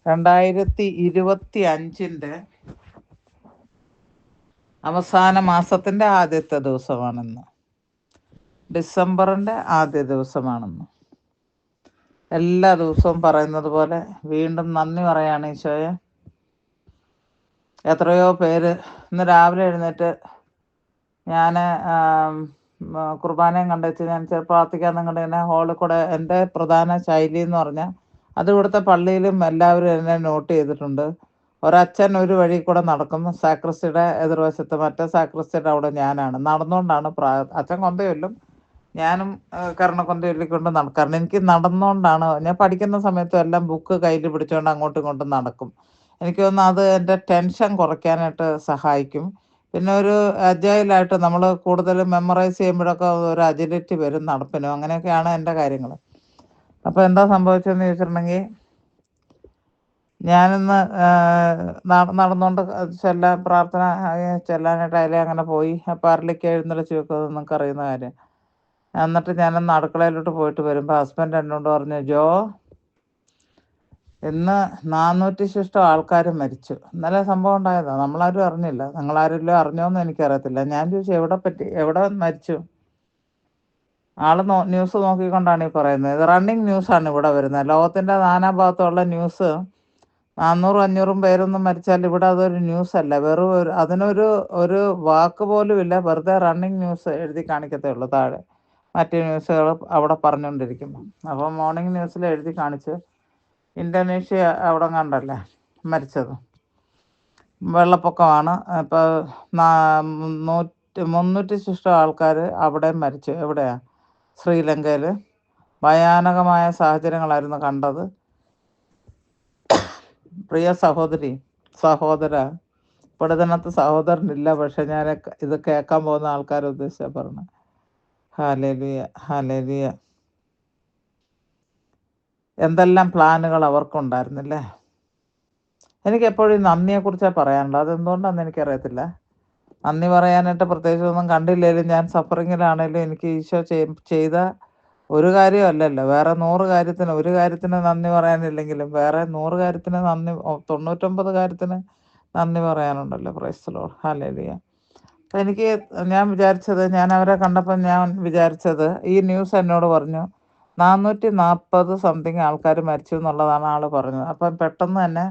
2025 അവസാന മാസത്തിൻ്റെ ആദ്യത്തെ ദിവസമാണിന്ന്. ഡിസംബറിൻ്റെ ആദ്യ ദിവസമാണിന്ന്. എല്ലാ ദിവസവും പറയുന്നത് പോലെ വീണ്ടും നന്ദി പറയാണ് ഈശോയെ. എത്രയോ പേര് ഇന്ന് രാവിലെ എഴുന്നേറ്റ് ഞാൻ കുർബാനയും കണ്ടുവച്ച് ഞാൻ പ്രാർത്ഥിക്കാൻ നിങ്ങളുടെ തന്നെ ഹോളിൽ കൂടെ എൻ്റെ പ്രധാന ശൈലി എന്ന് പറഞ്ഞാൽ അത് ഇവിടുത്തെ പള്ളിയിലും എല്ലാവരും എന്നെ നോട്ട് ചെയ്തിട്ടുണ്ട്. ഒരച്ഛൻ ഒരു വഴി കൂടെ നടക്കും, സാക്രിസ്റ്റിയുടെ എതിർവശത്ത്, മറ്റേ സാക്രിസ്റ്റിയുടെ അവിടെ ഞാനാണ് നടന്നുകൊണ്ടാണ് അച്ഛൻ കൊന്തയൊല്ലും, ഞാനും കരണക്കൊന്ത ചൊല്ലിക്കൊണ്ട് നടക്കാറുണ്ട്. എനിക്ക് നടന്നുകൊണ്ടാണ്, ഞാൻ പഠിക്കുന്ന സമയത്തും എല്ലാം ബുക്ക് കയ്യിൽ പിടിച്ചുകൊണ്ട് അങ്ങോട്ടും ഇങ്ങോട്ടും നടക്കും. എനിക്ക് തോന്നുന്നു അത് എൻ്റെ ടെൻഷൻ കുറയ്ക്കാനായിട്ട് സഹായിക്കും. പിന്നെ ഒരു അജൈലായിട്ട് നമ്മൾ കൂടുതൽ മെമ്മറൈസ് ചെയ്യുമ്പോഴൊക്കെ ഒരു അജിലിറ്റി വരും നടപ്പിനും. അങ്ങനെയൊക്കെയാണ് എൻ്റെ കാര്യങ്ങൾ. അപ്പോൾ എന്താ സംഭവിച്ചതെന്ന് ചോദിച്ചിട്ടുണ്ടെങ്കിൽ, ഞാനിന്ന് നടന്നുകൊണ്ട് പ്രാർത്ഥന ചെല്ലാനായിട്ട് അതിലെ അങ്ങനെ പോയി. അപ്പോൾ അരളിക്ക് എഴുന്നള്ളിച്ച് വെക്കുന്നത് നിങ്ങൾക്ക് അറിയുന്ന കാര്യം. എന്നിട്ട് ഞാനൊന്ന് അടുക്കളയിലോട്ട് പോയിട്ട് വരുമ്പോൾ ഹസ്ബൻഡ് എന്നോട് പറഞ്ഞു, ജോ ഇന്ന് 400 ആൾക്കാർ മരിച്ചു. ഇന്നലെ സംഭവം ഉണ്ടായതാണ്, നമ്മളാരും അറിഞ്ഞില്ല. നിങ്ങളാരെങ്കിലും അറിഞ്ഞോന്ന് എനിക്കറിയത്തില്ല. ഞാൻ ചോദിച്ചു എവിടെ മരിച്ചു? ആള് ന്യൂസ് നോക്കിക്കൊണ്ടാണ് ഈ പറയുന്നത്. ഇത് റണ്ണിങ് ന്യൂസാണ് ഇവിടെ വരുന്നത്. ലോകത്തിൻ്റെ നാനാഭാഗത്തുള്ള ന്യൂസ് 400-500 പേരൊന്നും മരിച്ചാൽ ഇവിടെ അതൊരു ന്യൂസ് അല്ല. വെറും അതിനൊരു വാക്ക് പോലും ഇല്ല. വെറുതെ റണ്ണിങ് ന്യൂസ് എഴുതി കാണിക്കത്തേ ഉള്ളൂ താഴെ. മറ്റ് ന്യൂസുകൾ അവിടെ പറഞ്ഞുകൊണ്ടിരിക്കും. അപ്പോൾ മോർണിംഗ് ന്യൂസിൽ എഴുതി കാണിച്ച് ഇന്തോനേഷ്യ അവിടെ കണ്ടല്ലേ മരിച്ചത്, വെള്ളപ്പൊക്കമാണ്. ഇപ്പോൾ 300 ആൾക്കാർ അവിടെ മരിച്ചു. എവിടെയാണ്? ശ്രീലങ്കയിൽ. ഭയാനകമായ സാഹചര്യങ്ങളായിരുന്നു കണ്ടത്. പ്രിയ സഹോദര, ഇവിടെ ഇതിനകത്ത് സഹോദരനില്ല, പക്ഷെ ഞാൻ ഇത് കേൾക്കാൻ പോകുന്ന ആൾക്കാരെ ഉദ്ദേശിച്ചാണ് പറഞ്ഞത്. ഹല്ലേലൂയ. എന്തെല്ലാം പ്ലാനുകൾ അവർക്കുണ്ടായിരുന്നില്ലേ. എനിക്ക് എപ്പോഴും നന്ദിയെക്കുറിച്ചാണ് പറയാനുള്ളത്. അതെന്തുകൊണ്ടാണെന്ന് എനിക്കറിയത്തില്ല. നന്ദി പറയാനായിട്ട് പ്രത്യേകിച്ചൊന്നും കണ്ടില്ലെങ്കിലും ഞാൻ സഫറിങ്ങിലാണെങ്കിലും എനിക്ക് ഈശോ ചെയ്ത ഒരു കാര്യമല്ലല്ലോ, വേറെ 100 കാര്യത്തിന്, ഒരു കാര്യത്തിന് നന്ദി പറയാനില്ലെങ്കിലും വേറെ 100 കാര്യത്തിന് 99 കാര്യത്തിന് നന്ദി പറയാനുണ്ടല്ലോ. Praise the lord. ഹല്ലേലൂയ. ഞാൻ വിചാരിച്ചത്, ഞാൻ അവരെ കണ്ടപ്പോൾ ഞാൻ വിചാരിച്ചത്, ഈ ന്യൂസ് എന്നോട് പറഞ്ഞു 440 സംതിങ് ആൾക്കാർ മരിച്ചു എന്നുള്ളതാണ് ആൾ പറഞ്ഞത്. അപ്പം പെട്ടെന്ന് തന്നെ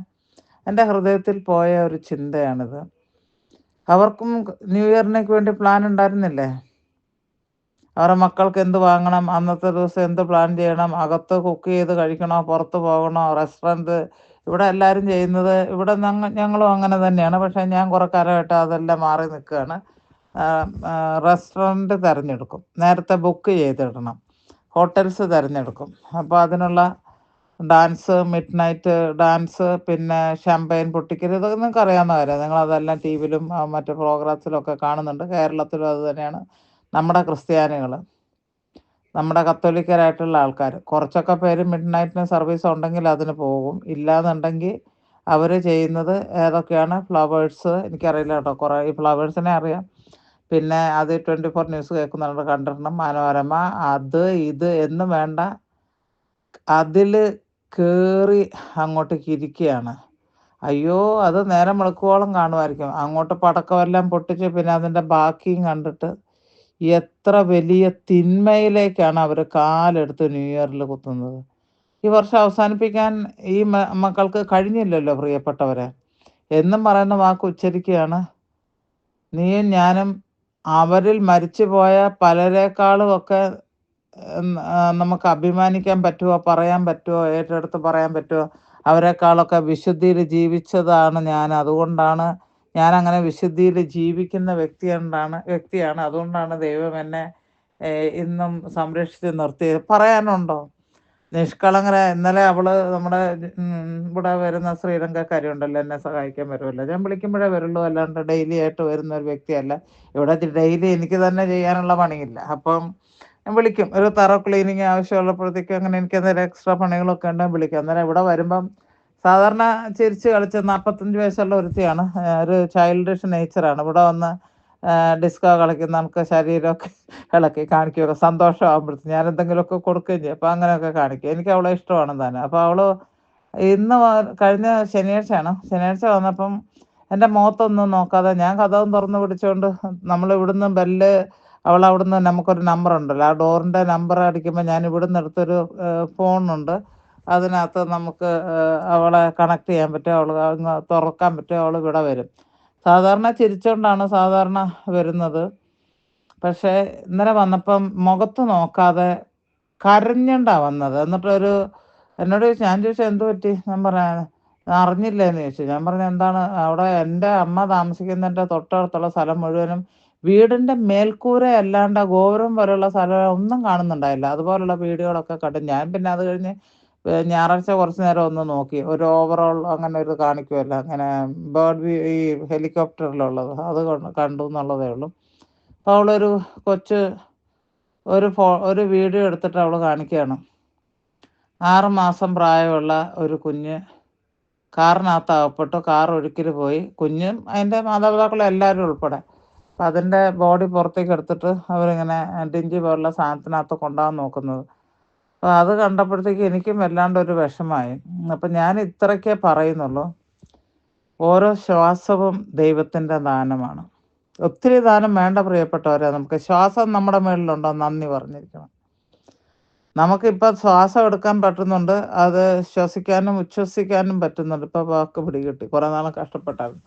എൻ്റെ ഹൃദയത്തിൽ പോയ ഒരു ചിന്തയാണിത്. അവർക്കും ന്യൂ ഇയറിനേക്ക് വേണ്ടി പ്ലാൻ ഉണ്ടായിരുന്നില്ലേ? അവരുടെ മക്കൾക്ക് എന്ത് വാങ്ങണം, അന്നത്തെ ദിവസം എന്ത് പ്ലാൻ ചെയ്യണം, അകത്ത് കുക്ക് ചെയ്ത് കഴിക്കണോ, പുറത്ത് പോകണോ, റെസ്റ്റോറൻറ്റ്. ഇവിടെ എല്ലാവരും ചെയ്യുന്നത്, ഇവിടെ ഞങ്ങളും അങ്ങനെ തന്നെയാണ്. പക്ഷേ ഞാൻ കുറേ കാലമായിട്ട് അതെല്ലാം മാറി നിൽക്കുകയാണ്. റെസ്റ്റോറൻറ്റ് തിരഞ്ഞെടുക്കും, നേരത്തെ ബുക്ക് ചെയ്തിടണം, ഹോട്ടൽസ് തിരഞ്ഞെടുക്കും. അപ്പോൾ അതിനുള്ള ഡാൻസ്, മിഡ് നൈറ്റ് ഡാൻസ്, പിന്നെ ഷാമ്പയിൻ പൊട്ടിക്കൽ, ഇതൊക്കെ നിങ്ങൾക്ക് അറിയാവുന്ന കാര്യം. നിങ്ങളതെല്ലാം ടി വിയിലും മറ്റ് പ്രോഗ്രാംസിലൊക്കെ കാണുന്നുണ്ട്. കേരളത്തിലും അത് തന്നെയാണ്. നമ്മുടെ ക്രിസ്ത്യാനികൾ, നമ്മുടെ കത്തോലിക്കരായിട്ടുള്ള ആൾക്കാർ കുറച്ചൊക്കെ പേര് മിഡ് നൈറ്റിന് സർവീസ് ഉണ്ടെങ്കിൽ അതിന് പോകും. ഇല്ലാന്നുണ്ടെങ്കിൽ അവർ ചെയ്യുന്നത് ഏതൊക്കെയാണ്? ഫ്ലവേഴ്സ്, എനിക്കറിയില്ല കേട്ടോ, കുറേ ഈ ഫ്ലവേഴ്സിനെ അറിയാം. പിന്നെ അത് 24 ന്യൂസ് കേൾക്കുന്നുണ്ട്, കണ്ടിട്ടുണ്ട്. മനോരമ, അത് ഇത് എന്ന് വേണ്ട, അതിൽ കയറി അങ്ങോട്ടേക്ക് ഇരിക്കുകയാണ്. അയ്യോ, അത് നേരം വെളുക്കുവോളം കാണുമായിരിക്കും. അങ്ങോട്ട് പടക്കമെല്ലാം പൊട്ടിച്ച് പിന്നെ അതിൻ്റെ ബാക്കിയും കണ്ടിട്ട് എത്ര വലിയ തിന്മയിലേക്കാണ് അവർ കാലെടുത്ത് ന്യൂ ഇയറിൽ കുത്തുന്നത്. ഈ വർഷം അവസാനിപ്പിക്കാൻ ഈ മക്കൾക്ക് കഴിഞ്ഞില്ലല്ലോ പ്രിയപ്പെട്ടവരെ. എന്നും പറയുന്ന വാക്ക് ഉച്ചരിക്കുകയാണ്, നീയും ഞാനും അവരിൽ മരിച്ചുപോയ പലരെക്കാളും ഒക്കെ നമുക്ക് അഭിമാനിക്കാൻ പറ്റുമോ, പറയാൻ പറ്റുമോ, ഏറ്റെടുത്ത് പറയാൻ പറ്റുമോ? അവരെക്കാളൊക്കെ വിശുദ്ധിയിൽ ജീവിച്ചതാണ് ഞാൻ. അതുകൊണ്ടാണ് ഞാൻ അങ്ങനെ വിശുദ്ധിയിൽ ജീവിക്കുന്ന വ്യക്തിയാണ്. അതുകൊണ്ടാണ് ദൈവം എന്നെ ഇന്നും സംരക്ഷിച്ച് നിർത്തിയത്. പറയാനുണ്ടോ? ഇന്നലെ അവള് നമ്മുടെ ഇവിടെ വരുന്ന ശ്രീലങ്കക്കാരി ഉണ്ടല്ലോ, എന്നെ സഹായിക്കാൻ വരുമല്ലോ, ഞാൻ വിളിക്കുമ്പോഴേ വരുള്ളൂ, അല്ലാണ്ട് ഡെയിലി ആയിട്ട് വരുന്ന ഒരു വ്യക്തിയല്ല. ഇവിടെ ഡെയിലി എനിക്ക് തന്നെ ചെയ്യാനുള്ള പണിയില്ല. അപ്പം ഞാൻ വിളിക്കും, ഒരു തറ ക്ലീനിങ് ആവശ്യമുള്ളപ്പോഴത്തേക്കും. അങ്ങനെ എനിക്ക് എന്തെങ്കിലും എക്സ്ട്രാ പണികളൊക്കെ ഉണ്ടെങ്കിൽ വിളിക്കും. അന്നേരം ഇവിടെ വരുമ്പം സാധാരണ ചിരിച്ച് കളിച്ച് 45 വയസ്സുള്ള ഒരുത്തിയാണ്. ഒരു ചൈൽഡിഷ് നേച്ചറാണ്. ഇവിടെ വന്ന് ഡിസ്കോ കളിക്കുന്ന, നമുക്ക് ശരീരമൊക്കെ ഇളക്കി കാണിക്കുകയൊക്കെ സന്തോഷമാകുമ്പോഴത്തേക്കും ഞാൻ എന്തെങ്കിലുമൊക്കെ കൊടുക്കുകയും ചെയ്യും. അപ്പോൾ അങ്ങനെയൊക്കെ കാണിക്കും. എനിക്ക് അവളെ ഇഷ്ടമാണ് തന്നെ. അപ്പോൾ അവൾ ഇന്ന് കഴിഞ്ഞ ശനിയാഴ്ച വന്നപ്പം എൻ്റെ മുഖത്തൊന്നും നോക്കാതെ ഞാൻ കതകും തുറന്ന് പിടിച്ചുകൊണ്ട് നമ്മളിവിടുന്ന് അവളവിടുന്ന് നമുക്കൊരു നമ്പറുണ്ടല്ലോ, ആ ഡോറിൻ്റെ നമ്പർ അടിക്കുമ്പോൾ ഞാൻ ഇവിടുന്ന് എടുത്തൊരു ഫോണുണ്ട്. അതിനകത്ത് നമുക്ക് അവളെ കണക്ട് ചെയ്യാൻ പറ്റും. അവൾ അങ്ങ് തുറക്കാൻ പറ്റും. അവൾ ഇവിടെ വരും. സാധാരണ ചിരിച്ചുകൊണ്ടാണ് വരുന്നത്. പക്ഷേ ഇന്നലെ വന്നപ്പം മുഖത്ത് നോക്കാതെ കരഞ്ഞുകൊണ്ടാ വന്നത്. എന്നിട്ടൊരു എന്നോട് ചോദിച്ചു, ഞാൻ ചോദിച്ചു എന്ത് പറ്റി? ഞാൻ പറയാം അറിഞ്ഞില്ലേന്ന് ചോദിച്ചു. ഞാൻ പറഞ്ഞു എന്താണ്, അവിടെ എൻ്റെ അമ്മ താമസിക്കുന്നതിൻ്റെ തൊട്ടടുത്തുള്ള സ്ഥലം മുഴുവനും വീടിൻ്റെ മേൽക്കൂര അല്ലാണ്ട് ഗോപുരം പോലെയുള്ള സ്ഥലം ഒന്നും കാണുന്നുണ്ടായില്ല. അതുപോലുള്ള വീഡിയോകളൊക്കെ കണ്ടു. ഞാൻ പിന്നെ അത് കഴിഞ്ഞ് ഞായറാഴ്ച കുറച്ച് നേരം ഒന്ന് നോക്കി. ഒരു ഓവറോൾ അങ്ങനെ ഒരു കാണിക്കുമല്ലോ, അങ്ങനെ ബേർഡ് വ്യൂ, ഈ ഹെലികോപ്റ്ററിലുള്ളത്, അത് കണ്ടു എന്നുള്ളതേ ഉള്ളൂ. അപ്പോൾ അവളൊരു കൊച്ച് ഒരു വീഡിയോ എടുത്തിട്ട് അവൾ കാണിക്കുകയാണ്. 6 മാസം പ്രായമുള്ള ഒരു കുഞ്ഞ് കാറിനകത്ത് അകപ്പെട്ടു. കാർ ഒഴുക്കിൽ പോയി. കുഞ്ഞും അതിൻ്റെ മാതാപിതാക്കളും എല്ലാവരും ഉൾപ്പെടെ. അപ്പം അതിൻ്റെ ബോഡി പുറത്തേക്ക് എടുത്തിട്ട് അവരിങ്ങനെ ഡിഞ്ചി പോലുള്ള സാധനത്തിനകത്ത് കൊണ്ടുപോകാൻ നോക്കുന്നത്. അപ്പോൾ അത് കണ്ടപ്പോഴത്തേക്ക് എനിക്കും വല്ലാണ്ടൊരു വിഷമായി. അപ്പം ഞാൻ ഇത്രയ്ക്കേ പറയുന്നുള്ളൂ, ഓരോ ശ്വാസവും ദൈവത്തിൻ്റെ ദാനമാണ്. ഒത്തിരി ദാനം വേണ്ട പ്രിയപ്പെട്ടവരെ. നമുക്ക് ശ്വാസം നമ്മുടെ മേളിലുണ്ടോ, നന്ദി പറഞ്ഞിരിക്കണം. നമുക്കിപ്പോൾ ശ്വാസം എടുക്കാൻ പറ്റുന്നുണ്ട്, അത് ശ്വസിക്കാനും ഉച്ഛ്വസിക്കാനും പറ്റുന്നുണ്ട്. ഇപ്പോൾ വാക്ക് പിടികിട്ടി, കുറേ നാൾ കഷ്ടപ്പെട്ടാലും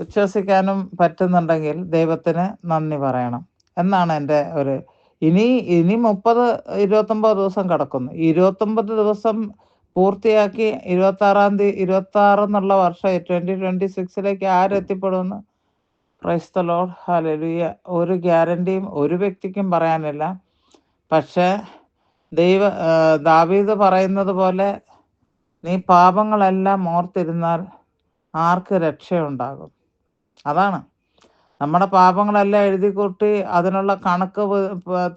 ഉച്ഛ്വസിക്കാനും പറ്റുന്നുണ്ടെങ്കിൽ ദൈവത്തിന് നന്ദി പറയണം എന്നാണ് എൻ്റെ ഇനി 29 ദിവസം കിടക്കുന്നു. 29 ദിവസം പൂർത്തിയാക്കി 26 എന്നുള്ള വർഷം 2026 ആരെത്തിപ്പെടുമെന്ന് പ്രൈസ് ദി ലോർഡ്, ഹല്ലേലൂയ. ഒരു ഗ്യാരണ്ടിയും ഒരു വ്യക്തിക്കും പറയാനില്ല. പക്ഷേ ദാവീദ് പറയുന്നത് പോലെ, നീ പാപങ്ങളെല്ലാം ഓർത്തിരുന്നാൽ ആർക്ക് രക്ഷയുണ്ടാകും? അതാണ്. നമ്മുടെ പാപങ്ങളെല്ലാം എഴുതിക്കൂട്ടി അതിനുള്ള കണക്ക്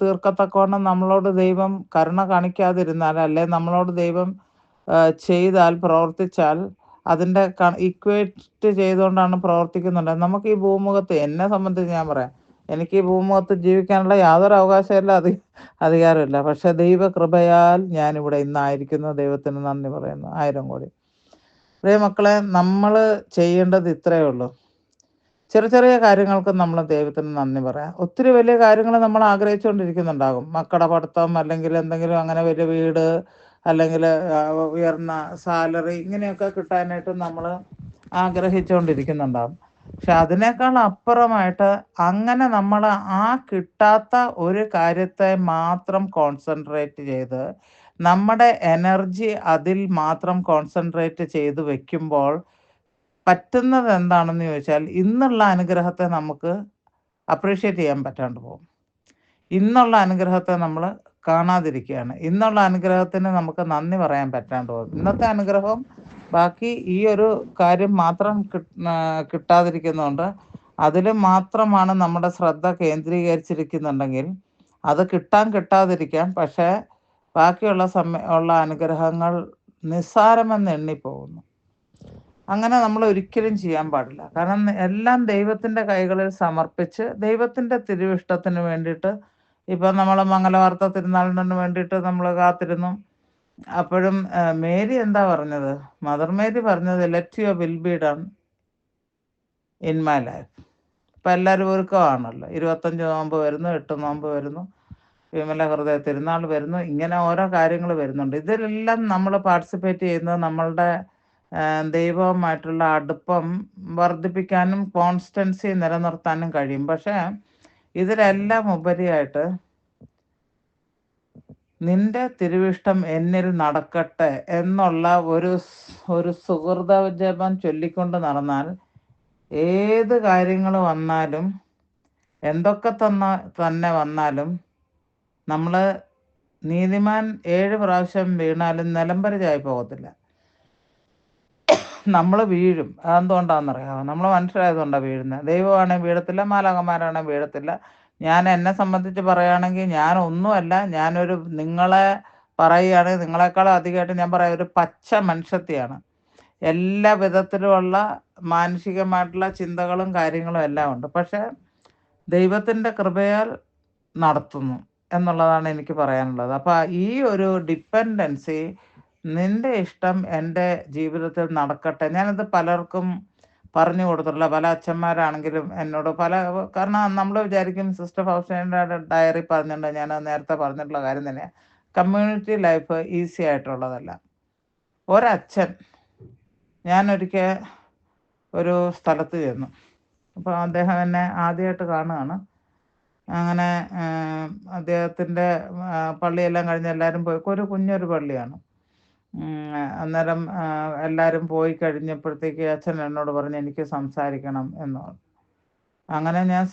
തീർക്കത്തക്കവണ്ണം നമ്മളോട് ദൈവം കരുണ കാണിക്കാതിരുന്നാൽ, അല്ലെ നമ്മളോട് ദൈവം ചെയ്താൽ, പ്രവർത്തിച്ചാൽ, അതിൻ്റെ ഇക്വേറ്റ് ചെയ്തുകൊണ്ടാണ് പ്രവർത്തിക്കുന്നുണ്ട്. നമുക്ക് ഈ ഭൂമുഖത്ത്, എന്നെ സംബന്ധിച്ച് ഞാൻ പറയാം, എനിക്ക് ഈ ഭൂമുഖത്ത് ജീവിക്കാനുള്ള യാതൊരു അവകാശമില്ല, അധികാരമില്ല. പക്ഷെ ദൈവകൃപയാൽ ഞാനിവിടെ ഇന്നായിരിക്കുന്നു. ദൈവത്തിന് നന്ദി പറയുന്നു 1000 കോടി. പ്രിയ മക്കളെ, നമ്മൾ ചെയ്യേണ്ടത് ഇത്രയേ ഉള്ളൂ. ചെറിയ ചെറിയ കാര്യങ്ങൾക്ക് നമ്മൾ ദൈവത്തിന് നന്ദി പറയാം. ഒത്തിരി വലിയ കാര്യങ്ങൾ നമ്മൾ ആഗ്രഹിച്ചുകൊണ്ടിരിക്കുന്നുണ്ടാകും. മക്കളുടെ പഠിത്തം, അല്ലെങ്കിൽ എന്തെങ്കിലും അങ്ങനെ വലിയ വീട്, അല്ലെങ്കിൽ ഉയർന്ന സാലറി, ഇങ്ങനെയൊക്കെ കിട്ടാനായിട്ട് നമ്മൾ ആഗ്രഹിച്ചുകൊണ്ടിരിക്കുന്നുണ്ടാകും. പക്ഷെ അതിനേക്കാൾ അപ്പുറമായിട്ട്, അങ്ങനെ നമ്മൾ ആ കിട്ടാത്ത ഒരു കാര്യത്തെ മാത്രം കോൺസെൻട്രേറ്റ് ചെയ്ത് നമ്മുടെ എനർജി അതിൽ മാത്രം കോൺസെൻട്രേറ്റ് ചെയ്ത് വെക്കുമ്പോൾ പറ്റുന്നത് എന്താണെന്ന് ചോദിച്ചാൽ, ഇന്നുള്ള അനുഗ്രഹത്തെ നമുക്ക് അപ്രീഷിയേറ്റ് ചെയ്യാൻ പറ്റാണ്ട് പോകും. ഇന്നുള്ള അനുഗ്രഹത്തെ നമ്മൾ കാണാതിരിക്കുകയാണ്. ഇന്നുള്ള അനുഗ്രഹത്തിന് നമുക്ക് നന്ദി പറയാൻ പറ്റാണ്ട് പോകും. ഇന്നത്തെ അനുഗ്രഹം ബാക്കി ഈ ഒരു കാര്യം മാത്രം കിട്ടാതിരിക്കുന്നുണ്ട്. അതിൽ മാത്രമാണ് നമ്മുടെ ശ്രദ്ധ കേന്ദ്രീകരിച്ചിരിക്കുന്നുണ്ടെങ്കിൽ അത് കിട്ടാതിരിക്കാം. പക്ഷേ ബാക്കിയുള്ള ഉള്ള അനുഗ്രഹങ്ങൾ നിസ്സാരമെന്ന് എണ്ണിപ്പോകുന്നു. അങ്ങനെ നമ്മൾ ഒരിക്കലും ചെയ്യാൻ പാടില്ല. കാരണം എല്ലാം ദൈവത്തിൻ്റെ കൈകളിൽ സമർപ്പിച്ച് ദൈവത്തിൻ്റെ തിരുവിഷ്ടത്തിന് വേണ്ടിയിട്ട്, ഇപ്പം നമ്മൾ മംഗലവാർത്ത തിരുനാളിന് വേണ്ടിയിട്ട് നമ്മൾ കാത്തിരുന്നു. അപ്പോഴും മേരി എന്താ പറഞ്ഞത്? മദർ മേരി പറഞ്ഞത്, let your will be done in my life. ഇപ്പം എല്ലാവരും ഒരുക്കമാണല്ലോ. 25 നോമ്പ് വരുന്നു, 8 നോമ്പ് വരുന്നു, വിമല ഹൃദയ തിരുനാൾ വരുന്നു, ഇങ്ങനെ ഓരോ കാര്യങ്ങൾ വരുന്നുണ്ട്. ഇതിലെല്ലാം നമ്മൾ പാർട്ടിസിപ്പേറ്റ് ചെയ്യുന്നത് നമ്മളുടെ ദൈവവുമായിട്ടുള്ള അടുപ്പം വർദ്ധിപ്പിക്കാനും കോൺസ്റ്റൻസി നിലനിർത്താനും കഴിയും. പക്ഷേ ഇതിലെല്ലാം ഉപരിയായിട്ട് നിന്റെ തിരുവിഷ്ടം എന്നിൽ നടക്കട്ടെ എന്നുള്ള ഒരു സുഹൃത ജപം ചൊല്ലിക്കൊണ്ട് നടന്നാൽ, ഏത് കാര്യങ്ങൾ വന്നാലും, എന്തൊക്കെ തന്നെ വന്നാലും, നമ്മൾ നീതിമാൻ 7 പ്രാവശ്യം വീണാലും നിലംപരിചായി പോകത്തില്ല. നമ്മൾ വീഴും. അതെന്തുകൊണ്ടാണെന്നറിയാമോ? നമ്മൾ മനുഷ്യരായതുകൊണ്ടാണ് വീഴുന്നത്. ദൈവമാണെങ്കിൽ വീഴത്തില്ല, മാലാഖമാരാണെങ്കിൽ വീഴത്തില്ല. എന്നെ സംബന്ധിച്ച് പറയുകയാണെങ്കിൽ ഞാൻ ഒന്നുമല്ല. നിങ്ങളെ പറയുകയാണെങ്കിൽ നിങ്ങളെക്കാളും അധികമായിട്ട് ഞാൻ പറയാം, ഒരു പച്ച മനുഷ്യത്തിയാണ്. എല്ലാ വിധത്തിലുമുള്ള മാനുഷികമായിട്ടുള്ള ചിന്തകളും കാര്യങ്ങളും എല്ലാം ഉണ്ട്. പക്ഷേ ദൈവത്തിൻ്റെ കൃപയാൽ നടത്തുന്നു എന്നുള്ളതാണ് എനിക്ക് പറയാനുള്ളത്. അപ്പോൾ ഈ ഒരു ഡിപ്പെൻഡൻസി നിന്റെ ഇഷ്ടം എൻ്റെ ജീവിതത്തിൽ നടക്കട്ടെ. ഞാനത് പലർക്കും പറഞ്ഞു കൊടുത്തിട്ടുള്ള പല അച്ഛന്മാരാണെങ്കിലും എന്നോട് കാരണം നമ്മൾ വിചാരിക്കും സിസ്റ്റർ ഫൗസ്റ്റീനയുടെ ഡയറി പറഞ്ഞിട്ടുണ്ട്. ഞാൻ നേരത്തെ പറഞ്ഞിട്ടുള്ള കാര്യം തന്നെയാണ്. കമ്മ്യൂണിറ്റി ലൈഫ് ഈസി ആയിട്ടുള്ളതല്ല. ഒരച്ഛൻ ഞാനൊരിക്കൽ ഒരു സ്ഥലത്ത് ചെന്നു. അപ്പോൾ അദ്ദേഹം എന്നെ ആദ്യമായിട്ട് കാണുകയാണ്. അങ്ങനെ അദ്ദേഹത്തിൻ്റെ പള്ളിയെല്ലാം കഴിഞ്ഞ് എല്ലാവരും പോയി. ഒരു കുഞ്ഞൊരു പള്ളിയാണ്. അന്നേരം എല്ലാവരും പോയി കഴിഞ്ഞപ്പോഴത്തേക്ക് അച്ഛൻ എന്നോട് പറഞ്ഞു എനിക്ക് സംസാരിക്കണം എന്ന് പറഞ്ഞു. അങ്ങനെ ഞാൻ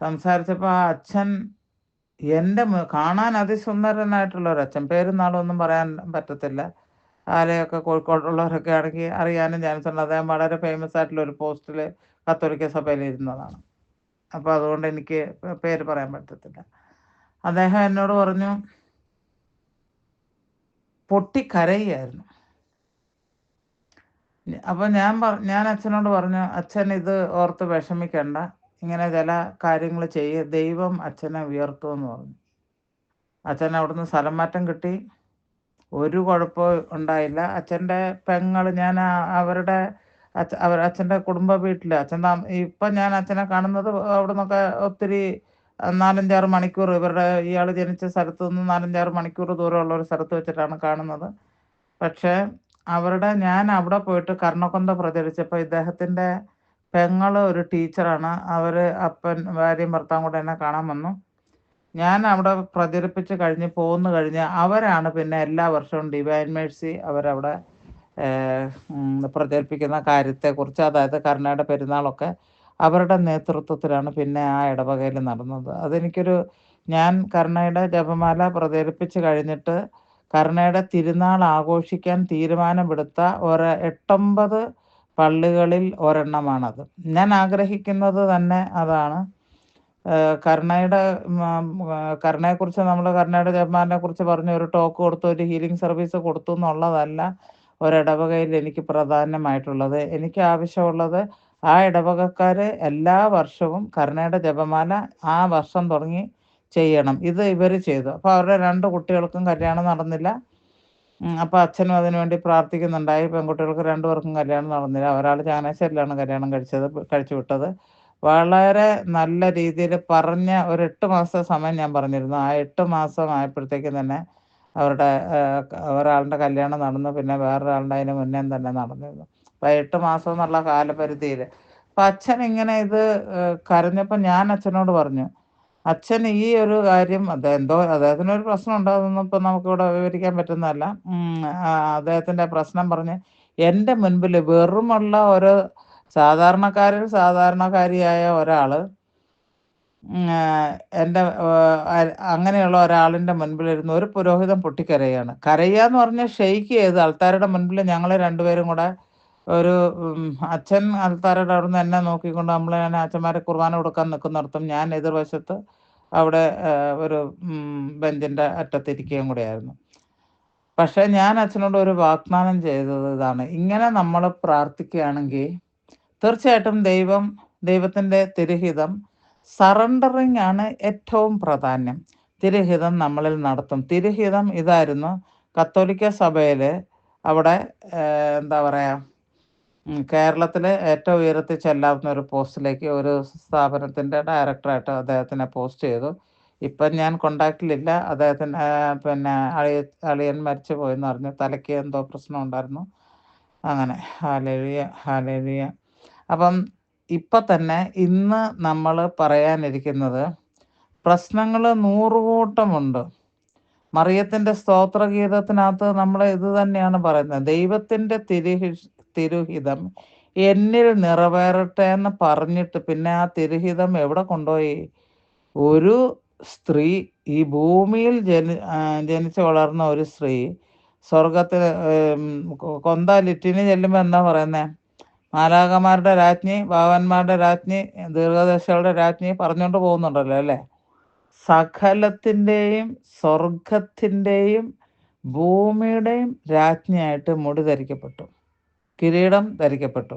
സംസാരിച്ചപ്പോൾ ആ അച്ഛൻ എൻ്റെ കാണാൻ അതിസുന്ദരനായിട്ടുള്ള ഒരു അച്ഛൻ, പേരും നാളൊന്നും പറയാൻ പറ്റത്തില്ല. ആലയൊക്കെ കോഴിക്കോടുള്ളവരൊക്കെ ആണെങ്കിൽ അറിയാനും ചാൻസ് ഉണ്ട്. അദ്ദേഹം വളരെ ഫേമസ് ആയിട്ടുള്ള ഒരു പോസ്റ്റിൽ കത്തോലിക്ക സഭയിൽ ഇരുന്നതാണ്. അപ്പോൾ അതുകൊണ്ട് എനിക്ക് പേര് പറയാൻ പറ്റത്തില്ല. അദ്ദേഹം എന്നോട് പറഞ്ഞു, പൊട്ടിക്കരയായിരുന്നു. അപ്പോൾ ഞാൻ അച്ഛനോട് പറഞ്ഞു, അച്ഛൻ ഇത് ഓർത്ത് വിഷമിക്കണ്ട, ഇങ്ങനെ ചില കാര്യങ്ങൾ ദൈവം അച്ഛനെ ഉയർത്തുമെന്ന് പറഞ്ഞു. അച്ഛൻ അവിടുന്ന് സ്ഥലം മാറ്റം കിട്ടി, ഒരു കുഴപ്പവും ഉണ്ടായില്ല. അച്ഛൻ്റെ പെങ്ങൾ, ഞാൻ അവരുടെ അച്ഛൻ്റെ കുടുംബ വീട്ടിൽ ഇപ്പം ഞാൻ അച്ഛനെ കാണുന്നത് അവിടെ നിന്നൊക്കെ ഒത്തിരി 4-5 മണിക്കൂർ, ഇയാൾ ജനിച്ച സ്ഥലത്ത് നിന്ന് 4-5 മണിക്കൂർ ദൂരമുള്ള ഒരു സ്ഥലത്ത് വെച്ചിട്ടാണ് കാണുന്നത്. പക്ഷേ ഞാൻ അവിടെ പോയിട്ട് കർണക്കൊന്ത പ്രചരിച്ചപ്പോൾ ഇദ്ദേഹത്തിൻ്റെ പെങ്ങൾ ഒരു ടീച്ചറാണ്. അവർ ഭാര്യയും ഭർത്താവും കൂടെ എന്നെ കാണാൻ വന്നു. ഞാൻ അവിടെ പ്രചരിപ്പിച്ച് പോന്നു കഴിഞ്ഞ് അവരാണ് പിന്നെ എല്ലാ വർഷവും ഡിവൈൻ മേഴ്സി അവരവിടെ പ്രചരിപ്പിക്കുന്ന കാര്യത്തെക്കുറിച്ച്, അതായത് കരുണയുടെ പെരുന്നാളൊക്കെ അവരുടെ നേതൃത്വത്തിലാണ് പിന്നെ ആ ഇടവകയിൽ നടന്നത്. ഞാൻ കരുണയുടെ ജപമാല പ്രചരിപ്പിച്ച് കഴിഞ്ഞിട്ട് കരുണയുടെ തിരുനാൾ ആഘോഷിക്കാൻ തീരുമാനമെടുത്ത 8-9 പള്ളികളിൽ ഒരെണ്ണമാണത്. ഞാൻ ആഗ്രഹിക്കുന്നത് തന്നെ അതാണ്. കരുണയെക്കുറിച്ച് നമ്മൾ കരുണയുടെ ജപമാലയെ കുറിച്ച് പറഞ്ഞ് ഒരു ടോക്ക് കൊടുത്തു, ഒരു ഹീലിംഗ് സർവീസ് കൊടുത്തു എന്നുള്ളതല്ല ഒരിടവകയിൽ എനിക്ക് പ്രധാനമായിട്ടുള്ളത്. എനിക്ക് ആവശ്യമുള്ളത് ആ ഇടവകക്കാർ എല്ലാ വർഷവും കരുണയുടെ ജപമാല ആ വർഷം തുടങ്ങി ചെയ്യണം. ഇത് ഇവർ ചെയ്തു. അപ്പോൾ അവരുടെ 2 കുട്ടികൾക്കും കല്യാണം നടന്നില്ല. അപ്പോൾ അച്ഛനും അതിനുവേണ്ടി പ്രാർത്ഥിക്കുന്നുണ്ടായി. പെൺകുട്ടികൾക്ക് 2 പേർക്കും കല്യാണം നടന്നില്ല. ഒരാൾ ചങ്ങനാശ്ശേരിയിലാണ് കല്യാണം കഴിച്ചു വിട്ടത്. വളരെ നല്ല രീതിയിൽ പറഞ്ഞ ഒരു 8 മാസത്തെ സമയം ഞാൻ പറഞ്ഞിരുന്നു. ആ 8 മാസം ആയപ്പോഴത്തേക്കും തന്നെ അവരുടെ ഒരാളുടെ കല്യാണം നടന്നു. പിന്നെ വേറൊരാളുടെ അതിന് മുന്നേ തന്നെ നടന്നിരുന്നു. അപ്പോൾ 8 മാസം എന്നുള്ള കാലപരിധിയിൽ അപ്പം അച്ഛൻ ഇങ്ങനെ ഇത് കരഞ്ഞപ്പോൾ ഞാൻ അച്ഛനോട് പറഞ്ഞു, അച്ഛൻ ഈ ഒരു കാര്യം അദ്ദേഹത്തിനൊരു പ്രശ്നം ഉണ്ട്, അതൊന്നും ഇപ്പം നമുക്കിവിടെ വിവരിക്കാൻ പറ്റുന്നതല്ല. അദ്ദേഹത്തിൻ്റെ പ്രശ്നം പറഞ്ഞ് എൻ്റെ മുൻപിൽ വെറുമുള്ള ഒരു സാധാരണക്കാരിയായ ഒരാൾ, എൻ്റെ അങ്ങനെയുള്ള ഒരാളിൻ്റെ മുൻപിലിരുന്ന് ഒരു പുരോഹിതൻ പൊട്ടിക്കരയാണ്. കരയുക എന്ന് പറഞ്ഞാൽ ഷെയ്ക്ക് ചെയ്ത് ആൾക്കാരുടെ മുൻപിൽ ഞങ്ങൾ 2 പേരും കൂടെ ഒരു അച്ഛൻ ആൾക്കാരുടെ അവിടെ നിന്ന് എന്നെ നോക്കിക്കൊണ്ട് ഞാൻ അച്ഛന്മാരെ കുർബാന കൊടുക്കാൻ നിൽക്കുന്നിടത്തും ഞാൻ എതിർവശത്ത് അവിടെ ഒരു ബെഞ്ചിൻ്റെ അറ്റത്തിരിക്കുകയും കൂടെയായിരുന്നു. പക്ഷേ ഞാൻ അച്ഛനോട് ഒരു വാഗ്ദാനം ചെയ്തത് ഇതാണ്, ഇങ്ങനെ നമ്മൾ പ്രാർത്ഥിക്കുകയാണെങ്കിൽ തീർച്ചയായിട്ടും ദൈവത്തിൻ്റെ തിരുഹിതം സറണ്ടറിങ് ആണ് ഏറ്റവും പ്രാധാന്യം. തിരുഹിതം നമ്മളിൽ നടത്തും. തിരുഹിതം ഇതായിരുന്നു കത്തോലിക്ക സഭയിൽ അവിടെ എന്താ പറയുക, കേരളത്തിൽ ഏറ്റവും ഉയരത്തിൽ ചെല്ലാവുന്ന ഒരു പോസ്റ്റിലേക്ക് ഒരു സ്ഥാപനത്തിൻ്റെ ഡയറക്ടറായിട്ട് അദ്ദേഹത്തിനെ പോസ്റ്റ് ചെയ്തു. ഇപ്പം ഞാൻ കോണ്ടാക്റ്റിലില്ല. അദ്ദേഹത്തിന് പിന്നെ അളിയൻ മരിച്ചു പോയെന്ന് പറഞ്ഞു. തലയ്ക്ക് എന്തോ പ്രശ്നം ഉണ്ടായിരുന്നു. അങ്ങനെ ഹല്ലേലൂയ. അപ്പം ഇപ്പം തന്നെ ഇന്ന് നമ്മൾ പറയാനിരിക്കുന്നത്, പ്രശ്നങ്ങൾ 100 കൂട്ടമുണ്ട്. മറിയത്തിൻ്റെ സ്തോത്രഗീതത്തിനകത്ത് നമ്മൾ ഇത് തന്നെയാണ് പറയുന്നത്, ദൈവത്തിൻ്റെ തിരുഹിതം എന്നിൽ നിറവേറട്ടെ എന്ന് പറഞ്ഞിട്ട് പിന്നെ ആ തിരുഹിതം എവിടെ കൊണ്ടുപോയി? ഒരു സ്ത്രീ, ഈ ഭൂമിയിൽ ജനിച്ച് വളർന്ന ഒരു സ്ത്രീ സ്വർഗത്തിൽ കൊന്ത ലിറ്റിന് ചെല്ലുമ്പോൾ എന്താ പറയുന്നത്? മാലാഖമാരുടെ രാജ്ഞി, ഭാവന്മാരുടെ രാജ്ഞി, ദീർഘദർശികളുടെ രാജ്ഞി പറഞ്ഞുകൊണ്ട് പോകുന്നുണ്ടല്ലോ അല്ലേ? സകലത്തിൻ്റെയും സ്വർഗത്തിൻ്റെയും ഭൂമിയുടെയും രാജ്ഞിയായിട്ട് മുടി ധരിക്കപ്പെട്ടു, കിരീടം ധരിക്കപ്പെട്ടു.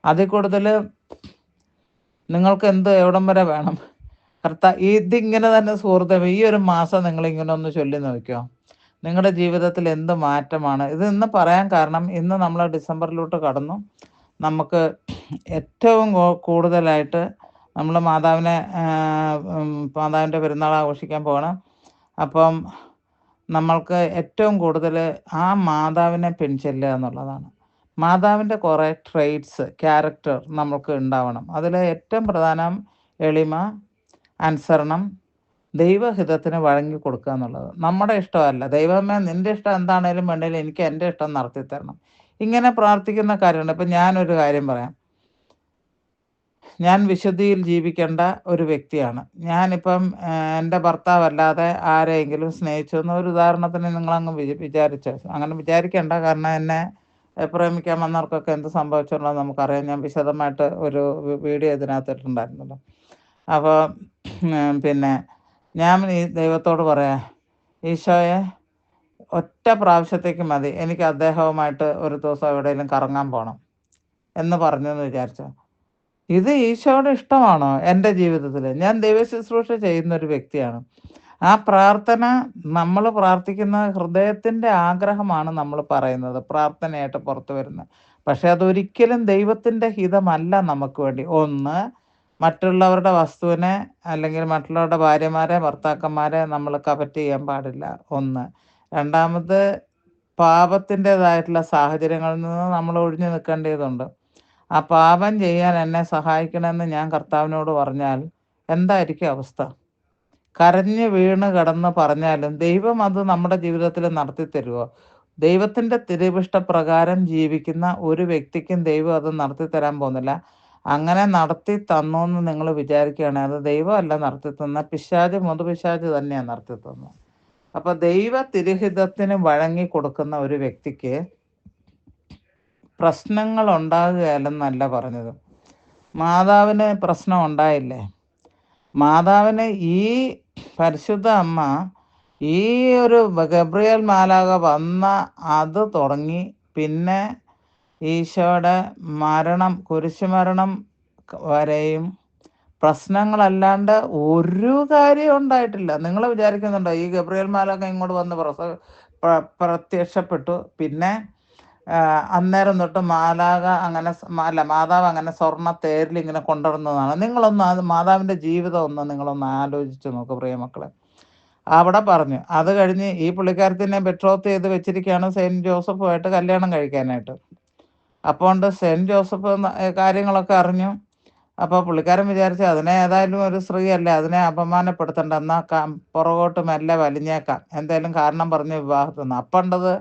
അതിൽ കൂടുതൽ നിങ്ങൾക്ക് എവിടം വരെ വേണം? ഇതിങ്ങനെ തന്നെ സുഹൃത്തെ, ഈ ഒരു മാസം നിങ്ങളിങ്ങനെ ഒന്ന് ചൊല്ലി നോക്കിയോ. നിങ്ങളുടെ ജീവിതത്തിൽ എന്ത് മാറ്റമാണ് ഇത് ഇന്ന് പറയാൻ കാരണം? ഇന്ന് നമ്മൾ ഡിസംബറിലോട്ട് കടന്നു. നമുക്ക് ഏറ്റവും കൂടുതലായിട്ട് നമ്മൾ മാതാവിൻ്റെ പെരുന്നാൾ ആഘോഷിക്കാൻ പോകണം. അപ്പം നമ്മൾക്ക് ഏറ്റവും കൂടുതൽ ആ മാതാവിനെ പിൻചെല്ലുക എന്നുള്ളതാണ്. മാതാവിൻ്റെ കുറേ ട്രെയ്റ്റ്സ്, ക്യാരക്ടർ നമുക്ക് ഉണ്ടാവണം. അതിൽ ഏറ്റവും പ്രധാനം എളിമ, അനുസരണം, ദൈവഹിതത്തിന് വഴങ്ങി കൊടുക്കുക എന്നുള്ളത്. നമ്മുടെ ഇഷ്ടമല്ല, ദൈവമേ നിൻ്റെ ഇഷ്ടം എന്താണേലും വേണ്ടേലും എനിക്ക് എൻ്റെ ഇഷ്ടം നടത്തി തരണം. ഇങ്ങനെ പ്രാർത്ഥിക്കുന്ന കാര്യമുണ്ട്. ഇപ്പം ഞാനൊരു കാര്യം പറയാം. ഞാൻ വിശുദ്ധിയിൽ ജീവിക്കേണ്ട ഒരു വ്യക്തിയാണ്. ഞാനിപ്പം എൻ്റെ ഭർത്താവല്ലാതെ ആരെയെങ്കിലും സ്നേഹിച്ചു എന്ന് ഒരു ഉദാഹരണത്തിന് നിങ്ങളങ്ങ് വിചാരിച്ചോ. അങ്ങനെ വിചാരിക്കേണ്ട. കാരണം എന്നെ പ്രേമിക്കാൻ വന്നവർക്കൊക്കെ എന്ത് സംഭവിച്ചുള്ളത് നമുക്കറിയാം. ഞാൻ വിശദമായിട്ട് ഒരു വീഡിയോ ഇതിനകത്ത് ഇട്ടിട്ടുണ്ടായിരുന്നല്ലോ. അപ്പോൾ പിന്നെ ഞാൻ ഈ ദൈവത്തോട് പറയാം, ഈശോയെ ഒറ്റ പ്രാവശ്യത്തേക്ക് മതി, എനിക്ക് അദ്ദേഹവുമായിട്ട് ഒരു ദിവസം എവിടെയെങ്കിലും കറങ്ങാൻ പോകണം എന്ന് പറഞ്ഞെന്ന് വിചാരിച്ചോ. ഇത് ഈശോയുടെ ഇഷ്ടമാണോ എൻ്റെ ജീവിതത്തിൽ? ഞാൻ ദൈവശുശ്രൂഷ ചെയ്യുന്നൊരു വ്യക്തിയാണ്. ആ പ്രാർത്ഥന നമ്മൾ പ്രാർത്ഥിക്കുന്ന ഹൃദയത്തിൻ്റെ ആഗ്രഹമാണ് നമ്മൾ പറയുന്നത്, പ്രാർത്ഥനയായിട്ട് പുറത്തു വരുന്നത്. പക്ഷെ അതൊരിക്കലും ദൈവത്തിൻ്റെ ഹിതമല്ല നമുക്ക് വേണ്ടി. ഒന്ന്, മറ്റുള്ളവരുടെ വസ്തുവിനെ അല്ലെങ്കിൽ മറ്റുള്ളവരുടെ ഭാര്യമാരെ, ഭർത്താക്കന്മാരെ നമ്മൾ കവറ്റ് ചെയ്യാൻ പാടില്ല. ഒന്ന്. രണ്ടാമത്, പാപത്തിൻ്റെതായിട്ടുള്ള സാഹചര്യങ്ങളിൽ നിന്ന് നമ്മൾ ഒഴിഞ്ഞു നിൽക്കേണ്ടതുണ്ട്. ആ പാപം ചെയ്യാൻ എന്നെ സഹായിക്കണമെന്ന് ഞാൻ കർത്താവിനോട് പറഞ്ഞാൽ എന്തായിരിക്കും അവസ്ഥ? കരഞ്ഞ് വീണ് കിടന്ന് പറഞ്ഞാലും ദൈവം അത് നമ്മുടെ ജീവിതത്തിൽ നടത്തി തരുമോ? ദൈവത്തിൻ്റെ തിരുവിഷ്ടപ്രകാരം ജീവിക്കുന്ന ഒരു വ്യക്തിക്കും ദൈവം അത് നടത്തി തരാൻ പോകുന്നില്ല. അങ്ങനെ നടത്തി തന്നു എന്ന് നിങ്ങൾ വിചാരിക്കുകയാണെങ്കിൽ അത് ദൈവമല്ല നടത്തി തന്ന, പിശാച് തന്നെയാണ് നടത്തി തന്നത്. അപ്പോൾ ദൈവ തിരുഹിതത്തിന് വഴങ്ങി കൊടുക്കുന്ന ഒരു വ്യക്തിക്ക് പ്രശ്നങ്ങൾ ഉണ്ടാകുകയല്ലെന്നല്ല പറഞ്ഞത്. മാതാവിന് പ്രശ്നം ഉണ്ടായില്ലേ? മാതാവിന് ഈ പരിശുദ്ധ അമ്മ ഈ ഒരു ഗബ്രിയേൽ മാലാഖ വന്ന അത് തുടങ്ങി പിന്നെ ഈശോയുടെ മരണം, കുരിശുമരണം വരെയും പ്രശ്നങ്ങളല്ലാണ്ട് ഒരു കാര്യം ഉണ്ടായിട്ടില്ല. നിങ്ങൾ വിചാരിക്കുന്നുണ്ടോ ഈ ഗബ്രിയേൽ മാലാഖ ഇങ്ങോട്ട് വന്ന് പ്രത്യക്ഷപ്പെട്ടു പിന്നെ അന്നേരം തൊട്ട് മാതാവ് അങ്ങനെ സ്വർണ്ണ തേരിൽ ഇങ്ങനെ കൊണ്ടുവരുന്നതാണ്? നിങ്ങളൊന്ന് അത് മാതാവിൻ്റെ ജീവിതം നിങ്ങളൊന്ന് ആലോചിച്ച് നോക്ക് പ്രിയമക്കളെ. അവിടെ പറഞ്ഞു, അത് കഴിഞ്ഞ് ഈ പുള്ളിക്കാരത്തിനെ ബെട്രോത്ത് ചെയ്ത് വെച്ചിരിക്കുകയാണ് സെയിൻറ്റ് ജോസഫുമായിട്ട് കല്യാണം കഴിക്കാനായിട്ട്. അപ്പോൾ സെയിൻറ്റ് ജോസഫ് കാര്യങ്ങളൊക്കെ അറിഞ്ഞു. അപ്പോൾ പുള്ളിക്കാരൻ വിചാരിച്ചു അതിനെ ഏതായാലും ഒരു സ്ത്രീയല്ലേ, അതിനെ അപമാനപ്പെടുത്തണ്ട, എന്നാൽ പുറകോട്ട് മെല്ലെ വലിഞ്ഞേക്കാം, എന്തായാലും കാരണം പറഞ്ഞ് വിവാഹത്തിന്. അപ്പണ്ടത്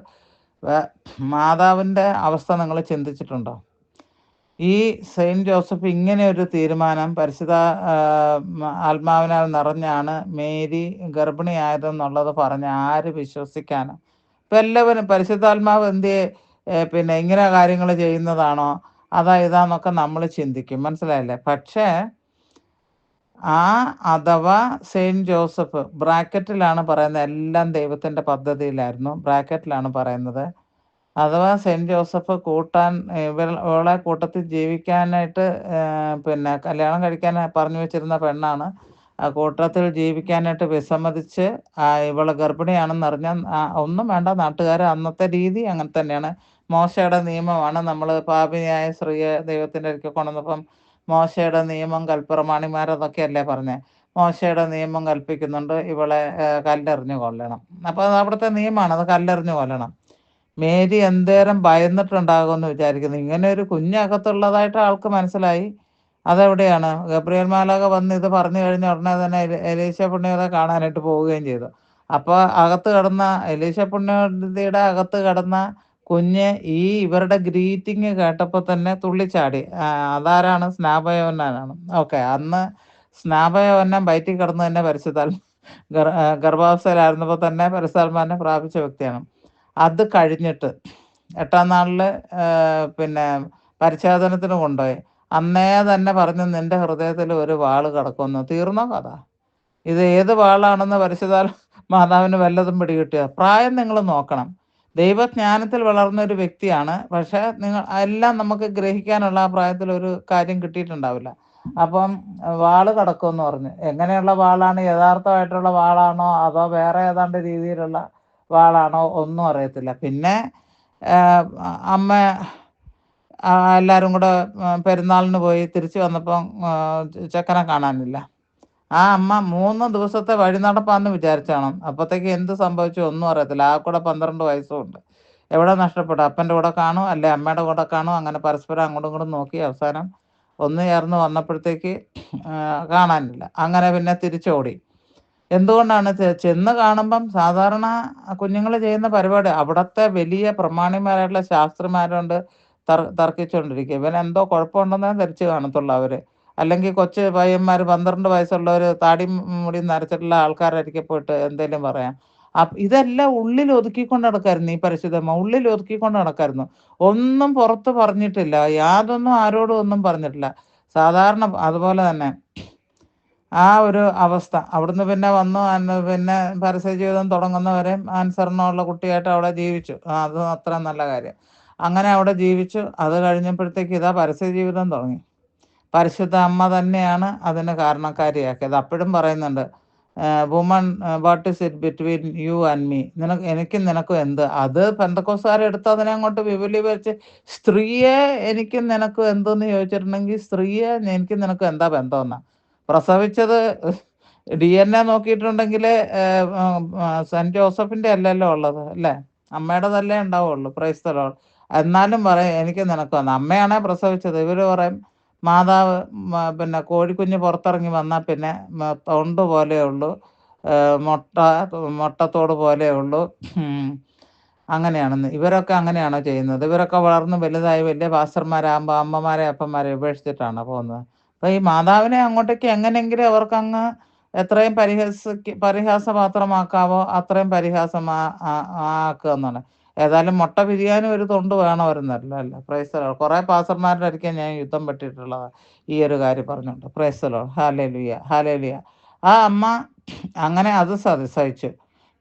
മാതാവിൻ്റെ അവസ്ഥ നിങ്ങൾ ചിന്തിച്ചിട്ടുണ്ടോ? ഈ സെയിൻറ്റ് ജോസഫ് ഇങ്ങനെ ഒരു തീരുമാനം, പരിശുദ്ധ ആത്മാവിനാൽ നിറഞ്ഞാണ് മേരി ഗർഭിണിയായതെന്നുള്ളത് പറഞ്ഞ് ആര് വിശ്വസിക്കാനോ? ഇപ്പം എല്ലാവരും പരിശുദ്ധാത്മാവ് പിന്നെ ഇങ്ങനെ കാര്യങ്ങൾ ചെയ്യുന്നതാണോ ഇതാന്നൊക്കെ നമ്മൾ ചിന്തിക്കും, മനസ്സിലായില്ലേ? പക്ഷേ അഥവാ സെയിൻറ്റ് ജോസഫ് ബ്രാക്കറ്റിലാണ് പറയുന്നത്, എല്ലാം ദൈവത്തിൻ്റെ പദ്ധതിയിലായിരുന്നു, ബ്രാക്കറ്റിലാണ് പറയുന്നത്. അഥവാ സെയിൻറ്റ് ജോസഫ് ഇവളെ കൂട്ടത്തിൽ ജീവിക്കാനായിട്ട് പിന്നെ കല്യാണം കഴിക്കാൻ പറഞ്ഞു വെച്ചിരുന്ന പെണ്ണാണ്. ആ കൂട്ടത്തിൽ ജീവിക്കാനായിട്ട് വിസമ്മതിച്ച് ഇവളെ ഗർഭിണിയാണെന്ന് അറിഞ്ഞാൽ ഒന്നും വേണ്ട, നാട്ടുകാർ അന്നത്തെ രീതി അങ്ങനെ തന്നെയാണ്. മോശയുടെ നിയമമാണ്, നമ്മൾ പാപിനിയായ സ്ത്രീയെ ദൈവത്തിൻ്റെ അടുക്കൽ കൊണ്ടുവന്നപ്പം മോശയുടെ നിയമം കൽപ്രമാണിമാരതൊക്കെയല്ലേ പറഞ്ഞത്. മോശയുടെ നിയമം കൽപ്പിക്കുന്നുണ്ട് ഇവളെ കല്ലെറിഞ്ഞ് കൊല്ലണം. അപ്പോൾ അത് അവിടുത്തെ നിയമമാണ്, അത് കല്ലെറിഞ്ഞ് കൊല്ലണം. മേരി എന്തേരം ഭയന്നിട്ടുണ്ടാകുമെന്ന് വിചാരിക്കുന്നു. ഇങ്ങനെ ഒരു കുഞ്ഞകത്തുള്ളതായിട്ട് ആൾക്ക് മനസ്സിലായി. അതെവിടെയാണ്? ഗബ്രിയേൽ മാലാഖ വന്ന് ഇത് പറഞ്ഞു കഴിഞ്ഞ ഉടനെ തന്നെ എലീശ പുണ്യവതിയെ കാണാനായിട്ട് പോവുകയും ചെയ്തു. അപ്പോൾ അകത്ത് കിടന്ന എലീശ പുണ്യവതിയുടെ അകത്ത് കിടന്ന കുഞ്ഞ് ഇവരുടെ ഗ്രീറ്റിംഗ് കേട്ടപ്പോൾ തന്നെ തുള്ളിച്ചാടി. അതാരാണ്? സ്നാപയോന്നാനാണ്. ഓക്കെ, അന്ന് സ്നാപയോന്നം വയറ്റിൽ കിടന്ന് തന്നെ ഗർഭാവസ്ഥയിലായിരുന്നപ്പോൾ തന്നെ പരിശുദ്ധാത്മാവിനെ പ്രാപിച്ച വ്യക്തിയാണ്. അത് കഴിഞ്ഞിട്ട് 8-ാം നാളിൽ പിന്നെ പരിച്ഛേദനത്തിന് കൊണ്ടുപോയി. അന്നേ തന്നെ പറഞ്ഞു നിൻ്റെ ഹൃദയത്തിൽ ഒരു വാള് കിടക്കുമെന്ന്. തീർന്നോ കഥ? ഇത് ഏത് വാളാണെന്ന് മാതാവിന് വല്ലതും പിടികിട്ടിയോ? പ്രായം നിങ്ങൾ നോക്കണം. ദൈവജ്ഞാനത്തിൽ വളർന്ന ഒരു വ്യക്തിയാണ്, പക്ഷേ എല്ലാം നമുക്ക് ഗ്രഹിക്കാനുള്ള ആ പ്രായത്തിൽ ഒരു കാര്യം കിട്ടിയിട്ടുണ്ടാവില്ല. അപ്പം വാള് കിടക്കുമെന്ന് പറഞ്ഞു. എങ്ങനെയുള്ള വാളാണ്? യഥാർത്ഥമായിട്ടുള്ള വാളാണോ അതോ വേറെ ഏതാണ്ട് രീതിയിലുള്ള വാളാണോ ഒന്നും അറിയത്തില്ല. പിന്നെ അമ്മ എല്ലാവരും കൂടെ പെരുന്നാളിന് പോയി തിരിച്ചു വന്നപ്പം ചെക്കനെ കാണാനില്ല. ആ അമ്മ 3 ദിവസത്തെ വഴി നടപ്പാന്ന് വിചാരിച്ചാണ്. അപ്പോഴത്തേക്ക് എന്ത് സംഭവിച്ചു ഒന്നും അറിയത്തില്ല. ആ കൂടെ 12 വയസ്സുമുണ്ട്. എവിടെ നഷ്ടപ്പെട്ടു? അപ്പൻ്റെ കൂടെ കാണും, അല്ലെ അമ്മയുടെ കൂടെ കാണും. അങ്ങനെ പരസ്പരം അങ്ങോട്ടും ഇങ്ങോട്ടും നോക്കി അവസാനം ഒന്ന് ചേർന്ന് വന്നപ്പോഴത്തേക്ക് കാണാനില്ല. അങ്ങനെ പിന്നെ തിരിച്ചോടി. എന്തുകൊണ്ടാണ് ചെന്ന് കാണുമ്പം സാധാരണ കുഞ്ഞുങ്ങൾ ചെയ്യുന്ന പരിപാടി അവിടുത്തെ വലിയ പ്രമാണിമാരായിട്ടുള്ള ശാസ്ത്രിമാരുണ്ട് തർക്കിച്ചുകൊണ്ടിരിക്കുക. ഇവനെന്തോ കുഴപ്പമുണ്ടെന്നേ ധരിച്ച് കാണത്തുള്ളൂ അവർ. അല്ലെങ്കിൽ കൊച്ചു പയ്യന്മാർ 12 വയസ്സുള്ളവർ താടി മുടി നരച്ചിട്ടുള്ള ആൾക്കാരായിരിക്കും പോയിട്ട് എന്തെങ്കിലും പറയാം. ഇതെല്ലാം ഉള്ളിൽ ഒതുക്കിക്കൊണ്ട് നടക്കായിരുന്നു ഈ പരിശുദ്ധമ്മ. ഉള്ളിൽ ഒതുക്കിക്കൊണ്ട് നടക്കായിരുന്നു. ഒന്നും പുറത്ത് പറഞ്ഞിട്ടില്ല. യാതൊന്നും ആരോടും ഒന്നും പറഞ്ഞിട്ടില്ല. സാധാരണ അതുപോലെ തന്നെ ആ ഒരു അവസ്ഥ. അവിടുന്ന് പിന്നെ വന്നു. പിന്നെ പരസ്യ ജീവിതം തുടങ്ങുന്നവരെ അനുസരണമുള്ള കുട്ടിയായിട്ട് അവിടെ ജീവിച്ചു. അത് അത്ര നല്ല കാര്യം. അങ്ങനെ അവിടെ ജീവിച്ചു. അത് കഴിഞ്ഞപ്പോഴത്തേക്ക് ഇതാ പരസ്യ ജീവിതം തുടങ്ങി. പരിശുദ്ധ അമ്മ തന്നെയാണ് അതിന് കാരണക്കാരിയാക്കിയത്. അപ്പോഴും പറയുന്നുണ്ട്, woman what is it between you and me, എനിക്കും നിനക്കും എന്ത്? അത് പെന്തക്കോസ്തുകാരെടുത്ത് അതിനെ അങ്ങോട്ട് വിപുലീകരിച്ച് സ്ത്രീയെ എനിക്കും നിനക്കും എന്തെന്ന് ചോദിച്ചിട്ടുണ്ടെങ്കിൽ സ്ത്രീയെ എനിക്കും നിനക്കും എന്താ ബന്ധമെന്നാ. പ്രസവിച്ചത് DNA നോക്കിയിട്ടുണ്ടെങ്കിൽ സെൻറ്റ് ജോസഫിൻ്റെ അല്ലല്ലോ ഉള്ളത്, അല്ലേ? അമ്മയുടേതല്ലേ ഉണ്ടാവുള്ളൂ. Price the Lord. എന്നാലും പറയും എനിക്ക് നിനക്കൊന്ന്. അമ്മയാണേ പ്രസവിച്ചത്. ഇവർ പറയും മാതാവ് പിന്നെ കോഴിക്കുഞ്ഞ് പുറത്തിറങ്ങി വന്നാൽ പിന്നെ തൊണ്ട് പോലെയേ ഉള്ളൂ, മുട്ടത്തോട് പോലെയേ ഉള്ളൂ. അങ്ങനെയാണെന്ന്. ഇവരൊക്കെ അങ്ങനെയാണോ ചെയ്യുന്നത്? ഇവരൊക്കെ വളർന്ന് വലുതായി വലിയ പാസ്റ്റർമാരാകുമ്പോൾ അമ്മമാരെ അപ്പന്മാരെ ഉപേക്ഷിച്ചിട്ടാണോ പോകുന്നത്? അപ്പോൾ ഈ മാതാവിനെ അങ്ങോട്ടേക്ക് എങ്ങനെയെങ്കിലും അവർക്കങ്ങ് എത്രയും പരിഹാസപാത്രമാക്കാവോ അത്രയും ആക്കുക എന്നാണ്. ഏതായാലും മുട്ട വിരിയാനും ഒരു തൊണ്ട് വേണമായിരുന്നല്ലോ, അല്ല? Price the Lord. കുറേ പാസ്റ്റർമാരുടെ അടുക്കൽ ഞാൻ യുദ്ധം പെട്ടിട്ടുള്ളത് ഈ ഒരു കാര്യം പറഞ്ഞുകൊണ്ട്. Price the lord. Hallelujah, hallelujah. ആ അമ്മ അങ്ങനെ അത് സഹിച്ചു.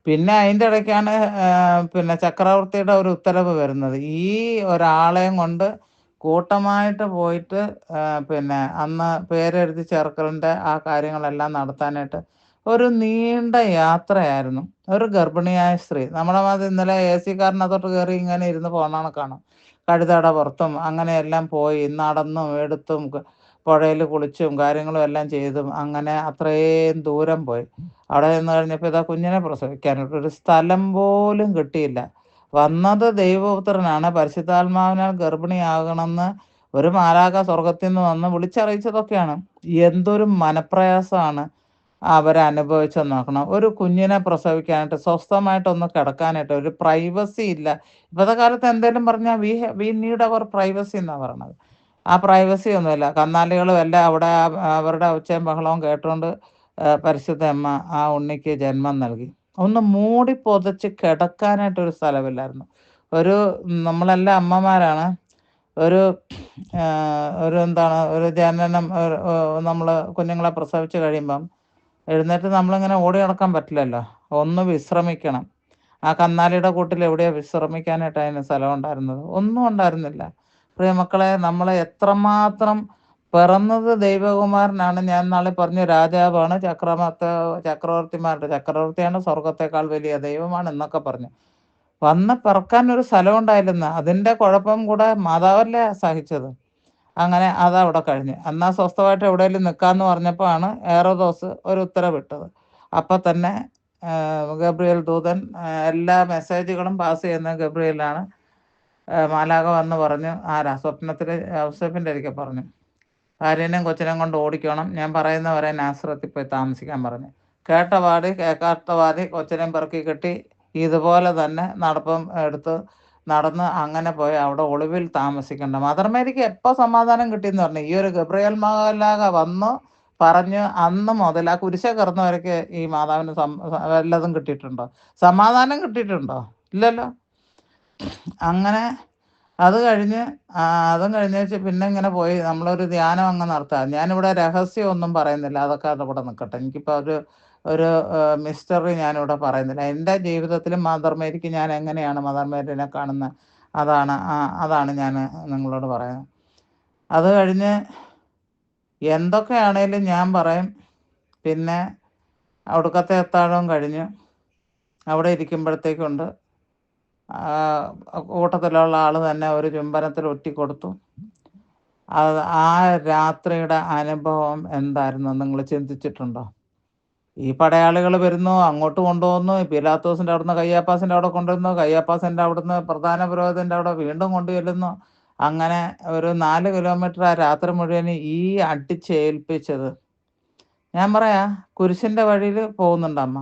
പിന്നെ അതിൻ്റെ ഇടയ്ക്കാണ് പിന്നെ ചക്രവർത്തിയുടെ ഒരു ഉത്തരവ് വരുന്നത്. ഈ ഒരാളെയും കൊണ്ട് കൂട്ടമായിട്ട് പോയിട്ട് പിന്നെ അന്ന് പേരെഴുതി ചേർക്കലിൻ്റെ ആ കാര്യങ്ങളെല്ലാം നടത്താനായിട്ട് ഒരു നീണ്ട യാത്രയായിരുന്നു. ഒരു ഗർഭിണിയായ സ്ത്രീ. നമ്മുടെ മാതിരി ഇന്നലെ AC കാറിനകത്തോട്ട് കയറി ഇങ്ങനെ ഇരുന്ന് പോകണ കണക്കാണ്. കഴുതയുടെ പുറത്തും അങ്ങനെയെല്ലാം പോയി നടന്നും എടുത്തും പുഴയിൽ കുളിച്ചും കാര്യങ്ങളും എല്ലാം ചെയ്തും അങ്ങനെ അത്രയും ദൂരം പോയി. അവിടെ നിന്ന് കഴിഞ്ഞപ്പോൾ ഇതാ കുഞ്ഞിനെ പ്രസവിക്കാനായിട്ട് ഒരു സ്ഥലം പോലും കിട്ടിയില്ല. വന്നത് ദൈവപുത്രനാണ്. പരിശുദ്ധാത്മാവിനാൽ ഗർഭിണിയാകണമെന്ന് ഒരു മാലാഖ സ്വർഗത്തിൽ നിന്ന് വന്ന് വിളിച്ചറിയിച്ചതൊക്കെയാണ്. എന്തൊരു മനപ്രയാസമാണ് അവരനുഭവിച്ചെന്ന് നോക്കണം. ഒരു കുഞ്ഞിനെ പ്രസവിക്കാനായിട്ട് സ്വസ്ഥമായിട്ടൊന്ന് കിടക്കാനായിട്ട് ഒരു പ്രൈവസി ഇല്ല. ഇപ്പോഴത്തെ കാലത്ത് എന്തെങ്കിലും പറഞ്ഞാൽ വി നീഡ് അവർ പ്രൈവസി എന്നാണ് പറയണത്. ആ പ്രൈവസി ഒന്നുമില്ല. കന്നാലികളും എല്ലാം അവിടെ അവരുടെ ഒച്ചയും ബഹളവും കേട്ടുകൊണ്ട് പരിശുദ്ധ അമ്മ ആ ഉണ്ണിക്ക് ജന്മം നൽകി. ഒന്ന് മൂടി പൊതച്ച് കിടക്കാനായിട്ടൊരു സ്ഥലമില്ലായിരുന്നു. നമ്മളെല്ലാം അമ്മമാരാണ്. ഒരു എന്താണ് ഒരു ജനനം നമ്മൾ കുഞ്ഞുങ്ങളെ പ്രസവിച്ച് കഴിയുമ്പം എഴുന്നേറ്റ് നമ്മളിങ്ങനെ ഓടി നടക്കാൻ പറ്റില്ലല്ലോ. ഒന്ന് വിശ്രമിക്കണം. ആ കന്നാലിയുടെ കൂട്ടിൽ എവിടെയാണ് വിശ്രമിക്കാനായിട്ട് അതിന് സ്ഥലം ഉണ്ടായിരുന്നത്? ഒന്നും ഉണ്ടായിരുന്നില്ല. പ്രിയമക്കളെ, നമ്മളെ എത്രമാത്രം പിറന്നത് ദൈവകുമാരനാണ്. ഞാൻ നാളെ പറഞ്ഞു, രാജാവാണ്, ചക്രവർത്തിയാണ്, സ്വർഗത്തേക്കാൾ വലിയ ദൈവമാണ് എന്നൊക്കെ പറഞ്ഞു. വന്ന് പിറക്കാൻ ഒരു സ്ഥലം ഉണ്ടായില്ലെന്ന്. അതിൻ്റെ കുഴപ്പം കൂടെ മാതാവല്ലേ സഹിച്ചത്. അങ്ങനെ അതവിടെ കഴിഞ്ഞ്. എന്നാൽ സ്വസ്ഥമായിട്ട് എവിടെയെങ്കിലും നിൽക്കാമെന്ന് പറഞ്ഞപ്പോൾ ആണ് ഹെറോദോസ് ഒരു ഉത്തരവിട്ടത്. അപ്പം തന്നെ ഗബ്രിയേൽ ദൂതൻ എല്ലാ മെസ്സേജുകളും പാസ് ചെയ്യുന്നത് ഗബ്രിയേലാണ്. മാലാഖ വന്ന് പറഞ്ഞു, ആരാ? സ്വപ്നത്തിൽ ഔസേപ്പിൻ്റെ ഒരിക്കൽ പറഞ്ഞു, ഭാര്യനെയും കൊച്ചിനെയും കൊണ്ട് ഓടിക്കണം, ഞാൻ പറയുന്നവരെ നാസറത്തിൽ പോയി താമസിക്കാൻ പറഞ്ഞു. കേട്ട പാടി കേൾക്കാത്ത പാടി കൊച്ചിനെയും പെറുക്കി കെട്ടി ഇതുപോലെ തന്നെ നടപ്പം എടുത്ത് നടന്ന് അങ്ങനെ പോയി അവിടെ ഒളിവിൽ താമസിക്കേണ്ട. മദർ മേരിക്ക് എപ്പോൾ സമാധാനം കിട്ടിയെന്ന് പറഞ്ഞു, ഈ ഒരു ഗബ്രിയേൽ മാലാഖ വന്നു പറഞ്ഞ് അന്ന് മുതൽ ആ കുരിശ കിടന്നവരൊക്കെ ഈ മാതാവിന് വല്ലതും കിട്ടിയിട്ടുണ്ടോ? സമാധാനം കിട്ടിയിട്ടുണ്ടോ? ഇല്ലല്ലോ. അങ്ങനെ അതും കഴിഞ്ഞേച്ച് പിന്നെ ഇങ്ങനെ പോയി നമ്മളൊരു ധ്യാനം അങ്ങ് നടത്തുക. ഞാനിവിടെ രഹസ്യം ഒന്നും പറയുന്നില്ല, അതൊക്കെ അതവിടെ നിൽക്കട്ടെ. എനിക്കിപ്പോൾ ഒരു മിസ്റ്ററി ഞാനിവിടെ പറയുന്നില്ല. എൻ്റെ ജീവിതത്തിലും മദർ മേരിക്ക് ഞാൻ എങ്ങനെയാണ് മദർ മേരിനെ കാണുന്നത്, അതാണ് ഞാൻ നിങ്ങളോട് പറയുന്നത്. അത് കഴിഞ്ഞ് എന്തൊക്കെയാണേലും ഞാൻ പറയും. പിന്നെ ഒടുക്കത്തെ അത്താഴവും കഴിഞ്ഞ് അവിടെ ഇരിക്കുമ്പോഴത്തേക്കുണ്ട് കൂട്ടത്തിലുള്ള ആൾ തന്നെ ഒരു ചുംബനത്തിൽ ഒറ്റിക്കൊടുത്തു. ആ രാത്രിയുടെ അനുഭവം എന്തായിരുന്നു നിങ്ങൾ ചിന്തിച്ചിട്ടുണ്ടോ? ഈ പടയാളികൾ വരുന്നു, അങ്ങോട്ട് കൊണ്ടുപോകുന്നു, പീലാത്തോസിൻ്റെ അവിടുന്ന് കയ്യാപ്പാസിൻ്റെ അവിടെ കൊണ്ടുവരുന്നു, കയ്യാപ്പാസിൻ്റെ അവിടുന്ന് പ്രധാന പുരോഹിതൻ്റെ അവിടെ വീണ്ടും കൊണ്ടുചെല്ലുന്നു. അങ്ങനെ ഒരു 4 കിലോമീറ്റർ ആ രാത്രി മുഴുവൻ ഈ അടിച്ചേൽപ്പിച്ചത്. ഞാൻ പറയാ, കുരിശിൻ്റെ വഴിയിൽ പോകുന്നുണ്ട് അമ്മ.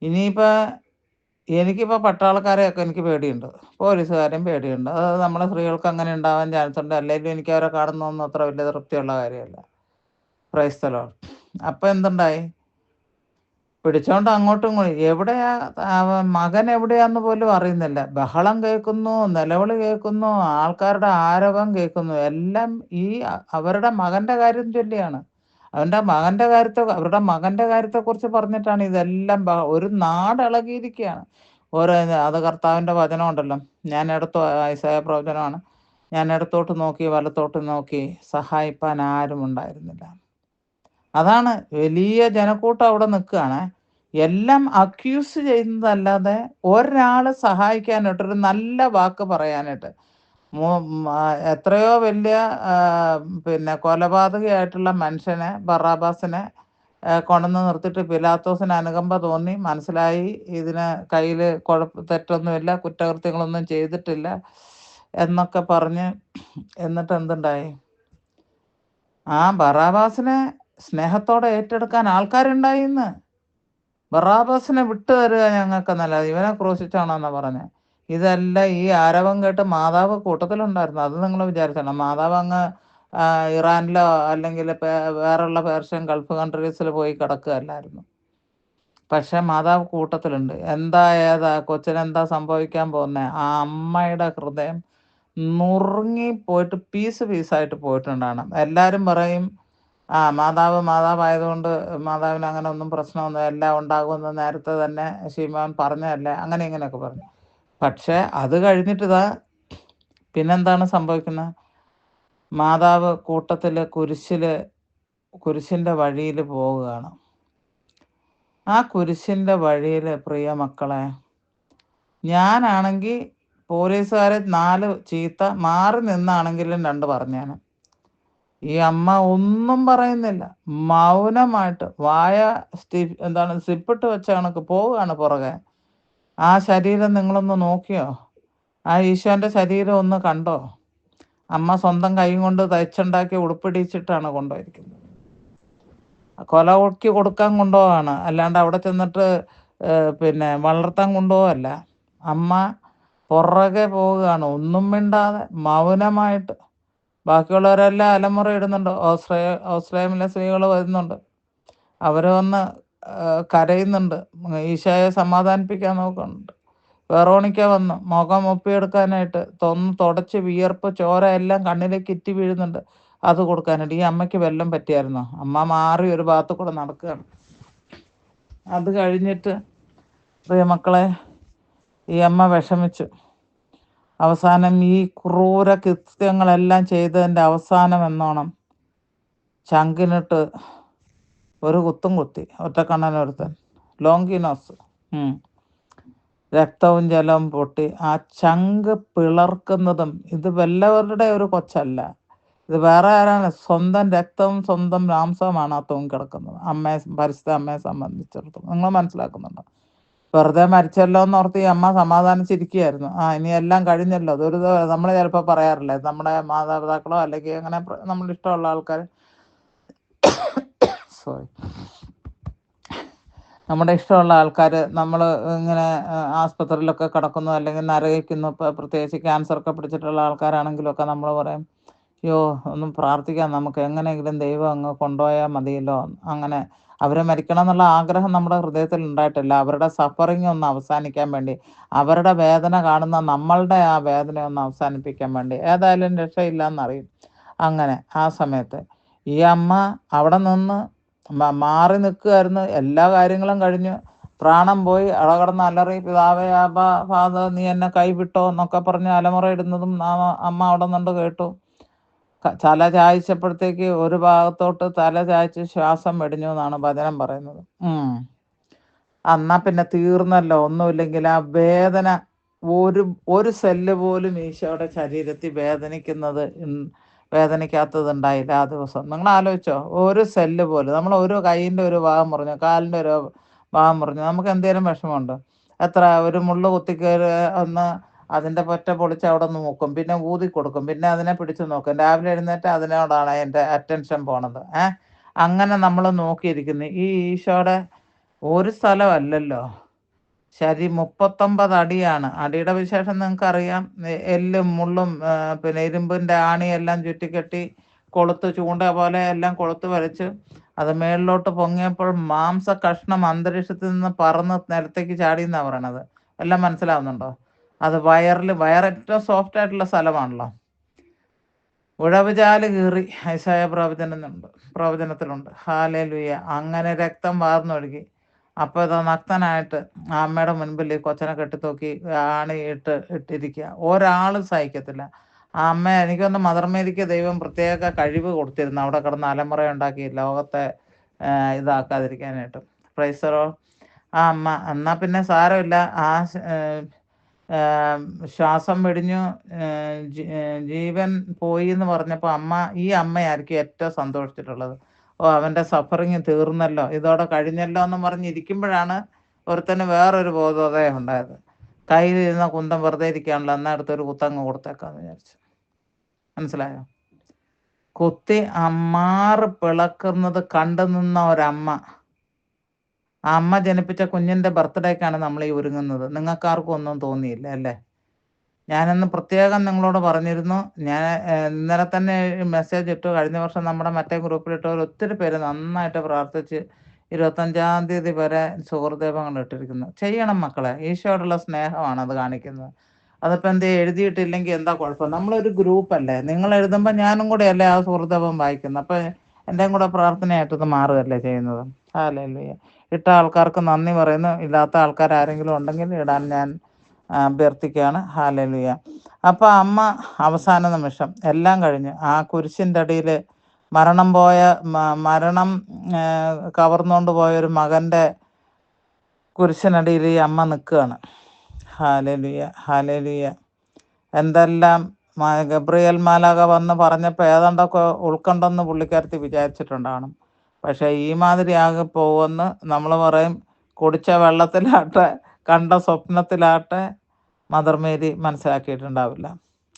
ഇനിയിപ്പോൾ എനിക്കിപ്പോൾ പട്ടാളക്കാരെയൊക്കെ എനിക്ക് പേടിയുണ്ട്, പോലീസുകാരെയും പേടിയുണ്ട്. അത് നമ്മളെ സ്ത്രീകൾക്ക് അങ്ങനെ ഉണ്ടാവാൻ ചാൻസ് ഉണ്ട്. അല്ലെങ്കിൽ എനിക്ക് അവരെ കാണുന്നതൊന്നും അത്ര വലിയ തൃപ്തിയുള്ള കാര്യമല്ല. Price the Lord. അപ്പം എന്തുണ്ടായി? പിടിച്ചോണ്ട് അങ്ങോട്ടും എവിടെയാ മകൻ എവിടെയാന്ന് പോലും അറിയുന്നില്ല. ബഹളം കേൾക്കുന്നു, നിലവിളി കേൾക്കുന്നു, ആൾക്കാരുടെ ആരവം കേൾക്കുന്നു. എല്ലാം ഈ അവരുടെ മകന്റെ കാര്യം ചൊല്ലിയാണ്. അവരുടെ മകന്റെ കാര്യത്തെക്കുറിച്ച് പറഞ്ഞിട്ടാണ് ഇതെല്ലാം. ഒരു നാട് ഇളകിയിരിക്കുകയാണ്. അത് കർത്താവിൻ്റെ വചനമുണ്ടല്ലോ, ഞാൻ ഐസായ പ്രവചനമാണ്. ഞാൻ ഇടത്തോട്ട് നോക്കി വലത്തോട്ട് നോക്കി, സഹായിപ്പാൻ ആരും ഉണ്ടായിരുന്നില്ല. അതാണ് വലിയ ജനക്കൂട്ടം അവിടെ നിൽക്കുകയാണ്. എല്ലാം അക്യൂസ് ചെയ്യുന്നതല്ലാതെ ഒരാൾ സഹായിക്കാനായിട്ട്, ഒരു നല്ല വാക്ക് പറയാനായിട്ട്. എത്രയോ വലിയ കൊലപാതകയായിട്ടുള്ള മനുഷ്യനെ, ബറാബാസിനെ കൊണ്ടുവന്ന് നിർത്തിയിട്ട് പീലാത്തോസിന് അനുകമ്പ തോന്നി, മനസ്സിലായി ഇതിന് കയ്യിൽ തെറ്റൊന്നുമില്ല, കുറ്റകൃത്യങ്ങളൊന്നും ചെയ്തിട്ടില്ല എന്നൊക്കെ പറഞ്ഞ്, എന്നിട്ട് എന്തുണ്ടായി? ആ ബറാബാസിനെ സ്നേഹത്തോടെ ഏറ്റെടുക്കാൻ ആൾക്കാരുണ്ടായി. ഇന്ന് ബറാബാസിനെ വിട്ടു തരിക ഞങ്ങൾക്ക് നല്ലത്, ഇവനെ ക്രൂശിച്ചാണെന്നാ പറഞ്ഞത്. ഇതെല്ലാം ഈ ആരവം കേട്ട് മാതാവ് കൂട്ടത്തിലുണ്ടായിരുന്നു. അത് നിങ്ങൾ വിചാരിച്ചണം. മാതാവ് അങ്ങ് ഇറാനിലോ അല്ലെങ്കിൽ വേറെയുള്ള പേർഷ്യൻ ഗൾഫ് കൺട്രീസിൽ പോയി കിടക്കുകയല്ലായിരുന്നു. പക്ഷെ മാതാവ് കൂട്ടത്തിലുണ്ട്. ഏതാ കൊച്ചിനെന്താ സംഭവിക്കാൻ പോകുന്നത്? ആ അമ്മയുടെ ഹൃദയം നുറുങ്ങി പോയിട്ട് പീസായിട്ട് പോയിട്ടുണ്ടാണ്. എല്ലാവരും പറയും, മാതാവായതുകൊണ്ട് മാതാവിന് അങ്ങനെ ഒന്നും പ്രശ്നമൊന്നും എല്ലാം ഉണ്ടാകുമെന്ന് നേരത്തെ തന്നെ ശിമോൻ പറഞ്ഞതല്ലേ, അങ്ങനെ ഇങ്ങനെയൊക്കെ പറഞ്ഞു. പക്ഷെ അത് കഴിഞ്ഞിട്ട് പിന്നെന്താണ് സംഭവിക്കുന്നത്? മാതാവ് കൂട്ടത്തിൽ കുരിശിൻ്റെ വഴിയിൽ പോവുകയാണ്. ആ കുരിശിൻ്റെ വഴിയിൽ പ്രിയ മക്കളെ, ഞാനാണെങ്കിൽ പോലീസുകാരെ 4 ചീത്ത മാറി നിന്നാണെങ്കിലും 2 പറഞ്ഞാണ്. ഈ അമ്മ ഒന്നും പറയുന്നില്ല, മൗനമായിട്ട് സിപ്പിട്ട് വെച്ച കണക്ക് പോവുകയാണ് പുറകെ. ആ ശരീരം നിങ്ങളൊന്ന് നോക്കിയോ? ആ ഈശോൻ്റെ ശരീരം ഒന്ന് കണ്ടോ? അമ്മ സ്വന്തം കൈ കൊണ്ട് തയ്ച്ചുണ്ടാക്കി ഉടുപ്പിടിച്ചിട്ടാണ് കൊണ്ടുപോയിരിക്കുന്നത്. കൊലക്ക് കൊടുക്കാൻ കൊണ്ടുപോവാണ്, അല്ലാണ്ട് അവിടെ ചെന്നിട്ട് വളർത്താൻ കൊണ്ടുപോവല്ല. അമ്മ പുറകെ പോവുകയാണ്, ഒന്നും മിണ്ടാതെ മൗനമായിട്ട്. ബാക്കിയുള്ളവരെല്ലാം അലമുറ ഇടുന്നുണ്ട്. ഓസ്ട്രേലിയയിലെ സ്ത്രീകൾ വരുന്നുണ്ട്, അവർ വന്ന് കരയുന്നുണ്ട്, ഈശോയെ സമാധാനിപ്പിക്കാൻ നോക്കുന്നുണ്ട്. വെറോണിക്ക വന്ന് മുഖം ഒപ്പിയെടുക്കാനായിട്ട് തുടച്ച് വിയർപ്പ് ചോര എല്ലാം കണ്ണിലേക്ക് ഇറ്റി വീഴുന്നുണ്ട്, അത് കൊടുക്കാനായിട്ട്. ഈ അമ്മയ്ക്ക് വല്ലതും പറ്റിയായിരുന്നോ? അമ്മ മാറി ഒരു ഭാഗത്ത് കൂടെ നടക്കുകയാണ്. അത് കഴിഞ്ഞിട്ട് പ്രിയ മക്കളെ, ഈ അമ്മ വിഷമിച്ചു. അവസാനം ഈ ക്രൂര കൃത്യങ്ങളെല്ലാം ചെയ്തതിൻ്റെ അവസാനം എന്നോണം ചങ്കിനിട്ട് ഒരു കുത്തും കുത്തി, ഒറ്റക്കണ്ണനൊരുത്തൻ, ലോങ്കിനോസ്. രക്തവും ജലവും പൊട്ടി ആ ചങ്ക് പിളർക്കുന്നതും. ഇത് വല്ലവരുടെ ഒരു കൊച്ചല്ല, ഇത് വേറെ ആരാണ്? സ്വന്തം രക്തവും സ്വന്തം മാംസവുമാണ് ആ തൂങ്ങിക്കിടക്കുന്നത്. പരിശുദ്ധ അമ്മയെ സംബന്ധിച്ചിടത്തോളം നിങ്ങൾ മനസ്സിലാക്കുന്നുണ്ടോ? വെറുതെ മരിച്ചല്ലോ എന്നോർത്ത് ഈ അമ്മ സമാധാനിച്ചിരിക്കുകയായിരുന്നു. ഇനി എല്ലാം കഴിഞ്ഞല്ലോ. അതൊരു നമ്മൾ ചിലപ്പോൾ പറയാറില്ലേ, നമ്മുടെ മാതാപിതാക്കളോ അല്ലെങ്കിൽ അങ്ങനെ നമ്മുടെ ഇഷ്ടമുള്ള ആൾക്കാർ, നമ്മുടെ ഇഷ്ടമുള്ള ആൾക്കാർ നമ്മൾ ഇങ്ങനെ ആസ്പത്രിയിലൊക്കെ കിടക്കുന്നു, അല്ലെങ്കിൽ നരകിക്കുന്നു. പ്രത്യേകിച്ച് ക്യാൻസറൊക്കെ പിടിച്ചിട്ടുള്ള ആൾക്കാരാണെങ്കിലൊക്കെ നമ്മൾ പറയും, അയ്യോ ഒന്നും പ്രാർത്ഥിക്കാം, നമുക്ക് എങ്ങനെയെങ്കിലും ദൈവം അങ്ങ് കൊണ്ടുപോയാൽ മതിയല്ലോ. അങ്ങനെ അവരെ മരിക്കണം എന്നുള്ള ആഗ്രഹം നമ്മുടെ ഹൃദയത്തിൽ ഉണ്ടായിട്ടില്ല. അവരുടെ സഫറിങ് ഒന്ന് അവസാനിക്കാൻ വേണ്ടി, അവരുടെ വേദന കാണുന്ന നമ്മളുടെ ആ വേദന ഒന്ന് അവസാനിപ്പിക്കാൻ വേണ്ടി. ഏതായാലും രക്ഷയില്ല എന്നറിയും. അങ്ങനെ ആ സമയത്ത് ഈ അമ്മ അവിടെ നിന്ന് മാറി നിൽക്കുകയായിരുന്നു. എല്ലാ കാര്യങ്ങളും കഴിഞ്ഞു, പ്രാണം പോയി, അളകടന്ന് അലറി, പിതാവേ ഫാദർ നീ എന്നെ കൈവിട്ടോ എന്നൊക്കെ പറഞ്ഞ് അലമുറ ഇടുന്നതും അമ്മ അവിടെ നിന്ന് കേട്ടു. തല ചായച്ചപ്പോഴത്തേക്ക് ഒരു ഭാഗത്തോട്ട് തല ചായച്ച് ശ്വാസം വെടിഞ്ഞു എന്നാണ് വചനം പറയുന്നത്. എന്നാ പിന്നെ തീർന്നല്ലോ, ഒന്നുമില്ലെങ്കിൽ ആ വേദന ഒരു ഒരു സെല്ല് പോലും ഈശോയുടെ ശരീരത്തിൽ വേദനിക്കാത്തത് ഉണ്ടായില്ല ആ ദിവസം. നിങ്ങൾ ആലോചിച്ചോ, ഒരു സെല്ല് പോലും. നമ്മൾ ഒരു കൈയിൻ്റെ ഒരു ഭാഗം മുറിഞ്ഞു, കാലിൻ്റെ ഒരു ഭാഗം മുറിഞ്ഞു, നമുക്ക് എന്തെങ്കിലും വിഷമമുണ്ടോ? എത്ര ഒരു മുള്ളു കുത്തിക്കയറി ഒന്ന് അതിൻ്റെ പൊറ്റ പൊളിച്ച് അവിടെ നിന്ന് മുക്കും, പിന്നെ ഊതി കൊടുക്കും, പിന്നെ അതിനെ പിടിച്ച് നോക്കും, രാവിലെ എഴുന്നേറ്റ് അതിനോടാണ് എൻ്റെ അറ്റൻഷൻ പോണത്. അങ്ങനെ നമ്മൾ നോക്കിയിരിക്കുന്നു. ഈ ഈശോയുടെ ഒരു സ്ഥലമല്ലല്ലോ, 39 അടിയാണ്. അടിയുടെ വിശേഷം നിങ്ങൾക്കറിയാം. എല്ലും മുള്ളും പിന്നെ ഇരുമ്പിൻ്റെ ആണിയെല്ലാം ചുറ്റിക്കെട്ടി കൊളുത്ത് ചൂണ്ട പോലെ എല്ലാം കൊളുത്ത് വരച്ച് അത് മേളിലോട്ട് പൊങ്ങിയപ്പോൾ മാംസ കഷ്ണം അന്തരീക്ഷത്തിൽ നിന്ന് പറന്ന് നിലത്തേക്ക് ചാടി എന്നാണ് പറയണത്. എല്ലാം മനസ്സിലാവുന്നുണ്ടോ? അത് വയർ ഏറ്റവും സോഫ്റ്റ് ആയിട്ടുള്ള സ്ഥലമാണല്ലോ. ഉഴവുചാല് കീറി ഐശായ പ്രവചനത്തിലുണ്ട്. ഹാലേലുയ. അങ്ങനെ രക്തം വാർന്നൊഴുകി. അപ്പോൾ ഇതാ നഗ്നനായിട്ട് ആ അമ്മയുടെ മുൻപിൽ ഈ കൊച്ചനെ കെട്ടിത്തൂക്കി ആണി ഇട്ടിരിക്കുക. ഒരാളും സഹിക്കത്തില്ല. ആ അമ്മ, എനിക്കൊന്ന് മദർ മേരിക്ക് ദൈവം പ്രത്യേക കഴിവ് കൊടുത്തിരുന്നു അവിടെ കിടന്ന് അലമുറ ഉണ്ടാക്കി ലോകത്തെ ഇതാക്കാതിരിക്കാനായിട്ട്. പ്രൈസറോ. ആ അമ്മ എന്നാ പിന്നെ സാരമില്ല, ആ ശ്വാസം വെടിഞ്ഞു, ജീവൻ പോയി എന്ന് പറഞ്ഞപ്പോൾ ഈ അമ്മയായിരിക്കും ഏറ്റവും സന്തോഷിച്ചിട്ടുള്ളത്. അവൻ്റെ സഫറിങ് തീർന്നല്ലോ, ഇതോടെ കഴിഞ്ഞല്ലോ എന്ന് പറഞ്ഞിരിക്കുമ്പോഴാണ് ഒരുത്തന് വേറൊരു ബോധോദയം ഉണ്ടായത്. കയ്യിലിരുന്ന കുന്തം വെറുതെ ഇരിക്കാണല്ലോ, എന്നാ അടുത്തൊരു കുത്തങ്ങ് കൊടുത്തേക്കാന്ന് വിചാരിച്ചു. മനസ്സിലായോ? കുത്തി അമ്മാറ് പിളക്കുന്നത് കണ്ടു നിന്ന ഒരമ്മ. ആ അമ്മ ജനിപ്പിച്ച കുഞ്ഞിൻ്റെ ബർത്ത്ഡേക്കാണ് നമ്മൾ ഈ ഒരുങ്ങുന്നത്. നിങ്ങൾക്കാർക്കും ഒന്നും തോന്നിയില്ല അല്ലേ? ഞാനന്ന് പ്രത്യേകം നിങ്ങളോട് പറഞ്ഞിരുന്നു. ഞാൻ ഇന്നലെ തന്നെ മെസ്സേജ് ഇട്ടു. കഴിഞ്ഞ വർഷം നമ്മുടെ മറ്റേ ഗ്രൂപ്പിലിട്ടവർ ഒത്തിരി പേര് നന്നായിട്ട് പ്രാർത്ഥിച്ച് 25-ാം തീയതി വരെ സുഹൃദീപങ്ങൾ ഇട്ടിരിക്കുന്നു. ചെയ്യണം മക്കളെ, ഈശോയോടുള്ള സ്നേഹമാണ് അത് കാണിക്കുന്നത്. അതിപ്പോൾ എന്ത് എഴുതിയിട്ടില്ലെങ്കിൽ എന്താ കുഴപ്പം? നമ്മളൊരു ഗ്രൂപ്പല്ലേ, നിങ്ങൾ എഴുതുമ്പോൾ ഞാനും കൂടെ അല്ലേ ആ സുഹൃദീപം വായിക്കുന്നത്. അപ്പോൾ എൻ്റെയും കൂടെ പ്രാർത്ഥനയായിട്ടത് മാറുകയല്ലേ ചെയ്യുന്നത്. ഹല്ലേലൂയ. ഇട്ട ആൾക്കാർക്ക് നന്ദി പറയുന്നു. ഇല്ലാത്ത ആൾക്കാർ ആരെങ്കിലും ഉണ്ടെങ്കിൽ ഇടാൻ ഞാൻ അഭ്യർത്ഥിക്കുകയാണ്. ഹല്ലേലൂയ. അപ്പോൾ അമ്മ അവസാന നിമിഷം എല്ലാം കഴിഞ്ഞ് ആ കുരിശിൻ്റെ അടിയിൽ മരണം കവർന്നുകൊണ്ട് പോയൊരു മകൻ്റെ കുരിശിനടിയിൽ ഈ അമ്മ നിൽക്കുകയാണ്. Hallelujah, hallelujah. എന്തെല്ലാം ഗബ്രിയേൽ മാലാഖ വന്ന് പറഞ്ഞപ്പോൾ ഏതാണ്ടൊക്കെ ഉൾക്കൊണ്ടെന്ന് പുള്ളിക്കാരത്തി വിചാരിച്ചിട്ടുണ്ടാകണം. പക്ഷേ ഈ മാതിരി ആകെ പോകുമെന്ന് നമ്മൾ പറയും. കുടിച്ച വെള്ളത്തിലാട്ടെ കണ്ട സ്വപ്നത്തിലാട്ടെ മദർ മേരി മനസ്സിലാക്കിയിട്ടുണ്ടാവില്ല.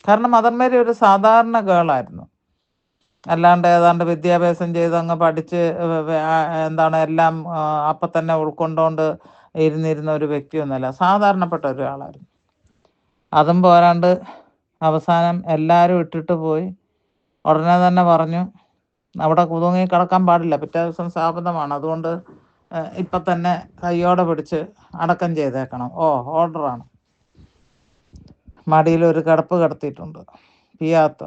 കാരണം മദർ മേരി ഒരു സാധാരണ ഗേളായിരുന്നു. അല്ലാണ്ട് ഏതാണ്ട് വിദ്യാഭ്യാസം ചെയ്ത് അങ്ങ് പഠിച്ച് എല്ലാം അപ്പം തന്നെ ഉൾക്കൊണ്ടുകൊണ്ട് ഇരുന്നിരുന്ന ഒരു വ്യക്തിയൊന്നുമല്ല. സാധാരണപ്പെട്ട ഒരാളായിരുന്നു. അതും പോരാണ്ട് അവസാനം എല്ലാവരും ഇട്ടിട്ട് പോയി. ഉടനെ തന്നെ പറഞ്ഞു, അവിടെ കുതുങ്ങി കിടക്കാൻ പാടില്ല, പിറ്റേ ദിവസം ശാപതമാണ്, അതുകൊണ്ട് ഇപ്പം തന്നെ കയ്യോടെ പിടിച്ച് അടക്കം ചെയ്തേക്കണം. ഓർഡറാണ്. മടിയിലൊരു കിടപ്പ് കിടത്തിയിട്ടുണ്ട്. പിയാത്ത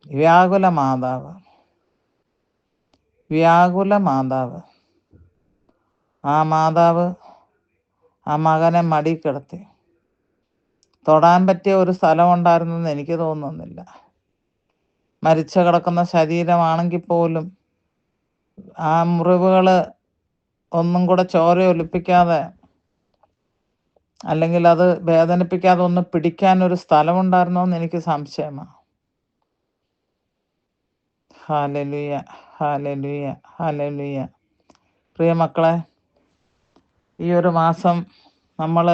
വ്യാകുല മാതാവ്. ആ മാതാവ് ആ മകനെ മടി കിടത്തി. തൊടാൻ പറ്റിയ ഒരു സ്ഥലം ഉണ്ടായിരുന്നെന്ന് എനിക്ക് തോന്നുന്നില്ല. മരിച്ചു കിടക്കുന്ന ശരീരമാണെങ്കിൽ പോലും ആ മുറിവുകൾ ഒന്നും കൂടെ ചോര ഒലിപ്പിക്കാതെ, അല്ലെങ്കിൽ അത് വേദനിപ്പിക്കാതെ ഒന്ന് പിടിക്കാനൊരു സ്ഥലമുണ്ടായിരുന്നോ എന്ന് എനിക്ക് സംശയമാണ്. Hallelujah, hallelujah, hallelujah. പ്രിയ മക്കളെ, ഈ ഒരു മാസം നമ്മൾ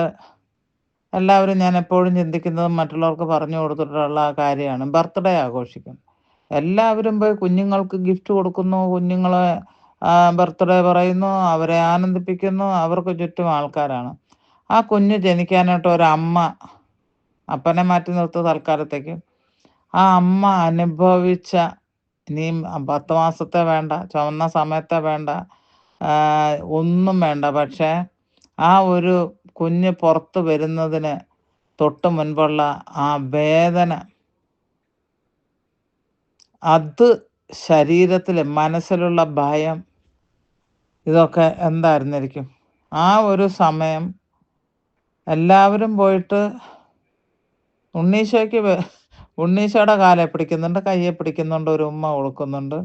എല്ലാവരും, ഞാൻ എപ്പോഴും ചിന്തിക്കുന്നതും മറ്റുള്ളവർക്ക് പറഞ്ഞു കൊടുത്തിട്ടുള്ള ആ കാര്യമാണ്, ബർത്ത്ഡേ ആഘോഷിക്കും. എല്ലാവരും പോയി കുഞ്ഞുങ്ങൾക്ക് ഗിഫ്റ്റ് കൊടുക്കുന്നു, കുഞ്ഞുങ്ങളെ ബർത്ത്ഡേ പറയുന്നു, അവരെ ആനന്ദിപ്പിക്കുന്നു, അവർക്ക് ചുറ്റും ആൾക്കാരാണ്. ആ കുഞ്ഞ് ജനിക്കാനായിട്ട് ഒരമ്മ, അപ്പനെ മാറ്റി നിർത്തുക തൽക്കാലത്തേക്ക്, ആ അമ്മ അനുഭവിച്ച, ഇനിയും 10 മാസത്തെ വേണ്ട, ചുവന്ന സമയത്തെ വേണ്ട, ഒന്നും വേണ്ട, പക്ഷേ ആ ഒരു കുഞ്ഞ് പുറത്ത് വരുന്നതിന് തൊട്ട് മുൻപുള്ള ആ വേദന, അത് ശരീരത്തിൽ, മനസ്സിലുള്ള ഭയം, ഇതൊക്കെ എന്തായിരുന്നിരിക്കും? ആ ഒരു സമയം എല്ലാവരും പോയിട്ട് ഉണ്ണീശോയുടെ കാലെ പിടിക്കുന്നുണ്ട്, കയ്യെ പിടിക്കുന്നുണ്ട്, ഒരു ഉമ്മ കൊടുക്കുന്നുണ്ട്.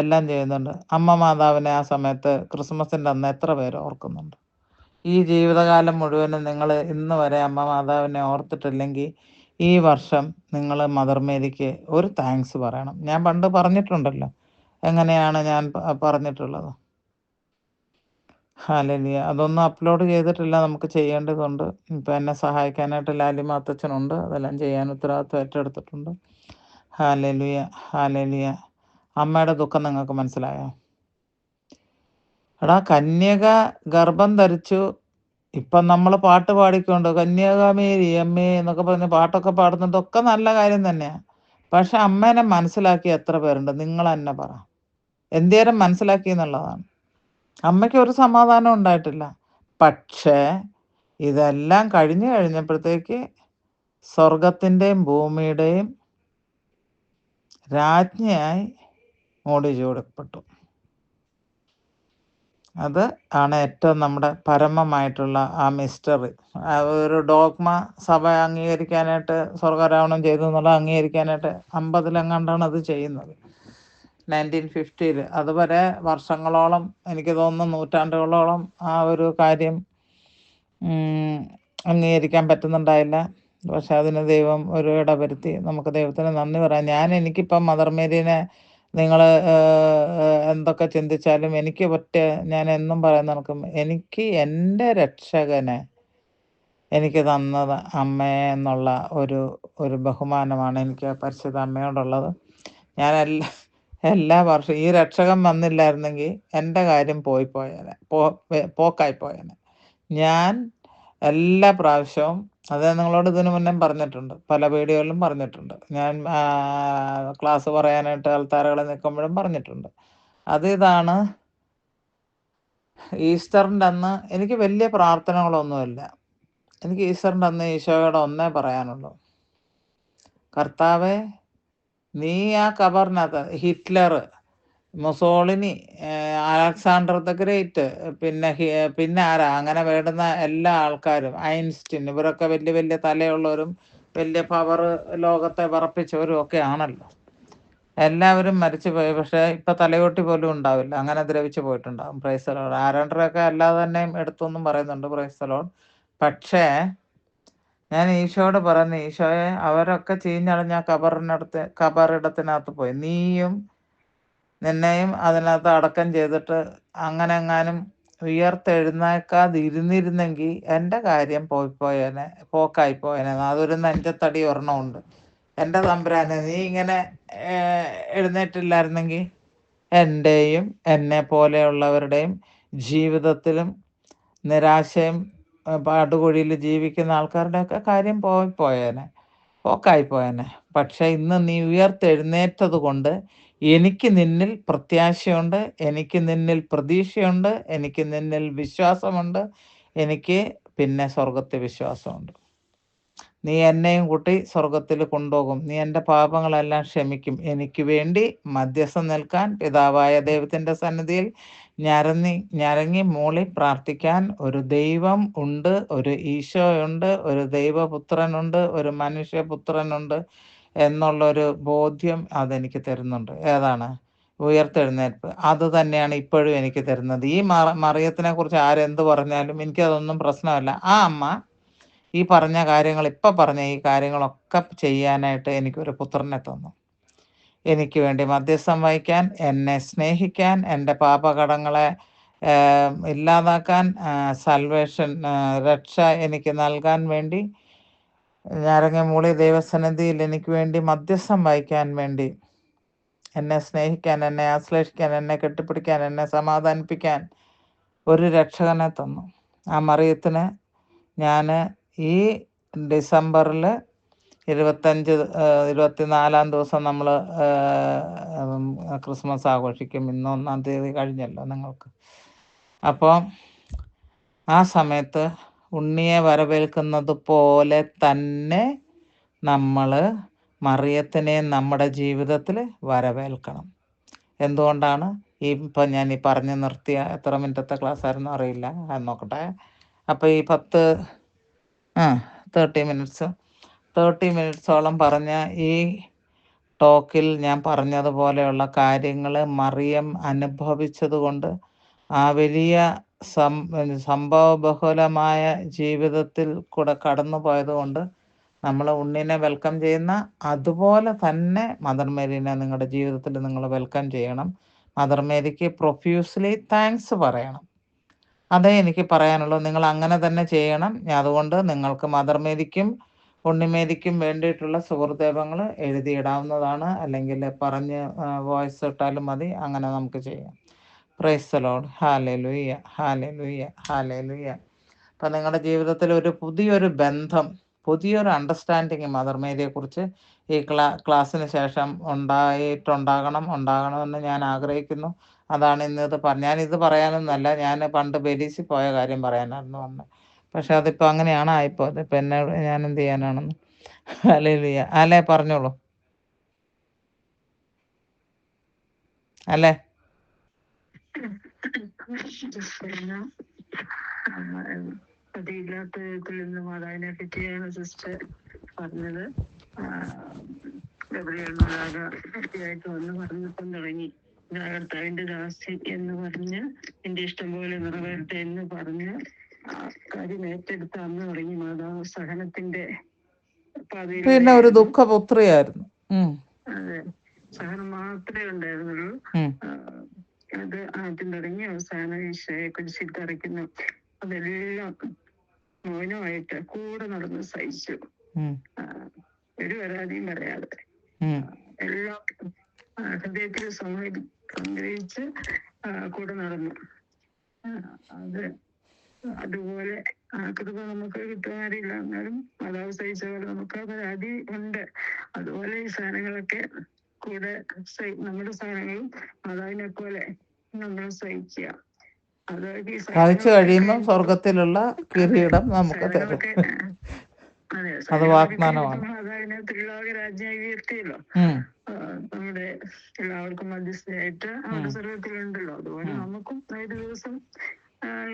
എല്ലാം ചെയ്യുന്നുണ്ട്. അമ്മ മാതാവിനെ ആ സമയത്ത് ക്രിസ്മസിൻ്റെ അന്ന് എത്ര പേര് ഓർക്കുന്നുണ്ട്? ഈ ജീവിതകാലം മുഴുവനും നിങ്ങൾ ഇന്ന് വരെ അമ്മ മാതാവിനെ ഓർത്തിട്ടില്ലെങ്കിൽ ഈ വർഷം നിങ്ങൾ മദർ മേരിക്ക് ഒരു താങ്ക്സ് പറയണം. ഞാൻ പണ്ട് പറഞ്ഞിട്ടുണ്ടല്ലോ എങ്ങനെയാണ് ഞാൻ പറഞ്ഞിട്ടുള്ളത്. ഹല്ലേലൂയ. അതൊന്നും അപ്ലോഡ് ചെയ്തിട്ടില്ല. നമുക്ക് ചെയ്യേണ്ടതുണ്ട്. ഇപ്പം എന്നെ സഹായിക്കാനായിട്ട് ലാലിമ അത്തച്ചനുണ്ട്. അതെല്ലാം ചെയ്യാൻ ഉത്തരവാദിത്വം ഏറ്റെടുത്തിട്ടുണ്ട്. Hallelujah, hallelujah. അമ്മയുടെ ദുഃഖം നിങ്ങൾക്ക് മനസ്സിലായോ? എടാ, കന്യക ഗർഭം ധരിച്ചു. ഇപ്പം നമ്മൾ പാട്ട് പാടിക്കൊണ്ട് കന്യകാമേരി അമ്മേ എന്നൊക്കെ പറഞ്ഞ് പാട്ടൊക്കെ പാടുന്നതൊക്കെ നല്ല കാര്യം തന്നെയാണ്. പക്ഷെ അമ്മേനെ മനസ്സിലാക്കി എത്ര പേരുണ്ട്? നിങ്ങൾ തന്നെ പറ. എന്തേരം മനസ്സിലാക്കി എന്നുള്ളതാണ്. അമ്മയ്ക്ക് ഒരു സമാധാനം ഉണ്ടായിട്ടില്ല. പക്ഷേ ഇതെല്ലാം കഴിഞ്ഞപ്പോഴത്തേക്ക് സ്വർഗത്തിൻ്റെയും ഭൂമിയുടെയും രാജ്ഞിയായി മോടി ചൂടപ്പെട്ടു. അത് ആണ് ഏറ്റവും നമ്മുടെ പരമമായിട്ടുള്ള ആ മിസ്റ്ററി. ഒരു ഡോഗ്മ സഭ അംഗീകരിക്കാനായിട്ട് സ്വർഗാരോഹണം ചെയ്തു എന്നുള്ളത് അംഗീകരിക്കാനായിട്ട് 50-ലെങ്ങാണ്ടാണ് അത് ചെയ്യുന്നത്. 1950-ൽ. അതുവരെ വർഷങ്ങളോളം, എനിക്ക് തോന്നുന്നു നൂറ്റാണ്ടുകളോളം ആ ഒരു കാര്യം അംഗീകരിക്കാൻ പറ്റുന്നുണ്ടായില്ല. പക്ഷെ അതിന് ദൈവം ഒരു ഇടവരുത്തി. നമുക്ക് ദൈവത്തിന് നന്ദി പറയാം. എനിക്കിപ്പം മദർ മേരീനെ നിങ്ങൾ എന്തൊക്കെ ചിന്തിച്ചാലും ഞാൻ എന്നും പറയുന്ന കണക്കും എനിക്ക് എൻ്റെ രക്ഷകനെ എനിക്ക് തന്നത് അമ്മയെ എന്നുള്ള ഒരു ബഹുമാനമാണ് എനിക്ക് പരിശുദ്ധ അമ്മയോടുള്ളത്. ഞാൻ എല്ലാ വർഷവും ഈ രക്ഷകൻ വന്നില്ലായിരുന്നെങ്കിൽ എൻ്റെ കാര്യം പോക്കായി പോയേനെ. ഞാൻ എല്ലാ പ്രാവശ്യവും അത് നിങ്ങളോട് ഇതിനു മുന്നേ പറഞ്ഞിട്ടുണ്ട്, പല വീഡിയോയിലും പറഞ്ഞിട്ടുണ്ട്. ഞാൻ ക്ലാസ് പറയാനായിട്ട് ആൾത്താരകളിൽ നിൽക്കുമ്പോഴും പറഞ്ഞിട്ടുണ്ട്. ഇതാണ് ഈസ്റ്ററിൻ്റെ അന്ന് എനിക്ക് വലിയ പ്രാർത്ഥനകളൊന്നുമില്ല. എനിക്ക് ഈസ്റ്ററിൻ്റെ അന്ന് ഈശോയോട് ഒന്നേ പറയാനുള്ളൂ, കർത്താവേ, നീ ആ കബറിനകത്ത് Hitler, Mussolini, Alexander the great, പിന്നെ ആരാ അങ്ങനെ വേണ്ടുന്ന എല്ലാ ആൾക്കാരും, ഐൻസ്റ്റീൻ, ഇവരൊക്കെ വലിയ വലിയ തലയുള്ളവരും വലിയ പവർ ലോകത്തെ വിറപ്പിച്ചവരും ഒക്കെ ആണല്ലോ. എല്ലാവരും മരിച്ചുപോയി. പക്ഷേ ഇപ്പം തലയോട്ടി പോലും ഉണ്ടാവില്ല, അങ്ങനെ ദ്രവിച്ചു പോയിട്ടുണ്ടാകും. Praise the lord. ആരാണ്ടറൊക്കെ അല്ലാതെ തന്നെയും എടുത്തൊന്നും പറയുന്നുണ്ട്. Praise the lord. പക്ഷേ ഞാൻ ഈശോയോട് പറഞ്ഞു, ഈശോയെ, അവരൊക്കെ ചീഞ്ഞളിഞ്ഞ കബറിടത്തിനകത്ത് പോയി, നീയും നിന്നെയും അതിനകത്ത് അടക്കം ചെയ്തിട്ട് അങ്ങനെ എങ്ങാനും ഉയർത്തെഴുന്നേക്കാതിരുന്നിരുന്നെങ്കിൽ എൻ്റെ കാര്യം പോക്കായി പോയേനെ. അതൊരു നെഞ്ചത്തടി ഒരെണ്ണമുണ്ട്. എൻ്റെ തമ്പുരാനെ, നീ ഇങ്ങനെ എഴുന്നേറ്റില്ലായിരുന്നെങ്കിൽ എൻ്റെയും എന്നെ പോലെയുള്ളവരുടെയും ജീവിതത്തിലും നിരാശയും പാട്ടുകുഴിയിൽ ജീവിക്കുന്ന ആൾക്കാരുടെയൊക്കെ കാര്യം പോക്കായി പോയേനെ. പക്ഷെ ഇന്ന് നീ ഉയർത്തെഴുന്നേറ്റത് കൊണ്ട് എനിക്ക് നിന്നിൽ പ്രത്യാശയുണ്ട്, എനിക്ക് നിന്നിൽ പ്രതീക്ഷയുണ്ട്, എനിക്ക് നിന്നിൽ വിശ്വാസമുണ്ട്, എനിക്ക് പിന്നെ സ്വർഗത്തിൽ വിശ്വാസമുണ്ട്. നീ എന്നെയും കൂട്ടി സ്വർഗത്തിൽ കൊണ്ടുപോകും. നീ എൻ്റെ പാപങ്ങളെല്ലാം ക്ഷമിക്കും. എനിക്ക് വേണ്ടി മധ്യസ്ഥം നിൽക്കാൻ പിതാവായ ദൈവത്തിൻ്റെ സന്നിധിയിൽ ഞരങ്ങി മൂളി പ്രാർത്ഥിക്കാൻ ഒരു ദൈവം ഉണ്ട്, ഒരു ഈശോയുണ്ട്, ഒരു ദൈവപുത്രനുണ്ട്, ഒരു മനുഷ്യപുത്രനുണ്ട് എന്നുള്ളൊരു ബോധ്യം അതെനിക്ക് തരുന്നുണ്ട്. ഏതാണ്? ഉയർത്തെഴുന്നേൽപ്പ്. അത് തന്നെയാണ് ഇപ്പോഴും എനിക്ക് തരുന്നത്. ഈ മറിയത്തിനെ കുറിച്ച് ആരെന്ത് പറഞ്ഞാലും എനിക്കതൊന്നും പ്രശ്നമല്ല. ആ അമ്മ ഈ പറഞ്ഞ കാര്യങ്ങൾ, ഇപ്പം പറഞ്ഞ ഈ കാര്യങ്ങളൊക്കെ ചെയ്യാനായിട്ട് എനിക്കൊരു പുത്രനെ തന്നു. എനിക്ക് വേണ്ടി മധ്യസ്ഥം വഹിക്കാൻ, എന്നെ സ്നേഹിക്കാൻ, എൻ്റെ പാപകടങ്ങളെ ഇല്ലാതാക്കാൻ, സൽവേഷൻ, രക്ഷ എനിക്ക് നൽകാൻ വേണ്ടി ഞരങ്ങി മൂളി ദൈവസന്നിധിയിൽ എനിക്ക് വേണ്ടി മധ്യസ്ഥം വഹിക്കാൻ വേണ്ടി, എന്നെ സ്നേഹിക്കാൻ, എന്നെ ആശ്ലേഷിക്കാൻ, എന്നെ കെട്ടിപ്പിടിക്കാൻ, എന്നെ സമാധാനിപ്പിക്കാൻ ഒരു രക്ഷകനെ തന്നു. ആ മറിയത്തിന് ഞാൻ ഈ ഡിസംബറിൽ 24-ാം ദിവസം നമ്മൾ ക്രിസ്മസ് ആഘോഷിക്കും. ഇന്ന് 1-ാം തീയതി കഴിഞ്ഞല്ലോ നിങ്ങൾക്ക്. അപ്പോൾ ആ സമയത്ത് ഉണ്ണിയെ വരവേൽക്കുന്നത് പോലെ തന്നെ നമ്മൾ മറിയത്തിനെ നമ്മുടെ ജീവിതത്തിൽ വരവേൽക്കണം. എന്തുകൊണ്ടാണ്? ഇപ്പം ഞാൻ ഈ പറഞ്ഞു നിർത്തിയ എത്ര മിനിറ്റത്തെ ക്ലാസ് ആയിരുന്നു അറിയില്ല, നോക്കട്ടെ. അപ്പോൾ ഈ 30 മിനിറ്റ്സോളം പറഞ്ഞ ഈ ടോക്കിൽ ഞാൻ പറഞ്ഞതുപോലെയുള്ള കാര്യങ്ങൾ മറിയം അനുഭവിച്ചതുകൊണ്ട് ആ വലിയ സംഭവബഹുലമായ ജീവിതത്തിൽ കൂടെ കടന്നു പോയതുകൊണ്ട് നമ്മൾ ഉണ്ണിനെ വെൽക്കം ചെയ്യുന്ന അതുപോലെ തന്നെ മദർ മേരീനെ നിങ്ങളുടെ ജീവിതത്തിൽ നിങ്ങൾ വെൽക്കം ചെയ്യണം. മദർ മേരിക്ക് പ്രൊഫ്യൂസ്ലി താങ്ക്സ് പറയണം. അതേ എനിക്ക് പറയാനുള്ളൂ. നിങ്ങൾ അങ്ങനെ തന്നെ ചെയ്യണം. അതുകൊണ്ട് നിങ്ങൾക്ക് മദർ മേരിക്കും ഉണ്ണിമേരിക്കും വേണ്ടിയിട്ടുള്ള സുഹൃദേവങ്ങൾ എഴുതിയിടാവുന്നതാണ്. അല്ലെങ്കിൽ പറഞ്ഞ് വോയിസ് ഇട്ടാലും മതി. അങ്ങനെ നമുക്ക് ചെയ്യാം. Price the lord. Hallelujah, hallelujah, hallelujah. അപ്പം നിങ്ങളുടെ ജീവിതത്തിൽ ഒരു പുതിയൊരു ബന്ധം, പുതിയൊരു അണ്ടർസ്റ്റാൻഡിങ് മദർ മേരിയെക്കുറിച്ച് ഈ ക്ലാസ്സിന് ശേഷം ഉണ്ടാകണമെന്ന് ഞാൻ ആഗ്രഹിക്കുന്നു. അതാണ് ഇന്നത് ഞാനിത് പറയാനൊന്നുമല്ല, ഞാൻ പണ്ട് ബെലീസിൽ പോയ കാര്യം പറയാനായിരുന്നു വന്നത്. പക്ഷെ അതിപ്പോൾ അങ്ങനെയാണ് ആയിപ്പോയത്. ഇപ്പം എന്നോട് ഞാൻ എന്ത് ചെയ്യാനാണെന്ന്. ഹല്ലേലൂയ. അല്ലേ പറഞ്ഞോളൂ. അല്ലേ പതിയില്ലാത്ത വിധത്തിൽ ഇന്ന് മാതാവിനെ പറ്റിയാണ് സിസ്റ്റർ പറഞ്ഞത്. ഗബ്രിയേൽ മാതാവ് വൃത്തിയായിട്ട് വന്ന് പറഞ്ഞപ്പം തുടങ്ങി, കർത്താവിന്റെ ദാസി എന്ന് പറഞ്ഞ് എന്റെ ഇഷ്ടം പോലെ നിറവേറട്ടെ എന്ന് പറഞ്ഞ് കാര്യം ഏറ്റെടുത്ത് അന്ന് തുടങ്ങി മാതാവ് സഹനത്തിന്റെ പാതയിൽ. പിന്നെ ഒരു ദുഃഖപുത്രിയായിരുന്നു. അതെ, സഹനം മാത്രമേ ഉണ്ടായിരുന്നുള്ളൂ. അത് ആദ്യം തുടങ്ങി അവസാനം ഈശോയെ കുരിശിൽ തറയ്ക്കുന്നു. അതെല്ലാം മൗനമായിട്ട് കൂടെ നടന്ന് സഹിച്ചു. ഒരു പരാതിയും പറയാതെ എല്ലാം ഹൃദയത്തിൽ സംഗ്രഹിച്ച് കൂടെ നടന്നു. അത് അതുപോലെ കൃപ നമുക്ക് കിട്ടുവാനില്ല. എന്നാലും മാതാവ് സഹിച്ച പോലെ നമുക്ക് ആ പരാതി ഉണ്ട്. അതുപോലെ ഈ സാധനങ്ങളൊക്കെ കൂടെ നമ്മുടെ സാധനങ്ങളും മാതാവിനെ പോലെ നമ്മൾ സഹിക്കുക. അതായത് സഹിച്ചു കഴിയുമ്പോൾ സ്വർഗത്തിലുള്ള കിരീടം നമുക്ക് തരും. അത് വാഗ്ദാനമാണ്. മാതാവിനെ ത്രിലോക രാജ്യം ഉയർത്തിയല്ലോ. നമ്മുടെ എല്ലാവർക്കും മധ്യസ്ഥയായിട്ട് അവിടെ സ്വർഗത്തിലുണ്ടല്ലോ. അതുപോലെ നമുക്കും ഒരു ദിവസം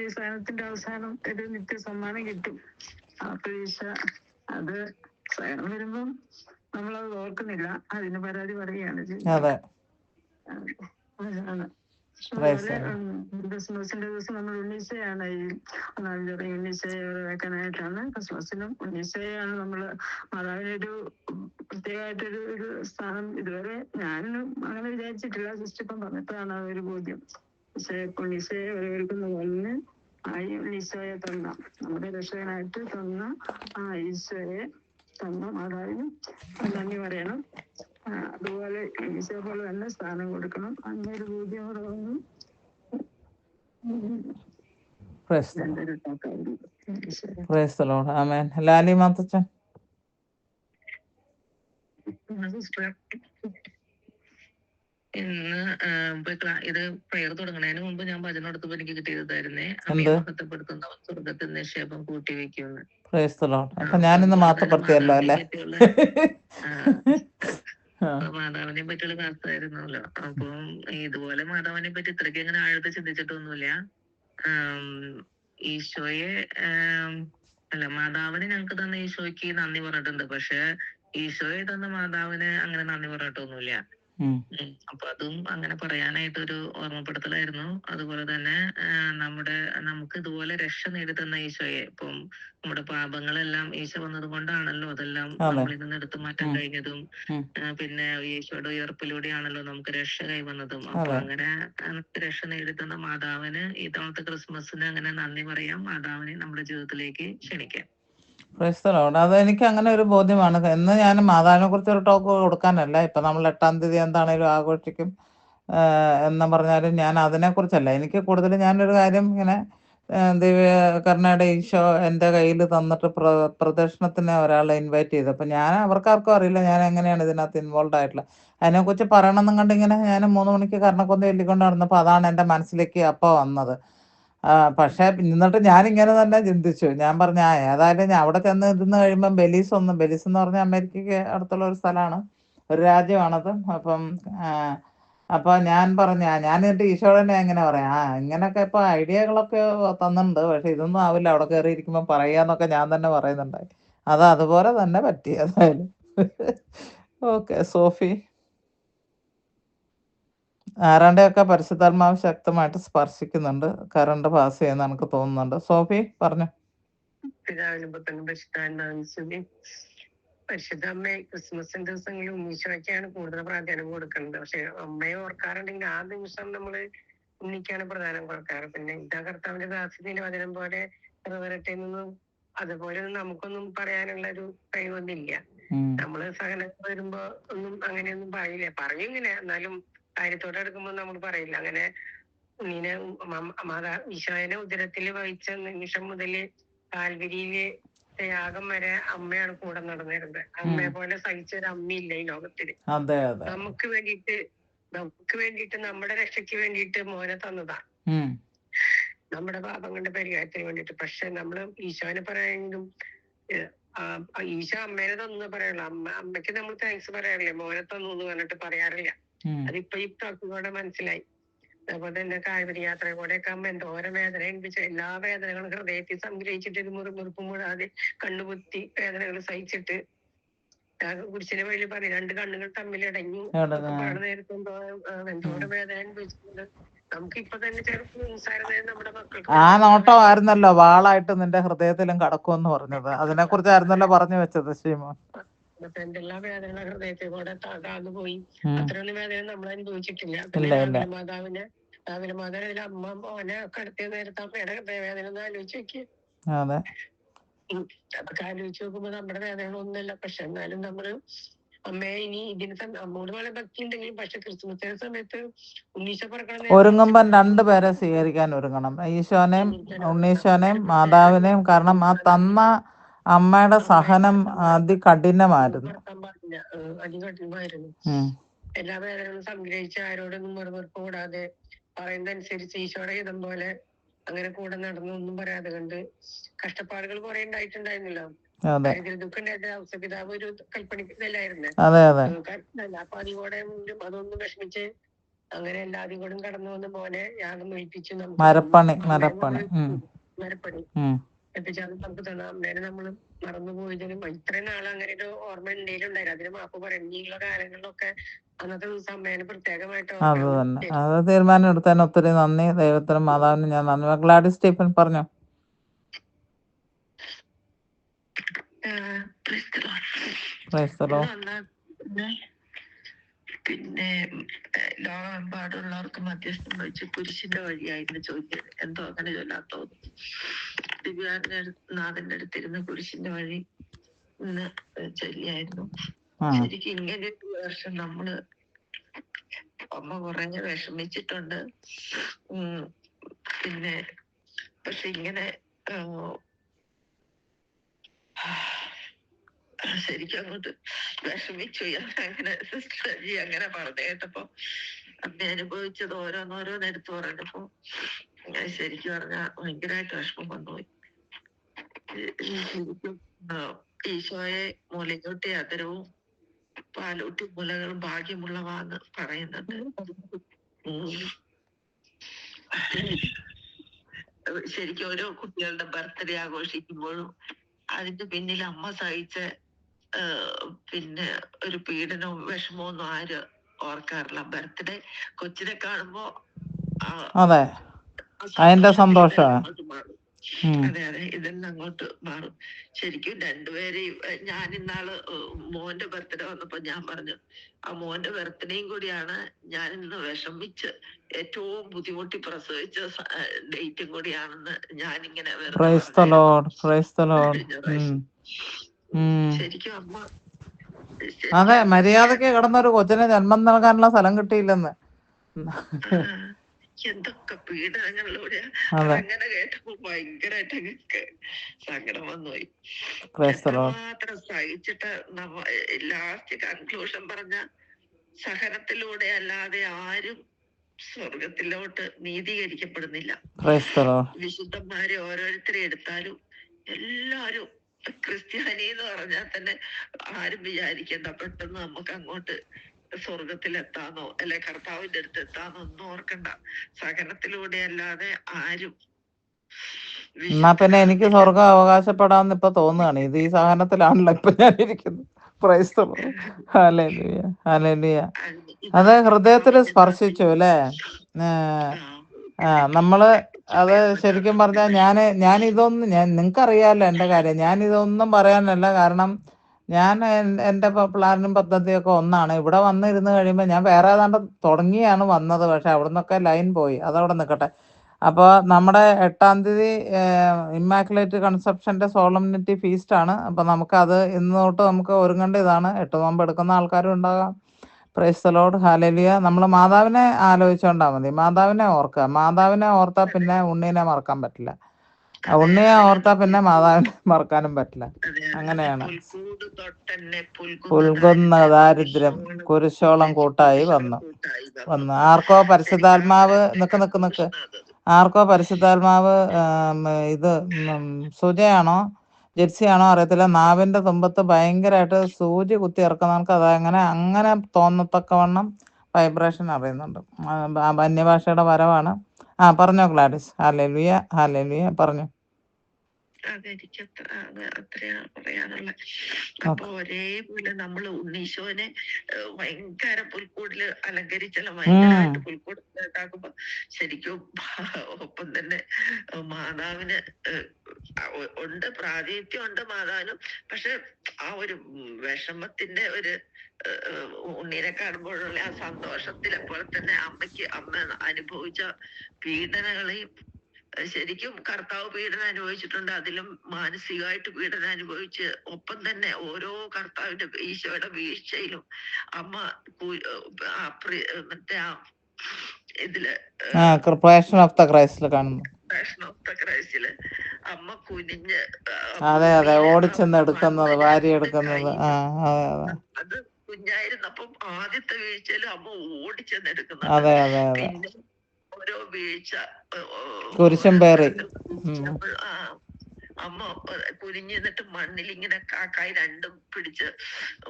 ഈ സഹനത്തിന്റെ അവസാനം ഒരു നിത്യ സമ്മാനം കിട്ടും. ആ പ്രതീക്ഷ, അത് സഹനം വരുമ്പം നമ്മളത് ഓർക്കുന്നില്ല, അതിന് പരാതി പറയുകയാണ് ചെയ്യുന്നത്. അതാണ്. ക്രിസ്മസിന്റെ ദിവസം നമ്മൾ ഉണ്ണീശയാണ് ഈ ഉണ്ണീശയെ വെക്കാനായിട്ടാണ്. ക്രിസ്മസിനും ഉണ്ണീശയാണ് നമ്മൾ മാതാവിനൊരു പ്രത്യേകമായിട്ടൊരു സ്ഥാനം ഇതുവരെ ഞാനും അങ്ങനെ വിചാരിച്ചിട്ടില്ല. സിസ്റ്റർ ഇപ്പം പറഞ്ഞപ്പോഴാണ് അതൊരു ബോധ്യം. പക്ഷേ ഉണ്ണീശയെ വരവേൽക്കുന്ന പോലെ ആ ഈശോയെ തന്ന, നമ്മുടെ രക്ഷകനായിട്ട് തന്ന ആ ഈശോയെ തന്ന മാതാവിന് നന്ദി പറയണം. അതുപോലെ ഈശോ പോലെ തന്നെ സ്ഥാനം കൊടുക്കണം. അങ്ങനെ ഒരു ബോധ്യം കൂടെ വന്നു. ലാലി മാത്തച്ചൻ. ഇന്ന് ഇത് പ്രയർ തുടങ്ങുന്നതിന് മുമ്പ് ഞാൻ ഭജനം എടുത്തപ്പോ എനിക്ക് കിട്ടിയതായിരുന്നേ, അമ്മയെ മഹത്വപ്പെടുത്തുന്നവൻ സ്വർഗത്തിൽ നിക്ഷേപം കൂട്ടിവെക്കുന്നു. ഞാനിന്ന് മാത്തപ്പെടുത്തിയല്ലോ അല്ലേ. മാതാവിനെ പറ്റിയുള്ള ക്ലാസ്സായിരുന്നല്ലോ. അപ്പം ഇതുപോലെ മാതാവിനെ പറ്റി ഇത്രയ്ക്ക് അങ്ങനെ ആഴത്തിൽ ചിന്തിച്ചിട്ടൊന്നുമില്ല. ഈശോയെ അല്ല, മാതാവിന് ഞങ്ങൾക്ക് തന്ന ഈശോയ്ക്ക് നന്ദി പറഞ്ഞിട്ടുണ്ട്. പക്ഷെ ഈശോയെ തന്ന മാതാവിന് അങ്ങനെ നന്ദി പറഞ്ഞിട്ടൊന്നുമില്ല. അപ്പൊ അതും അങ്ങനെ പറയാനായിട്ടൊരു ഓർമ്മപ്പെടുത്തലായിരുന്നു. അതുപോലെ തന്നെ നമുക്ക് ഇതുപോലെ രക്ഷ നേടിത്തന്ന ഈശോയെ, ഇപ്പം നമ്മുടെ പാപങ്ങളെല്ലാം ഈശോ വന്നത് കൊണ്ടാണല്ലോ അതെല്ലാം നമ്മളിൽ നിന്ന് എടുത്തു മാറ്റാൻ കഴിഞ്ഞതും. പിന്നെ ഈശോയുടെ ഉയർപ്പിലൂടെയാണല്ലോ നമുക്ക് രക്ഷ കൈവന്നതും. അപ്പൊ അങ്ങനെ നമുക്ക് രക്ഷ നേടിത്തന്ന മാതാവിന് ഈ തവണത്തെ ക്രിസ്മസിന് അങ്ങനെ നന്ദി പറയാം. മാതാവിനെ നമ്മുടെ ജീവിതത്തിലേക്ക് ക്ഷണിക്കാം. അത് എനിക്ക് അങ്ങനെ ഒരു ബോധ്യമാണ്. എന്ന് ഞാൻ മാതാവിനെ കുറിച്ച് ഒരു ടോക്ക് കൊടുക്കാനല്ല. ഇപ്പം നമ്മൾ 8-ാം തീയതി എന്താണേലും ആഘോഷിക്കും എന്ന് പറഞ്ഞാലും ഞാൻ അതിനെക്കുറിച്ചല്ല. എനിക്ക് കൂടുതൽ ഞാനൊരു കാര്യം ഇങ്ങനെ ദിവ്യകരുണയുടെ ഈശോ എൻ്റെ കയ്യിൽ തന്നിട്ട് പ്രദക്ഷിണത്തിന് ഒരാളെ ഇൻവൈറ്റ് ചെയ്തു. അപ്പം ഞാൻ അവർക്കാർക്കും അറിയില്ല ഞാൻ എങ്ങനെയാണ് ഇതിനകത്ത് ഇൻവോൾവ് ആയിട്ടുള്ളത്. അതിനെക്കുറിച്ച് പറയണമെന്നും കണ്ടിങ്ങനെ ഞാൻ 3 മണിക്ക് കർണക്കൊന്ത ചൊല്ലിക്കൊണ്ട് നടന്നപ്പോൾ അതാണ് എൻ്റെ മനസ്സിലേക്ക് അപ്പോൾ വന്നത്. പക്ഷേ എന്നിട്ട് ഞാനിങ്ങനെ തന്നെ ചിന്തിച്ചു. ഞാൻ പറഞ്ഞു ഏതായാലും ഞാൻ അവിടെ ചെന്ന് ഇരുന്ന് കഴിയുമ്പം ബെലീസ് എന്ന് പറഞ്ഞാൽ അമേരിക്കയ്ക്ക് അടുത്തുള്ള ഒരു സ്ഥലമാണ്, ഒരു രാജ്യമാണത്. അപ്പോൾ ഞാൻ പറഞ്ഞു ഞാൻ എന്നിട്ട് ഈശോടനെ എങ്ങനെ പറയാം, ഇങ്ങനെയൊക്കെ ഇപ്പോൾ ഐഡിയകളൊക്കെ തന്നിട്ടുണ്ട്, പക്ഷെ ഇതൊന്നും ആവില്ല അവിടെ കയറി ഇരിക്കുമ്പോൾ പറയാന്നൊക്കെ ഞാൻ തന്നെ പറയുന്നുണ്ടായി. അതുപോലെ തന്നെ പറ്റി ഏതായാലും. ഓക്കെ സോഫി. ആരാണ്ടെയൊക്കെ പരിശുദ്ധാത്മാവ് ശക്തമായിട്ട് സ്പർശിക്കുന്നുണ്ട്. കറണ്ട് പാസ് ചെയ്യുന്ന എനിക്ക് തോന്നുന്നുണ്ട്. സോഫി പറഞ്ഞു. പിതാവിനും പുത്രനും പരിശുദ്ധാത്മാവിനും പരിശുദ്ധ അമ്മയെ ക്രിസ്മസിന്റെ ദിവസങ്ങളിൽ ഉണ്ണീശോയ്ക്കാണ് കൂടുതൽ പ്രാധാന്യം കൊടുക്കുന്നത്. പക്ഷെ അമ്മയെ ഓർക്കാറുണ്ടെങ്കിൽ ആ നിമിഷം നമ്മള് ഉണ്ണിക്കാണ് പ്രധാനം കൊടുക്കാറ്. പിന്നെ ഇതാ കർത്താവിന്റെ ദാസ്യത്തിന്റെ വചനം പോലെ നിറവേറട്ടെ എന്നൊന്നും അതുപോലെ നമുക്കൊന്നും പറയാനുള്ള ഒരു കഴിവൊന്നുമില്ല. നമ്മള് സഹനങ്ങൾ വരുമ്പോ ഒന്നും അങ്ങനെയൊന്നും പറയില്ല. പറയും ഇങ്ങനെ, എന്നാലും കാര്യത്തോടെ എടുക്കുമ്പോൾ നമ്മൾ പറയില്ല. അങ്ങനെ ഉണ്ണീനെ ഈശോനെ ഉദരത്തില് വഹിച്ച നിമിഷം മുതല് കാൽവരിയില് യാഗം വരെ അമ്മയാണ് കൂടെ നടന്നിരുന്നത്. അമ്മയെ പോലെ സഹിച്ച ഒരു അമ്മയില്ല ഈ ലോകത്തില്. നമുക്ക് വേണ്ടിയിട്ട് നമ്മുടെ രക്ഷയ്ക്ക് വേണ്ടിയിട്ട് മോനെ തന്നതാ, നമ്മുടെ പാപങ്ങളുടെ പരിഹാരത്തിന് വേണ്ടിയിട്ട്. പക്ഷെ നമ്മള് ഈശോനെ പറയാനെങ്കിലും ഈശോ അമ്മേനെ തന്നു പറയാറില്ല. അമ്മയ്ക്ക് നമ്മൾ താങ്ക്സ് പറയാറില്ല, മോനെ തന്നു എന്ന് പറഞ്ഞിട്ട് പറയാറില്ല. അതിപ്പോ ഈ പ്രാർത്ഥനയോടെ മനസ്സിലായി. അതുപോലെ തന്നെ കാൽവരി യാത്ര കൂടെയൊക്കെ അമ്മ എന്തോരം വേദന അനുഭവിച്ചു. എല്ലാ വേദനകളും ഹൃദയത്തിൽ സംഗ്രഹിച്ചിട്ട് ഒരു മുറിമുറുപ്പും കൂടാതെ കണ്ണുകുത്തി വേദനകൾ സഹിച്ചിട്ട് കുരിശിന്റെ വഴി പറയും, രണ്ട് കണ്ണുകൾ തമ്മിലടഞ്ഞു പറയണ നേരത്തെ എന്തോരം വേദന അനുഭവിച്ചിട്ടുണ്ട്. നമുക്കിപ്പൊ തന്നെ ചെറുപ്പം നിസ്സാരത നമ്മുടെ മക്കൾക്ക് ആ നോട്ടമായിരുന്നല്ലോ വാളായിട്ട് നിന്റെ ഹൃദയത്തിലും കടക്കുമെന്ന് പറഞ്ഞത്. അതിനെ കുറിച്ചായിരുന്നല്ലോ പറഞ്ഞു വെച്ചത് ശ്രീമോൻ. എന്തെല്ലാം വേദന ഹൃദയത്തിൽ കൂടെ താഴ്ന്നു പോയി. അത്രയൊന്നും വേദന നമ്മൾ അനുഭവിച്ചിട്ടില്ല. പിന്നെ മാതാവിനെ അമ്മ മോനെ കടത്തിയ നേരത്തെ അമ്മയുടെ ഹൃദയവേദന ഒന്ന് ആലോചിച്ച് നോക്കി. അതൊക്കെ ആലോചിച്ച് നോക്കുമ്പോ നമ്മുടെ വേദനകളൊന്നുമല്ല. പക്ഷെ എന്നാലും നമ്മള് അമ്മയെ ഇനി ഇതിന് അമ്മോട് പോലെ ഭക്തി ഉണ്ടെങ്കിലും പക്ഷെ ക്രിസ്മസിന്റെ സമയത്ത് ഉണ്ണീശോ പറക്കണം ഒരുങ്ങുമ്പം രണ്ടുപേരെ സ്വീകരിക്കാൻ ഒരുങ്ങണം, ഈശോനെയും ഉണ്ണീശോനെയും മാതാവിനെയും. കാരണം ആ തന്ന അമ്മയുടെ സഹനം അതികഠിനമായിരുന്നു. എല്ലാ വേദനകളും സംഗ്രഹിച്ച് ആരോടൊന്നും മുറിമുറുപ്പ് കൂടാതെ പറയുന്നതനുസരിച്ച് ഈശോയുടെ ഹിതം പോലെ അങ്ങനെ കൂടെ നടന്നു ഒന്നും പറയാതെ കണ്ട് കഷ്ടപ്പാടുകൾ കുറെ ഉണ്ടായിട്ടുണ്ടായിരുന്നല്ലോ. ദുഃഖം ഔസപിതാവ് ഒരു കൽപ്പണിക്കലായിരുന്നു. അപ്പൊ അതികൂടെ അതൊന്നും വിഷമിച്ച് അങ്ങനെ എല്ലാവരും കൂടെ കടന്നു വന്ന് മോനെ യാഗം കഴിപ്പിച്ചു. മരപ്പണി എത്തിച്ചാൽ നമുക്ക് തന്നെ അമ്മേനെ നമ്മള് മറന്നുപോയതിനും ഇത്രയും നാളെ അങ്ങനെ ഒരു ഓർമ്മ ഉണ്ടായിരുന്നു. അതിന് മാപ്പ് പറയും. ഇനിയുള്ള കാലങ്ങളിലൊക്കെ അന്നത്തെ ദിവസം അമ്മേനെ പ്രത്യേകമായിട്ട് അത് തന്നെ, അത് തീരുമാനം എടുത്തതിന് ഒത്തിരി നന്ദി. ദൈവത്തിനും മാതാവിനും ഞാൻ നന്ദി. ഗ്ലാഡി സ്റ്റീഫൻ പറഞ്ഞോ. പിന്നെ ലോകമെമ്പാടുള്ളവർക്ക് മധ്യസ്ഥം വഹിച്ച് കുരിശിന്റെ വഴിയായിരുന്നു ചോദിച്ചത്. എന്തോ അങ്ങനെ ചൊല്ലാത്തോ. ദിവ്യാനാഥന്റെ അടുത്തിരുന്ന് കുരിശിന്റെ വഴി ഇന്ന് ചൊല്ലിയായിരുന്നു. ശരിക്കും ഇങ്ങനെ ഒരു വർഷം നമ്മള് അമ്മ കുറെ വിഷമിച്ചിട്ടുണ്ട്. പിന്നെ പക്ഷെ ഇങ്ങനെ ശരിക്കും അങ്ങോട്ട് വിഷമിച്ചു. അങ്ങനെ സിസ്റ്റർ ജി അങ്ങനെ പറഞ്ഞു കേട്ടപ്പോ അമ്മ അനുഭവിച്ചത് ഓരോന്നോരോന്ന് എടുത്തു പറഞ്ഞപ്പോ ശരിക്കും പറഞ്ഞാൽ ഭയങ്കരമായിട്ട് വിഷമം വന്നുപോയി. ശരിക്കും ഈശോയെ മൂലയോട്ടി അതരവും പാലൂട്ടി മുലകളും ഭാഗ്യമുള്ളവാന്ന് പറയുന്നുണ്ട്. ശരിക്കും ഓരോ കുട്ടികളുടെ ബർത്ത്ഡേ ആഘോഷിക്കുമ്പോഴും അതിന്റെ പിന്നിൽ അമ്മ സഹിച്ച പിന്നെ ഒരു പീഡനവും വിഷമവും ഒന്നും ആരും ഓർക്കാറില്ല. ബർത്ത്ഡേ കൊച്ചിനെ കാണുമ്പോ അതിന്റെ സന്തോഷം. അതെ അതെ, ഇതെല്ലാം അങ്ങോട്ട് മാറും. ശരിക്കും രണ്ടുപേരെയും ഞാൻ ഇന്നാള് മോന്റെ ബർത്ത്ഡേ വന്നപ്പോ ഞാൻ പറഞ്ഞു ആ മോന്റെ ബർത്ത്ഡേയും കൂടിയാണ് ഞാൻ ഇന്ന് വിഷമിച്ച് ഏറ്റവും ബുദ്ധിമുട്ടി പ്രസവിച്ച ഡേറ്റും കൂടിയാണെന്ന് ഞാനിങ്ങനെ ശരിക്കും അമ്മ അതെ, മര്യാദക്ക് കിടന്നൊരു കൊച്ചിന് ജന്മം നൽകാനുള്ള സ്ഥലം കിട്ടിയില്ലെന്ന്. എന്തൊക്കെ പീഡനങ്ങളിലൂടെ അങ്ങനെ കേട്ടപ്പോ ഭയങ്കരമായിട്ട് സങ്കടം വന്നുപോയി. എത്രമാത്രം സഹിച്ചിട്ട് ലാസ്റ്റ് കൺക്ലൂഷൻ പറഞ്ഞ സഹനത്തിലൂടെ അല്ലാതെ ആരും സ്വർഗത്തിലോട്ട് നീതീകരിക്കപ്പെടുന്നില്ല. വിശുദ്ധന്മാരെ ഓരോരുത്തരെ എടുത്താലും എല്ലാരും ക്രിസ്ത്യാനി എന്ന് പറഞ്ഞാൽ തന്നെ ആരും വിചാരിക്കണ്ട പെട്ടെന്ന് നമുക്ക് അങ്ങോട്ട് സ്വർഗത്തിലെത്താന്നോ അല്ലെ കർത്താവിന്റെ അടുത്ത് എത്താന്നോ ഒന്നും ഓർക്കണ്ട. സഹനത്തിലൂടെ അല്ലാതെ ആരും. എന്നാ പിന്നെ എനിക്ക് സ്വർഗം അവകാശപ്പെടാന്ന് ഇപ്പൊ തോന്നുകയാണ്. ഇത് ഈ സഹനത്തിലാണല്ലോ ഇപ്പൊ ഞാൻ ഇരിക്കുന്നത്. Price the lord. Hallelujah, hallelujah. അത് ഹൃദയത്തിൽ സ്പർശിച്ചു അല്ലേ? നമ്മള് അത് ശരിക്കും പറഞ്ഞാൽ ഞാൻ നിങ്ങൾക്കറിയാമല്ലോ എൻ്റെ കാര്യം. ഞാനിതൊന്നും പറയാനല്ല. കാരണം ഞാൻ എൻ്റെ പ്ലാനും പദ്ധതിയൊക്കെ ഒന്നാണ്. ഇവിടെ വന്നിരുന്ന് കഴിയുമ്പോൾ ഞാൻ വേറെ ഏതാണ്ട് തുടങ്ങിയാണ് വന്നത്. പക്ഷെ അവിടെ നിന്നൊക്കെ ലൈൻ പോയി. അതവിടെ നിൽക്കട്ടെ. അപ്പോൾ നമ്മുടെ 8-ാം തീയതി ഇമ്മാക്കുലേറ്റ് കൺസെപ്ഷൻ്റെ സോളംനിറ്റി ഫീസ്റ്റാണ്. അപ്പോൾ നമുക്കത് ഇന്ന് തൊട്ട് നമുക്ക് ഒരുങ്ങേണ്ട ഇതാണ്. 8 നോമ്പ് എടുക്കുന്ന ആൾക്കാരും ഉണ്ടാകാം. Price the lord, hallelujah. നമ്മൾ മാതാവിനെ ആലോചിച്ചോണ്ടാ മതി. മാതാവിനെ ഓർക്കുക. മാതാവിനെ ഓർത്താൽ പിന്നെ ഉണ്ണീനെ മറക്കാൻ പറ്റില്ല. ഉണ്ണിയെ ഓർത്താൽ പിന്നെ മാതാവിനെ മറക്കാനും പറ്റില്ല. അങ്ങനെയാണ്. പുൽകുന്ന ദാരിദ്ര്യം കുരിശോളം കൂട്ടായി വന്നു. ആർക്കോ പരിശുദ്ധാത്മാവ് നിക്ക് ആർക്കോ പരിശുദ്ധാത്മാവ് ഇത് സുജയാണോ ജെർസിയാണോ അറിയത്തില്ല, നാവിന്റെ തുമ്പത്ത് ഭയങ്കരമായിട്ട് സൂചി കുത്തി ഇറക്കുന്നവർക്ക് അത് അങ്ങനെ തോന്നത്തക്കവണ്ണം വൈബ്രേഷൻ അറിയുന്നുണ്ട്. അന്യഭാഷയുടെ വരവാണ്. പറഞ്ഞോ ഗ്ലാഡിസ്. Hallelujah, hallelujah. പറഞ്ഞു. അതെനിക്ക് അത്രയാണ് പറയാനുള്ള. അപ്പൊ ഒരേപോലെ നമ്മള് ഉണ്ണീശോനെ ഭയങ്കര പുൽക്കൂടില് അലങ്കരിച്ചല്ല, ഭയങ്കരമായിട്ട് പുൽക്കൂട് ഉണ്ടാക്കുമ്പോ ശരിക്കും ഒപ്പം തന്നെ മാതാവിന് ഉണ്ട്, പ്രാതിനിധ്യം ഉണ്ട് മാതാവിനും. പക്ഷെ ആ ഒരു വിഷമത്തിന്റെ ഒരു ഉണ്ണീനെ കാണുമ്പോഴുള്ള ആ സന്തോഷത്തിലെ പോലെ തന്നെ അമ്മ അനുഭവിച്ച പീഡനങ്ങളെയും, ശരിക്കും കർത്താവ് പീഡനം അനുഭവിച്ചിട്ടുണ്ട്. അതിലും മാനസികമായിട്ട് പീഡനം അനുഭവിച്ച് ഒപ്പം തന്നെ ഓരോ കർത്താവിന്റെ ഈശോയുടെ വീഴ്ചയിലും അമ്മ മറ്റേ ഇതില് പാഷൻ ഓഫ് ദ ക്രൈസ്റ്റില് കാണുന്നു. പാഷൻ ഓഫ് ദ ക്രൈസ്റ്റില് അമ്മ കുനിഞ്ഞ് ഓടിച്ചെന്ന് എടുക്കുന്നത്, വാരി എടുക്കുന്നത്. അത് കുഞ്ഞായിരുന്നപ്പം ആദ്യത്തെ വീഴ്ചയിലും അമ്മ ഓടിച്ചെന്ന് എടുക്കുന്നത്. പിന്നെ ഓരോ വീഴ്ച കുരിശും പേറി അമ്മ കുനിഞ്ഞ് നിന്നിട്ട് മണ്ണിൽ ഇങ്ങനെ കൈ രണ്ടും പിടിച്ച്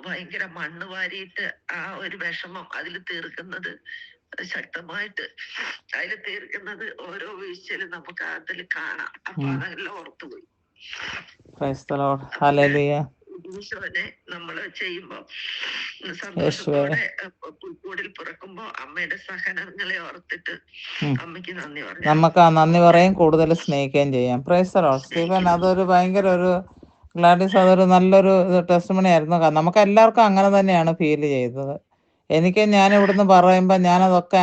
ഭയങ്കര മണ്ണ് വാരിയിട്ട് ആ ഒരു വിഷമം അതിൽ തീർക്കുന്നത്, ശക്തമായിട്ട് അതിൽ തീർക്കുന്നത് ഓരോ വീഴ്ചയിലും നമുക്ക് അതിൽ കാണാം. അപ്പൊ അതെല്ലാം ഓർത്തുപോയി. ഈശോനെ നമ്മള് ചെയ്യുമ്പോ സന്തോഷത്തോടെ പുൽക്കൂടിൽ പിറക്കുമ്പോ അമ്മയുടെ സഹനങ്ങളെ ഓർത്തിട്ട് അമ്മയ്ക്ക് നന്ദി പറഞ്ഞു. നമുക്ക് ആ നന്ദി പറയും, കൂടുതൽ സ്നേഹിക്കുകയും ചെയ്യാം. Price the Lord. സ്റ്റീഫൻ, അതൊരു ഭയങ്കര ഒരു ഗ്ലാഡിസ്, അതൊരു നല്ലൊരു ടെസ്റ്റിമണി ആയിരുന്നു. നമുക്ക് എല്ലാവർക്കും അങ്ങനെ തന്നെയാണ് ഫീൽ ചെയ്തത്. ഞാൻ ഇവിടുന്ന് പറയുമ്പോൾ ഞാനതൊക്കെ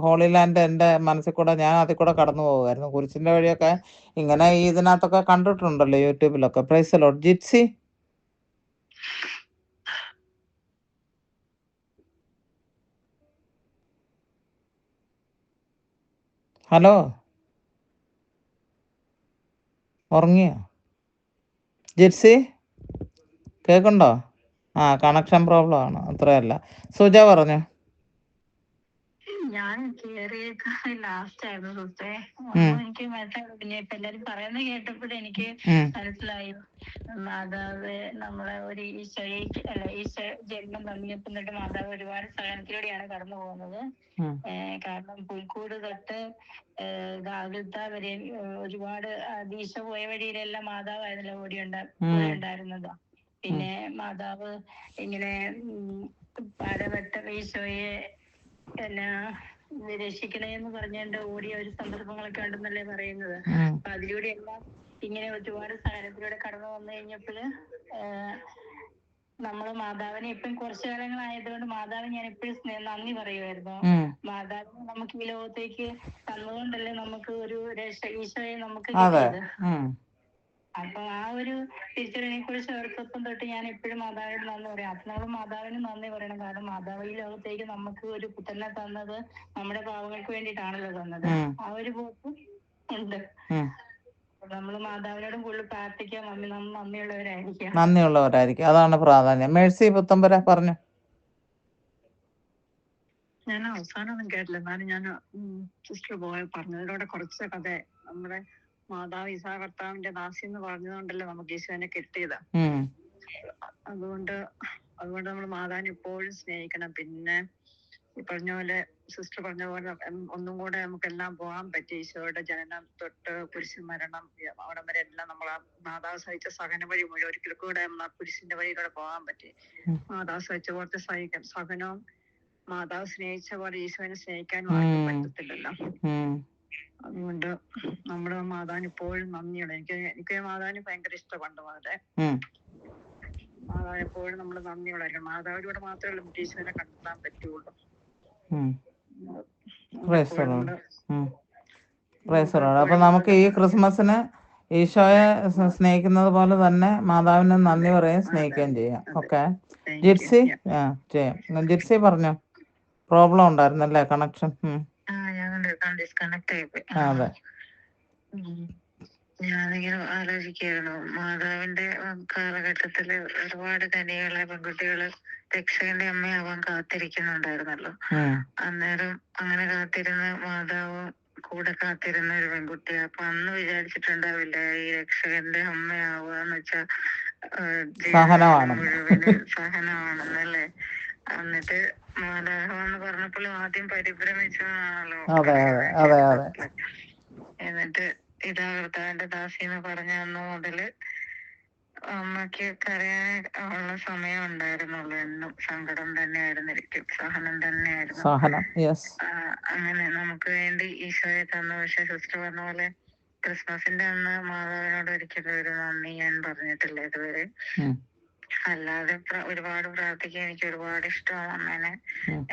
ഹോളി ലാൻഡ് എൻ്റെ മനസ്സിൽ കൂടെ ഞാൻ അതിൽ കൂടെ കടന്നു പോകുമായിരുന്നു. കുരിശിൻ്റെ വഴിയൊക്കെ ഇങ്ങനെ ഇതിനകത്തൊക്കെ കണ്ടിട്ടുണ്ടല്ലോ, യൂട്യൂബിലൊക്കെ. Price the Lord. Gypsy, hello, ഉറങ്ങിയോ ജിപ്സി? കേൾക്കുന്നുണ്ടോ? കണക്ഷൻ പ്രോബ്ലം ആണ്, അത്രയല്ല. സുജ പറഞ്ഞു. ഞാൻ കേറിയത് ലാസ്റ്റ് ആയിരുന്നു സുഹൃത്തെ. എനിക്ക് മനസ്സിലായി. പിന്നെ ഇപ്പൊ എല്ലാരും പറയുന്നത് കേട്ടപ്പോഴും എനിക്ക് മനസ്സിലായി, മാതാവ് നമ്മളെ ഒരു ഈശോ ജന്മം തന്നിട്ട് മാതാവ് ഒരുപാട് സഹനത്തിലൂടെയാണ് കടന്നു പോകുന്നത്. കാരണം പുൽക്കൂട് തൊട്ട് ഗാഗുൽത്ത വരെ ഒരുപാട് ഈശോ പോയ വഴിയിലെല്ലാം മാതാവായിരുന്നല്ലോ കൂടി ഉണ്ടായിരുന്നത്. പിന്നെ മാതാവ് ഇങ്ങനെ പലവട്ട ഈശോയെ രക്ഷിക്കണേന്ന് പറഞ്ഞുകൊണ്ട് ഓടിയ ഒരു സന്ദർഭങ്ങളൊക്കെ ഉണ്ടെന്നല്ലേ പറയുന്നത്. അപ്പൊ അതിലൂടെ എല്ലാം ഇങ്ങനെ ഒരുപാട് സഹനത്തിലൂടെ കടന്നു വന്നു കഴിഞ്ഞപ്പോഴ് നമ്മള് മാതാവിനെ ഇപ്പം കുറച്ചു കാലങ്ങളായതുകൊണ്ട് മാതാവിന് ഞാൻ എപ്പോഴും നന്ദി പറയുമായിരുന്നു. മാതാവിനെ നമുക്ക് ഈ ലോകത്തേക്ക് തന്നുകൊണ്ടല്ലേ നമുക്ക് ഒരു ഈശോയെ നമുക്ക് കിട്ടിയത്. അപ്പൊ ആ ഒരു ടീച്ചറിനെ കുറിച്ച് ഓർത്തപ്പം തൊട്ട് ഞാൻ എപ്പോഴും മാതാവിനോട് നന്ദി പറയാം. അപ്പൊ നമ്മൾ മാതാവിന് നന്ദി പറയണം. കാരണം മാതാവ് ഈ ലോകത്തേക്ക് നമുക്ക് ഒരു പുത്രനെ തന്നത് നമ്മുടെ പാവങ്ങൾക്ക് വേണ്ടിയിട്ടാണല്ലോ തന്നത്. ആ ഒരു പോക്ക് ഉണ്ട്. നമ്മള് മാതാവിനോടും കൂടുതൽ പ്രാർത്ഥിക്കാൻ നന്ദിയുള്ളവരായിരിക്കും. അതാണ് പ്രാധാന്യം. മേഴ്സി പുത്തമ്പര പറഞ്ഞു. ഞാൻ അവസാനമൊന്നും കേട്ടില്ല, എന്നാലും ഞാൻ സിസ്റ്റർ പറഞ്ഞതിലൂടെ കുറച്ച് കഥ നമ്മുടെ മാതാവ് ഈസാ കർത്താവിന്റെ ദാസി എന്ന് പറഞ്ഞതുകൊണ്ടല്ലേ നമുക്ക് ഈശോനെ കിട്ടിയത്. അതുകൊണ്ട് നമ്മൾ മാതാവിനെ എപ്പോഴും സ്നേഹിക്കണം. പിന്നെ ഈ പറഞ്ഞ പോലെ സിസ്റ്റർ പറഞ്ഞ പോലെ ഒന്നും കൂടെ നമുക്കെല്ലാം പോകാൻ പറ്റി. ഈശോയുടെ ജനനം തൊട്ട് കുരിശ് മരണം അവിടെ വരെ എല്ലാം നമ്മൾ ആ മാതാവ് സഹിച്ച സഹന വഴി മുഴുവൻ ഒരിക്കൽ കൂടെ നമ്മൾ ആ കുരിശിന്റെ വഴിയിലൂടെ പോകാൻ പറ്റി. മാതാവ് സഹിച്ച പോലത്തെ സഹിക്കാൻ സഹനവും മാതാവ് സ്നേഹിച്ച പോലെ ഈശോനെ സ്നേഹിക്കാനും ആർക്കും പറ്റത്തില്ലല്ലോ. അതുകൊണ്ട് നമ്മുടെ മാതാവിന് ഇപ്പോഴും നന്ദിയുണ്ട്. എനിക്ക് മാതാവിന് ഭയങ്കര ഇഷ്ടമുണ്ട്. മാതാവിന് എപ്പോഴും നമ്മൾ നന്ദിയുള്ളായിരിക്കും. മാതാവിലൂടെ മാത്രമേ നമുക്ക് ഈശോനെ കണ്ടെത്താൻ പറ്റുള്ളൂ. അപ്പൊ നമുക്ക് ഈ ക്രിസ്മസിന് ഈശോയെ സ്നേഹിക്കുന്നത് പോലെ തന്നെ മാതാവിനെ നന്ദി പറയുകയും സ്നേഹിക്കുകയും ചെയ്യാം. Okay gypsy? ചെയ്യാം. ജിപ്സി പറഞ്ഞോ. പ്രോബ്ലം ഉണ്ടായിരുന്നല്ലേ കണക്ഷൻ? അതെ. ഞാനിങ്ങനെ ആലോചിക്കുകയായിരുന്നു, മാതാവിന്റെ കാലഘട്ടത്തില് ഒരുപാട് കനികളെ പെൺകുട്ടികള് രക്ഷകന്റെ അമ്മയാവാൻ കാത്തിരിക്കുന്നുണ്ടായിരുന്നല്ലോ. അന്നേരം അങ്ങനെ കാത്തിരുന്ന മാതാവ് കൂടെ കാത്തിരുന്ന ഒരു പെൺകുട്ടി. അപ്പൊ അന്ന് വിചാരിച്ചിട്ടുണ്ടാവില്ല ഈ രക്ഷകന്റെ അമ്മയാവാന്ന് വെച്ചാ മുഴുവന് സഹനമാണെന്നല്ലേ. എന്നിട്ട് മാലാഹമെന്ന് പറഞ്ഞപ്പോൾ ആദ്യം പരിഭ്രമിച്ചതാണല്ലോ. എന്നിട്ട് ഇതാ കർത്താവിന്റെ ദാസിന്ന് പറഞ്ഞ അന്ന് മുതല് അമ്മക്ക് കരയാൻ ഉള്ള സമയം ഉണ്ടായിരുന്നുള്ളൂ. എന്നും സങ്കടം തന്നെയായിരുന്നിരിക്കും, സഹനം തന്നെയായിരുന്നു. അങ്ങനെ നമുക്ക് വേണ്ടി ഈശോയെ തന്നു. പക്ഷെ സിസ്റ്റർ പറഞ്ഞ പോലെ ക്രിസ്മസിന്റെ അന്ന് മാതാവിനോട് ഒരിക്കലും ഒരു നന്ദി ഞാൻ പറഞ്ഞിട്ടില്ല ഇതുവരെ. അല്ലാതെ ഒരുപാട് പ്രാർത്ഥിക്കാൻ എനിക്ക് ഒരുപാട് ഇഷ്ടമാണ് അമ്മേനെ.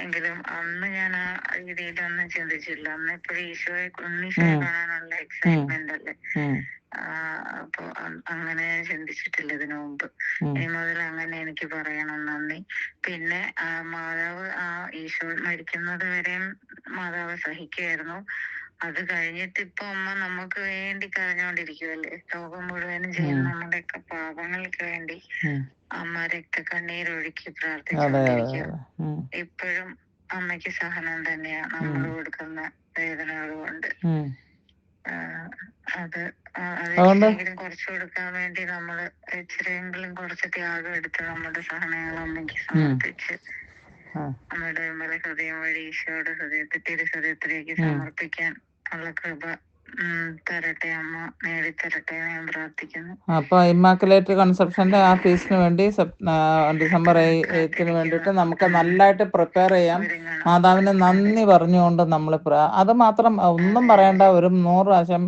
എങ്കിലും അന്ന് ഞാൻ ആ രീതിയിലൊന്നും ചിന്തിച്ചില്ല. അന്ന് ഇപ്പോഴും ഈശോയെ കാണാനുള്ള എക്സൈറ്റ്മെന്റ് അല്ലേ. അപ്പൊ അങ്ങനെ ഞാൻ ചിന്തിച്ചിട്ടില്ല ഇതിനു മുമ്പ്. ഇനി മുതൽ അങ്ങനെ എനിക്ക് പറയണം നന്ദി. പിന്നെ മാതാവ് ഈശോ മരിക്കുന്നത് വരെയും മാതാവ് സഹിക്കുകയായിരുന്നു. അത് കഴിഞ്ഞിട്ട് ഇപ്പൊ അമ്മ നമുക്ക് വേണ്ടി കരഞ്ഞോണ്ടിരിക്കുവല്ലേ. ലോകം മുഴുവനും ചെയ്യുന്ന നമ്മുടെയൊക്കെ പാപങ്ങൾക്ക് വേണ്ടി അമ്മ രക്തക്കണ്ണീരൊഴുക്കി പ്രാർത്ഥിച്ചുകൊണ്ടിരിക്കുക. ഇപ്പോഴും അമ്മയ്ക്ക് സഹനം തന്നെയാ നമ്മൾ കൊടുക്കുന്ന വേദനകൾ കൊണ്ട്. അത് അതെങ്കിലും കുറച്ചു കൊടുക്കാൻ വേണ്ടി നമ്മള് ഇച്ചിരിയെങ്കിലും കുറച്ച് ത്യാഗം എടുത്ത് നമ്മുടെ സഹനങ്ങൾ അമ്മയ്ക്ക് സമർപ്പിച്ച് നമ്മുടെ വിമല ഹൃദയം വഴി ഈശോയുടെ ഹൃദയത്തിലേക്ക് സമർപ്പിക്കാൻ ഉള്ള കൃപ തരട്ടെ അമ്മ, നേടിത്തരട്ടെ ഞാൻ പ്രാർത്ഥിക്കുന്നു. അപ്പൊ ഇമ്മാക്കുലേറ്റ് കൺസെപ്ഷന്റെ ആ ഫീസിന് വേണ്ടി ഡിസംബർ 8 വേണ്ടിയിട്ട് നമുക്ക് നല്ലതായിട്ട് പ്രിപ്പയർ ചെയ്യാം. മാതാവിന് നന്ദി പറഞ്ഞുകൊണ്ട് നമ്മൾ അത് മാത്രം ഒന്നും പറയണ്ട. ഒരു 100 പ്രാവശ്യം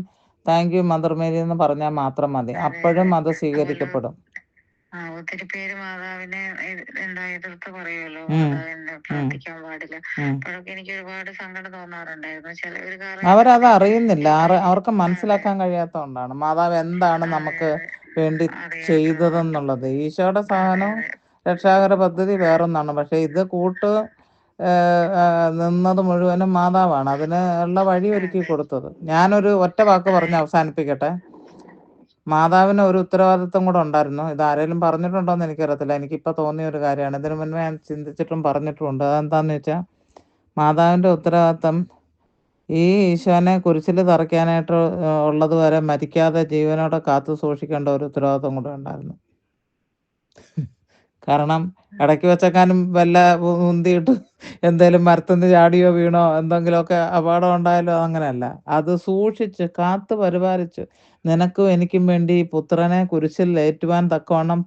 താങ്ക് യു മദർ മേരി എന്ന് പറഞ്ഞാൽ മാത്രം മതി. അപ്പോഴും അത് സ്വീകരിക്കപ്പെടും. ഒത്തിരി പേര് മാതാവിനെ എതിർത്ത് പറയുമല്ലോ, മാതാവിനെ പ്രാർത്ഥിക്കാൻ പാടില്ല. അപ്പോഴൊക്കെ എനിക്ക് ഒരുപാട് സങ്കടം തോന്നാറുണ്ടായിരുന്നു. ചിലവര് അവരത് അറിയുന്നില്ല. അവർക്ക് മനസ്സിലാക്കാൻ കഴിയാത്തതുകൊണ്ടാണ് മാതാവ് എന്താണ് നമുക്ക് വേണ്ടി ചെയ്തതെന്നുള്ളത്. ഈശോയുടെ സഹനവും രക്ഷാകര പദ്ധതി വേറൊന്നാണ്. പക്ഷെ ഇത് നിന്നത് മുഴുവനും മാതാവാണ്. അതിന് ഉള്ള വഴി ഒരുക്കി കൊടുത്തത്. ഞാനൊരു ഒറ്റ വാക്ക് പറഞ്ഞ് അവസാനിപ്പിക്കട്ടെ. മാതാവിന് ഒരു ഉത്തരവാദിത്വം കൂടെ ഉണ്ടായിരുന്നു. ഇത് ആരെങ്കിലും പറഞ്ഞിട്ടുണ്ടോന്ന് എനിക്കറിയത്തില്ല. എനിക്കിപ്പോൾ തോന്നിയ ഒരു കാര്യമാണ്. ഇതിനു മുന്നേ ഞാൻ ചിന്തിച്ചിട്ടും പറഞ്ഞിട്ടുമുണ്ട്. അതെന്താന്ന് വെച്ചാൽ മാതാവിൻ്റെ ഉത്തരവാദിത്വം ഈ ഈശോനെ കുരിശിൽ തറയ്ക്കാനായിട്ട് ഉള്ളത് വരെ മരിക്കാതെ ജീവനോടെ കാത്തു സൂക്ഷിക്കേണ്ട ഒരു ഉത്തരവാദിത്വം കൂടെ ഉണ്ടായിരുന്നു. കാരണം ഇടയ്ക്ക് വെച്ചേക്കാനും വല്ല ഉന്തിയിട്ട് എന്തേലും മരത്തുനിന്ന് ചാടിയോ വീണോ എന്തെങ്കിലുമൊക്കെ അപകടം ഉണ്ടായാലോ അങ്ങനെയല്ല. അത് സൂക്ഷിച്ച് കാത്തു പരിപാലിച്ച് നിനക്കും എനിക്കും വേണ്ടി പുത്രനെ കുരിശിൽ ഏറ്റുവാൻ തക്കവണ്ണം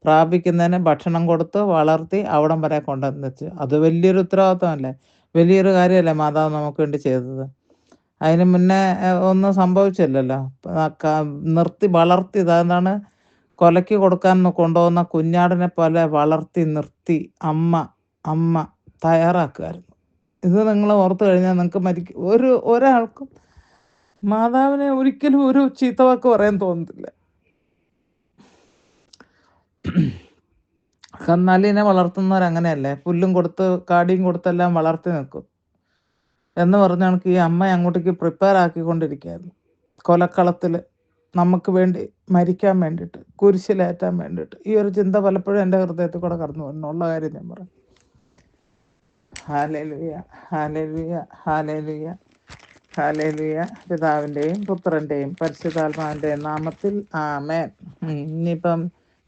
പ്രാപിക്കുന്നതിന് ഭക്ഷണം കൊടുത്ത് വളർത്തി അവിടം വരെ കൊണ്ടുവന്നിച്ച്. അത് വലിയൊരു ഉത്തരവാദിത്വമല്ലേ, വലിയൊരു കാര്യമല്ലേ മാതാവ് നമുക്ക് വേണ്ടി ചെയ്തത്. അതിന് മുന്നേ ഒന്നും സംഭവിച്ചില്ലല്ലോ. വളർത്തി അതെന്താണ്, കൊലയ്ക്ക് കൊടുക്കാൻ കൊണ്ടുപോകുന്ന കുഞ്ഞാടിനെ പോലെ വളർത്തി നിർത്തി അമ്മ തയ്യാറാക്കുമായിരുന്നു. ഇത് നിങ്ങൾ ഓർത്തു കഴിഞ്ഞാൽ നിങ്ങൾക്ക് ഒരാൾക്കും മാതാവിനെ ഒരിക്കലും ഒരു ചീത്ത വാക്ക് പറയാൻ തോന്നത്തില്ല. കന്നാലിനെ വളർത്തുന്നവരങ്ങനെയല്ലേ, പുല്ലും കൊടുത്ത് കാടിയും കൊടുത്തെല്ലാം വളർത്തി നിൽക്കും എന്ന് പറഞ്ഞ കണക്ക് ഈ അമ്മ അങ്ങോട്ടേക്ക് പ്രിപ്പയർ ആക്കിക്കൊണ്ടിരിക്കുകയായിരുന്നു. കൊലക്കളത്തിൽ നമുക്ക് വേണ്ടി മരിക്കാൻ വേണ്ടിയിട്ട്, കുരിശിലേറ്റാൻ വേണ്ടിയിട്ട്. ഈ ഒരു ചിന്ത പലപ്പോഴും എൻ്റെ ഹൃദയത്തിൽ കൂടെ കടന്നു വന്നുള്ള കാര്യം ഞാൻ പറയാം. Hallelujah, hallelujah, hallelujah, hallelujah. പിതാവിൻ്റെയും പുത്രൻ്റെയും പരിശുദ്ധാത്മാവിൻ്റെയും നാമത്തിൽ ആമേൻ. ഇനിയിപ്പം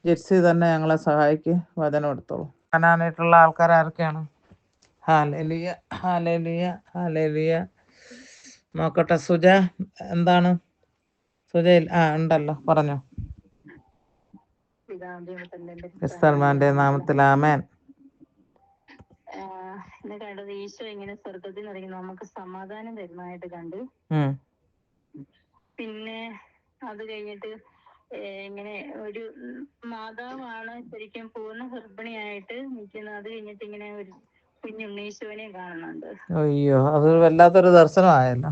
ജെർസി തന്നെ ഞങ്ങളെ സഹായിക്ക്, വചനം എടുത്തോളൂ. കാണാനായിട്ടുള്ള ആൾക്കാർ ആരൊക്കെയാണ്? ഹാലലിയ ഹാലലിയ ഹാലലിയ. നോക്കട്ടെ സുജ എന്താണ് സുജയിൽ ഉണ്ടല്ലോ, പറഞ്ഞോ. ക്രിസ്തൽമാന്റെ നാമത്തിൽ ആമേൻ. ഇന്ന് കണ്ടത് ഈശോ ഇങ്ങനെ സ്വർഗത്തിൽ നിറങ്ങി നമുക്ക് സമാധാനം തരുന്നതായിട്ട് കണ്ടു. പിന്നെ അത് കഴിഞ്ഞിട്ട് ഇങ്ങനെ ഒരു മാതാവാണ് ശരിക്കും പൂർണ്ണ ഗർഭിണിയായിട്ട് നിൽക്കുന്നത്. അത് കഴിഞ്ഞിട്ട് ഇങ്ങനെ ഒരു കുഞ്ഞുണ്ണീശോനെ കാണുന്നുണ്ട്. അയ്യോ, അത് വല്ലാത്തൊരു ദർശനമായല്ലോ.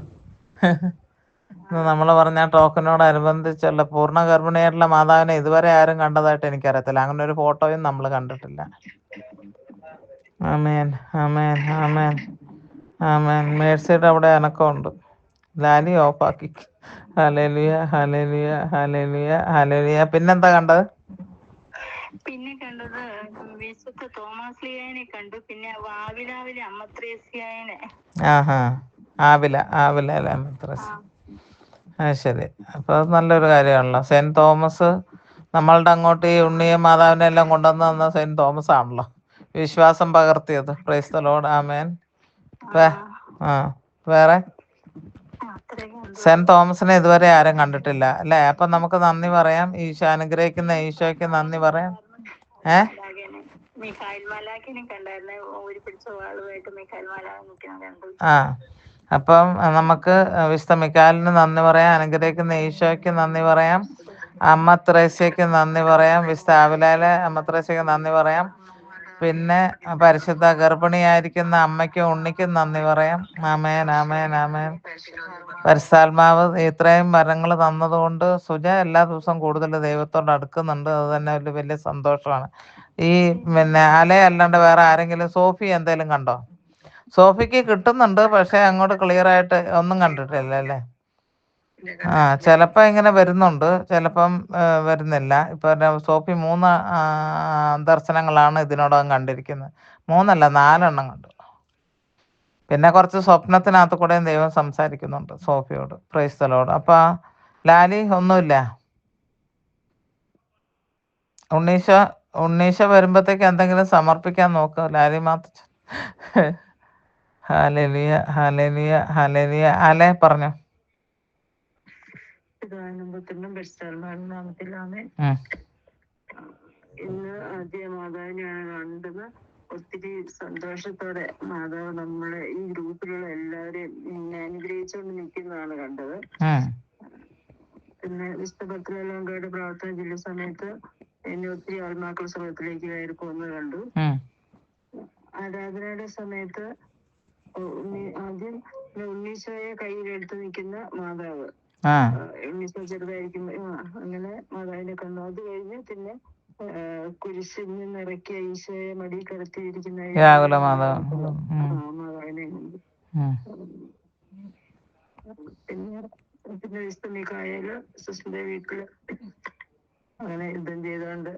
നമ്മൾ പറഞ്ഞ ടോക്കനോടനുബന്ധിച്ചുള്ള പൂർണ്ണ ഗർഭിണിയായിട്ടുള്ള മാതാവിനെ ഇതുവരെ ആരും കണ്ടതായിട്ട് എനിക്കറിയത്തില്ല. അങ്ങനെ ഒരു ഫോട്ടോയും നമ്മൾ കണ്ടിട്ടില്ല. ആമേൻ ആമേൻ ആമേൻ ആമേൻ. മേഴ്സിയുടെ അവിടെ അനക്കമുണ്ട്. ലാലി ഓഫാക്കി. Hallelujah hallelujah hallelujah hallelujah. പിന്നെന്താ കണ്ടത്? പിന്നെ കണ്ടത് വിശുദ്ധ തോമാസ്ലിയാനെ കണ്ടു. പിന്നെ വാവിലാവിലെ അമ്മത്രേസ്യായനെ. ആവില അല്ലേ അമ്മത്രേസ്യ. ശരി. അപ്പൊ അത് നല്ലൊരു കാര്യമാണല്ലോ. സെന്റ് തോമസ് നമ്മളുടെ അങ്ങോട്ട് ഈ ഉണ്ണിയെ മാതാവിനെ എല്ലാം കൊണ്ടുവന്ന് തന്ന സെന്റ് തോമസ് ആണല്ലോ, വിശ്വാസം പകർത്തിയത്. Praise the lord. ആമേൻ. വേറെ സെന്റ് തോമസിനെ ഇതുവരെ ആരും കണ്ടിട്ടില്ല അല്ലേ? അപ്പൊ നമുക്ക് നന്ദി പറയാം. ഈശോ അനുഗ്രഹിക്കുന്ന ഈശോയ്ക്ക് നന്ദി പറയാം. അപ്പം നമുക്ക് വിശുദ്ധ മിക്കാലിന് നന്ദി പറയാം, അനുഗ്രഹിക്കുന്ന ഈശോയ്ക്ക് നന്ദി പറയാം, അമ്മ ത്രേസ്യക്ക് നന്ദി പറയാം, വിശുദ്ധ ആവിലാലെ അമ്മ ത്രേസ്യക്ക് നന്ദി പറയാം. പിന്നെ പരിശുദ്ധ ഗർഭിണിയായിരിക്കുന്ന അമ്മയ്ക്കും ഉണ്ണിക്കും നന്ദി പറയാം. ആമേൻ ആമേൻ ആമേൻ. പരിശുദ്ധാത്മാവ് ഇത്രയും വരങ്ങൾ തന്നതുകൊണ്ട് സുജ എല്ലാ ദിവസവും കൂടുതൽ ദൈവത്തോട് അടുക്കുന്നുണ്ട്. അത് തന്നെ ഒരു വലിയ സന്തോഷമാണ്. ഈ പിന്നെ അല്ലാണ്ട് വേറെ ആരെങ്കിലും സോഫി എന്തെങ്കിലും കണ്ടോ? സോഫിക്ക് കിട്ടുന്നുണ്ട്, പക്ഷെ അങ്ങോട്ട് ക്ലിയർ ആയിട്ട് ഒന്നും കണ്ടിട്ടില്ല അല്ലേ? ചിലപ്പോ ഇങ്ങനെ വരുന്നുണ്ട്, ചിലപ്പം വരുന്നില്ല. ഇപ്പൊ സോഫി 3 ദർശനങ്ങളാണ് ഇതിനോടകം കണ്ടിരിക്കുന്നത്. 3 അല്ല 4 കണ്ടു. പിന്നെ കുറച്ച് സ്വപ്നത്തിനകത്ത് കൂടെയും ദൈവം സംസാരിക്കുന്നുണ്ട് സോഫിയോട്. Price the Lord. അപ്പൊ ലാലി ഒന്നുമില്ല. ഉണ്ണീശ വരുമ്പോഴത്തേക്ക് എന്തെങ്കിലും സമർപ്പിക്കാൻ നോക്കുക ലാലി മാത്രം. Hallelujah hallelujah hallelujah. അല്ലേ പറഞ്ഞോ. ഇന്ന് ആദ്യ മാതാവിനെയാണ് കണ്ടത്. ഒത്തിരി സന്തോഷത്തോടെ മാതാവ് നമ്മളെ ഈ ഗ്രൂപ്പിലുള്ള എല്ലാവരെയും അനുഗ്രഹിച്ചുകൊണ്ട് നിൽക്കുന്നതാണ് കണ്ടത്. പിന്നെ വിശുദ്ധ പത്രോലോങ്കയുടെ പ്രാർത്ഥന ചെല്ലുന്ന സമയത്ത് എന്നെ ഒത്തിരി ആത്മാക്കൾ സ്വർഗത്തിലേക്ക് കയറി പോകുന്നത് കണ്ടു. ആരാധനയുടെ സമയത്ത് ആദ്യം ഉണ്ണീശോയെ കയ്യിലെടുത്ത് നിൽക്കുന്ന മാതാവ്, ഉണ്ണീശോ ചെറുതായിരിക്കുമ്പോ അങ്ങനെ മാതാവിനെ കണ്ടു. അത് കഴിഞ്ഞ് പിന്നെ കുരിശിൽ നിന്ന് ഇറക്കിയ ഈശോയെ മടി കിടത്തിയിരിക്കുന്ന മാതാവിനെ കണ്ടു. പിന്നെ വിശുദ്ധ മിഖായേല് സിസ്റ്ററിന്റെ വീട്ടില് അങ്ങനെ യുദ്ധം ചെയ്തുകൊണ്ട്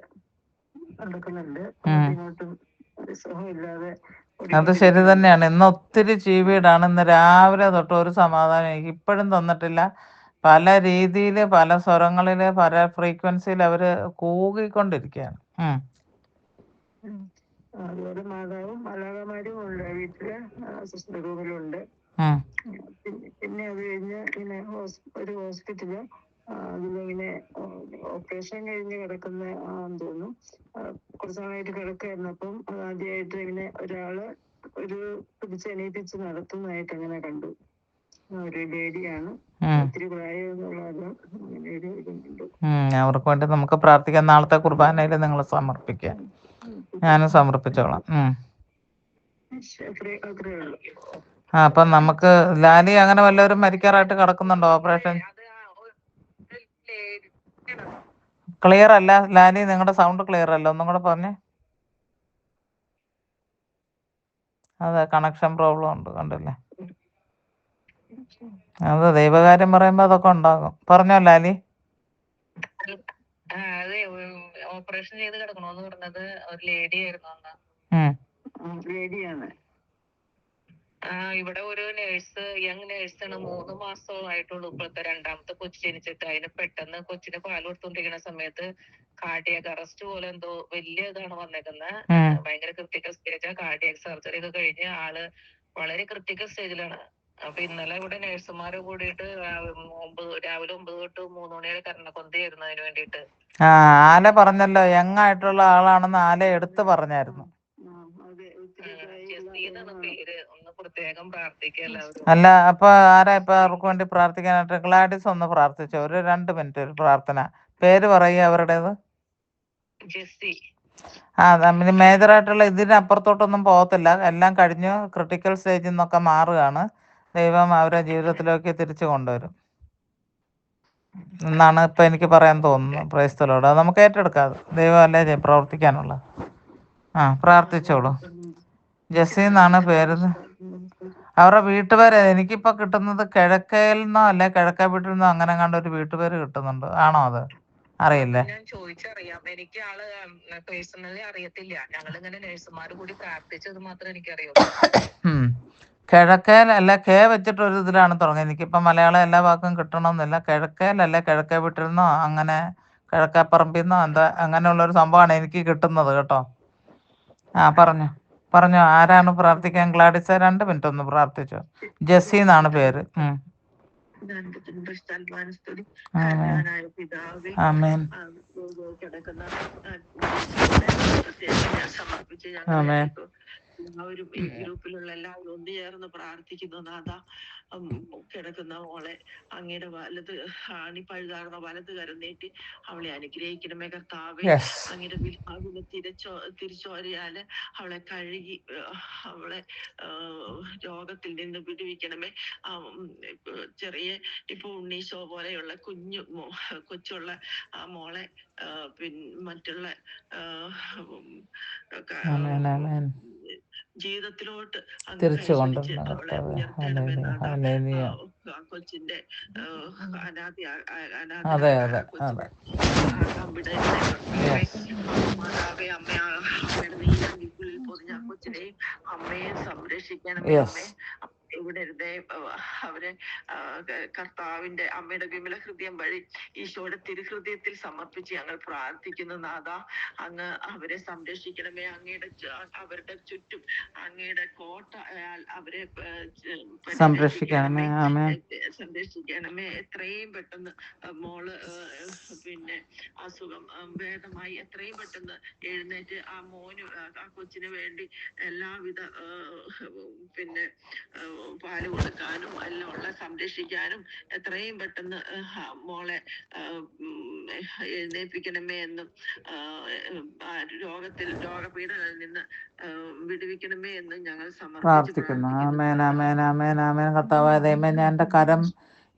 നടക്കുന്നുണ്ട്. ഇങ്ങോട്ടും സുഖമില്ലാതെ. അത് ശരി തന്നെയാണ്. ഇന്ന് ഒത്തിരി ചീവീടാണ്. ഇന്ന് രാവിലെ തൊട്ട് ഒരു സമാധാനം എനിക്ക് ഇപ്പോഴും തന്നിട്ടില്ല. പല രീതിയില്, പല സ്വരങ്ങളില്, പല ഫ്രീക്വൻസിയിൽ അവര് കൂകിക്കൊണ്ടിരിക്കുകയാണ്. അതുപോലെ മാതാവും മാലാഖമാരും ഉണ്ട് വീട്ടില്, സിസ്റ്റർ റൂമിലുണ്ട്. പിന്നെ അത് കഴിഞ്ഞ് ഇങ്ങനെ ഒരു ഹോസ്പിറ്റല് അതിലിങ്ങനെ ഓപ്പറേഷൻ കഴിഞ്ഞ് കിടക്കുന്ന തോന്നുന്നു. കുറച്ച് നാളായിട്ട് കിടക്കായിരുന്നു. അപ്പം ആദ്യമായിട്ട് ഇങ്ങനെ ഒരാള് പിടിച്ചെണീപ്പിച്ച് നടത്തുന്നതായിട്ട് അങ്ങനെ കണ്ടു. ഒരു ലേഡിയാണ്, ഒത്തിരി പ്രായമൊന്നുമുള്ള അങ്ങനെ ഒരു ഇതുണ്ട്. അവർക്ക് വേണ്ടി നമുക്ക് പ്രാർത്ഥിക്കാം. നാളത്തെ കുർബാനയിൽ നിങ്ങൾ സമർപ്പിക്കുക. ഞാനും സമർപ്പിച്ചോളാം. അപ്പം നമുക്ക് ലാലി അങ്ങനെ വല്ലവരും മരിക്കാറായിട്ട് കിടക്കുന്നുണ്ടോ? ഓപ്പറേഷൻ ക്ലിയർ അല്ല ലാലി, നിങ്ങളുടെ സൗണ്ട് ക്ലിയർ അല്ല. ഒന്നും കൂടെ പറഞ്ഞേ. അതെ, കണക്ഷൻ പ്രോബ്ലം ഉണ്ട്, കണ്ടില്ലേ? അത് ദൈവകാര്യം പറയുമ്പോ അതൊക്കെ ഉണ്ടാകും. പറഞ്ഞോ ലാലി. അതെ, ഓപ്പറേഷൻ ചെയ്ത് കിടക്കണോന്ന് പറഞ്ഞത് ഒരു ലേഡി ആയിരുന്നു. ലേഡിയാണ്. ഇവിടെ ഒരു യങ് നേഴ്സാണ്. 3 മാസമായിട്ടുള്ളൂ ഇപ്പോഴത്തെ രണ്ടാമത്തെ കൊച്ചു ജനിച്ചിട്ട്. അതിന് പെട്ടെന്ന് കൊച്ചിന് പാൽ കൊടുത്തോണ്ടിരിക്കുന്ന സമയത്ത് കാർഡിയാക് അറസ്റ്റ് പോലെ എന്തോ വലിയ ഇതാണ് വന്നേക്കുന്നത്. ഭയങ്കര ക്രിട്ടിക്കൽ സ്റ്റേജാ. കാർഡിയാക് സർജറി ഒക്കെ കഴിഞ്ഞ് ആള് വളരെ ക്രിട്ടിക്കൽ സ്റ്റേജിലാണ്. അപ്പൊ ഇന്നലെ ഇവിടെ നഴ്സുമാര് കൂടിയിട്ട് രാവിലെ 9 തൊട്ട് 3 മണി വരെ കരണക്കൊന്തയായിരുന്നു അതിന് വേണ്ടിയിട്ട്. ആല പറഞ്ഞല്ലോ യങ് ആയിട്ടുള്ള ആളാണെന്ന് ആല എടുത്ത് പറഞ്ഞായിരുന്നു. പേര് ഒന്ന് പ്രത്യേകം പ്രാർത്ഥിക്കുക എല്ലാവരും. അല്ല അപ്പൊ ആരാ ഇപ്പൊ അവർക്ക് വേണ്ടി പ്രാർത്ഥിക്കാനായിട്ട്? ഗ്ലാഡിസ് ഒന്ന് പ്രാർത്ഥിച്ചോ, ഒരു 2 മിനിറ്റ് ഒരു പ്രാർത്ഥന. പേര് പറയുക അവരുടേത്. ജെസ്സി. മേജറായിട്ടുള്ള ഇതിനപ്പുറത്തോട്ടൊന്നും പോകത്തില്ല. എല്ലാം കഴിഞ്ഞു, ക്രിട്ടിക്കൽ സ്റ്റേജിൽ നിന്നൊക്കെ മാറുകയാണ്. ദൈവം അവരെ ജീവിതത്തിലേക്ക് തിരിച്ചു കൊണ്ടുവരും എന്നാണ് ഇപ്പൊ എനിക്ക് പറയാൻ തോന്നുന്നു. Price the Lord. അത് നമുക്ക് ഏറ്റെടുക്കാം. ദൈവം അല്ലേ പ്രവർത്തിക്കാനുള്ള. പ്രാർത്ഥിച്ചോളൂ. ജെസ്സി എന്നാണ് പേര്. അവരുടെ വീട്ടുപേര് എനിക്കിപ്പോ കിട്ടുന്നത് കിഴക്കയിൽ നിന്നോ അല്ലെ കിഴക്കേ വീട്ടിൽ നിന്നോ അങ്ങനെ കണ്ട ഒരു വീട്ടുപേര് കിട്ടുന്നുണ്ട്. ആണോ? അത് അറിയില്ലേ? ഞാൻ ചോദിച്ചറിയാം. എനിക്ക് ആള് പേഴ്സണലി അറിയത്തില്ല. ഞങ്ങളിങ്ങനെ നഴ്സുമാര് കൂടി പ്രാർത്ഥിച്ചത് മാത്രമേ എനിക്കറിയൂ. കിഴക്കേലല്ല, കെ വെച്ചിട്ട് ഒരു ഇതിലാണ് തുടങ്ങിയത്. എനിക്കിപ്പോ മലയാളം എല്ലാ വാക്കും കിട്ടണമെന്നില്ല. കിഴക്കേലല്ല കിഴക്കേ വീട്ടിൽ നിന്നോ അങ്ങനെ കിഴക്കേപ്പറമ്പിൽ നിന്നോ എന്താ അങ്ങനെയുള്ള ഒരു സംഭവമാണ് എനിക്ക് കിട്ടുന്നത് കേട്ടോ. പറഞ്ഞോ ആരാണ് പ്രാർത്ഥിക്കാൻ? ഗ്ലാഡിസ് 2 മിനിറ്റ് ഒന്ന് പ്രാർത്ഥിച്ചോ. ജെസ്സി എന്നാണ് പേര്. ആമേൻ. ആമേൻ. എല്ലാവരും ഈ ഗ്രൂപ്പിലുള്ള എല്ലാവരും ഒന്ന് ചേർന്ന് പ്രാർത്ഥിക്കുന്നു. നാഥ, കിടക്കുന്ന മോളെ അങ്ങയുടെ വലത് പഴുതാർന്ന വലത് കരം നീട്ടി അവളെ അനുഗ്രഹിക്കണമേ കർത്താവേ. അങ്ങയുടെ വിലാവിനെ തിരിച്ചോരയാല് അവളെ കഴുകി അവളെ രോഗത്തിൽ നിന്ന് വിടുവിക്കണമേ. ചെറിയ ഇപ്പൊ ഉണ്ണീശോ പോലെയുള്ള കൊച്ചുള്ള ആ മോളെ മറ്റുള്ള ജീവിതത്തിലോട്ട് തിരിച്ചു കൊച്ചിന്റെ കൊച്ചിനെയും അമ്മയെ സംരക്ഷിക്കണമേ. അമ്മേ ഇവിടെ അവരെ കർത്താവിന്റെ അമ്മയുടെ വിമല ഹൃദയം വഴി ഈശോയുടെ തിരുഹൃദയത്തിൽ സമർപ്പിച്ച് ഞങ്ങൾ പ്രാർത്ഥിക്കുന്നു. നാഥ, അങ്ങ് അവരെ സംരക്ഷിക്കണമേ. അവരുടെ ചുറ്റും അങ്ങയുടെ കോട്ട അവരെ സംരക്ഷിക്കണമേ. എത്രയും പെട്ടെന്ന് മോള് അസുഖം ഭേദമായി എത്രയും പെട്ടെന്ന് എഴുന്നേറ്റ് ആ കൊച്ചിന് വേണ്ടി എല്ലാവിധ പാല് കൊടുക്കാനും എല്ലാം ഉള്ള സംരക്ഷിക്കാനും എത്രയും പെട്ടെന്ന് മോളെ എഴുന്നേൽപ്പിക്കണമേ എന്നും രോഗപീഠകളിൽ നിന്ന് വിടുവിക്കണമേ എന്നും ഞങ്ങൾ പ്രാർത്ഥിക്കുന്നു. കർത്താവായ ദൈവമേ, ഞാൻ എൻ്റെ കരം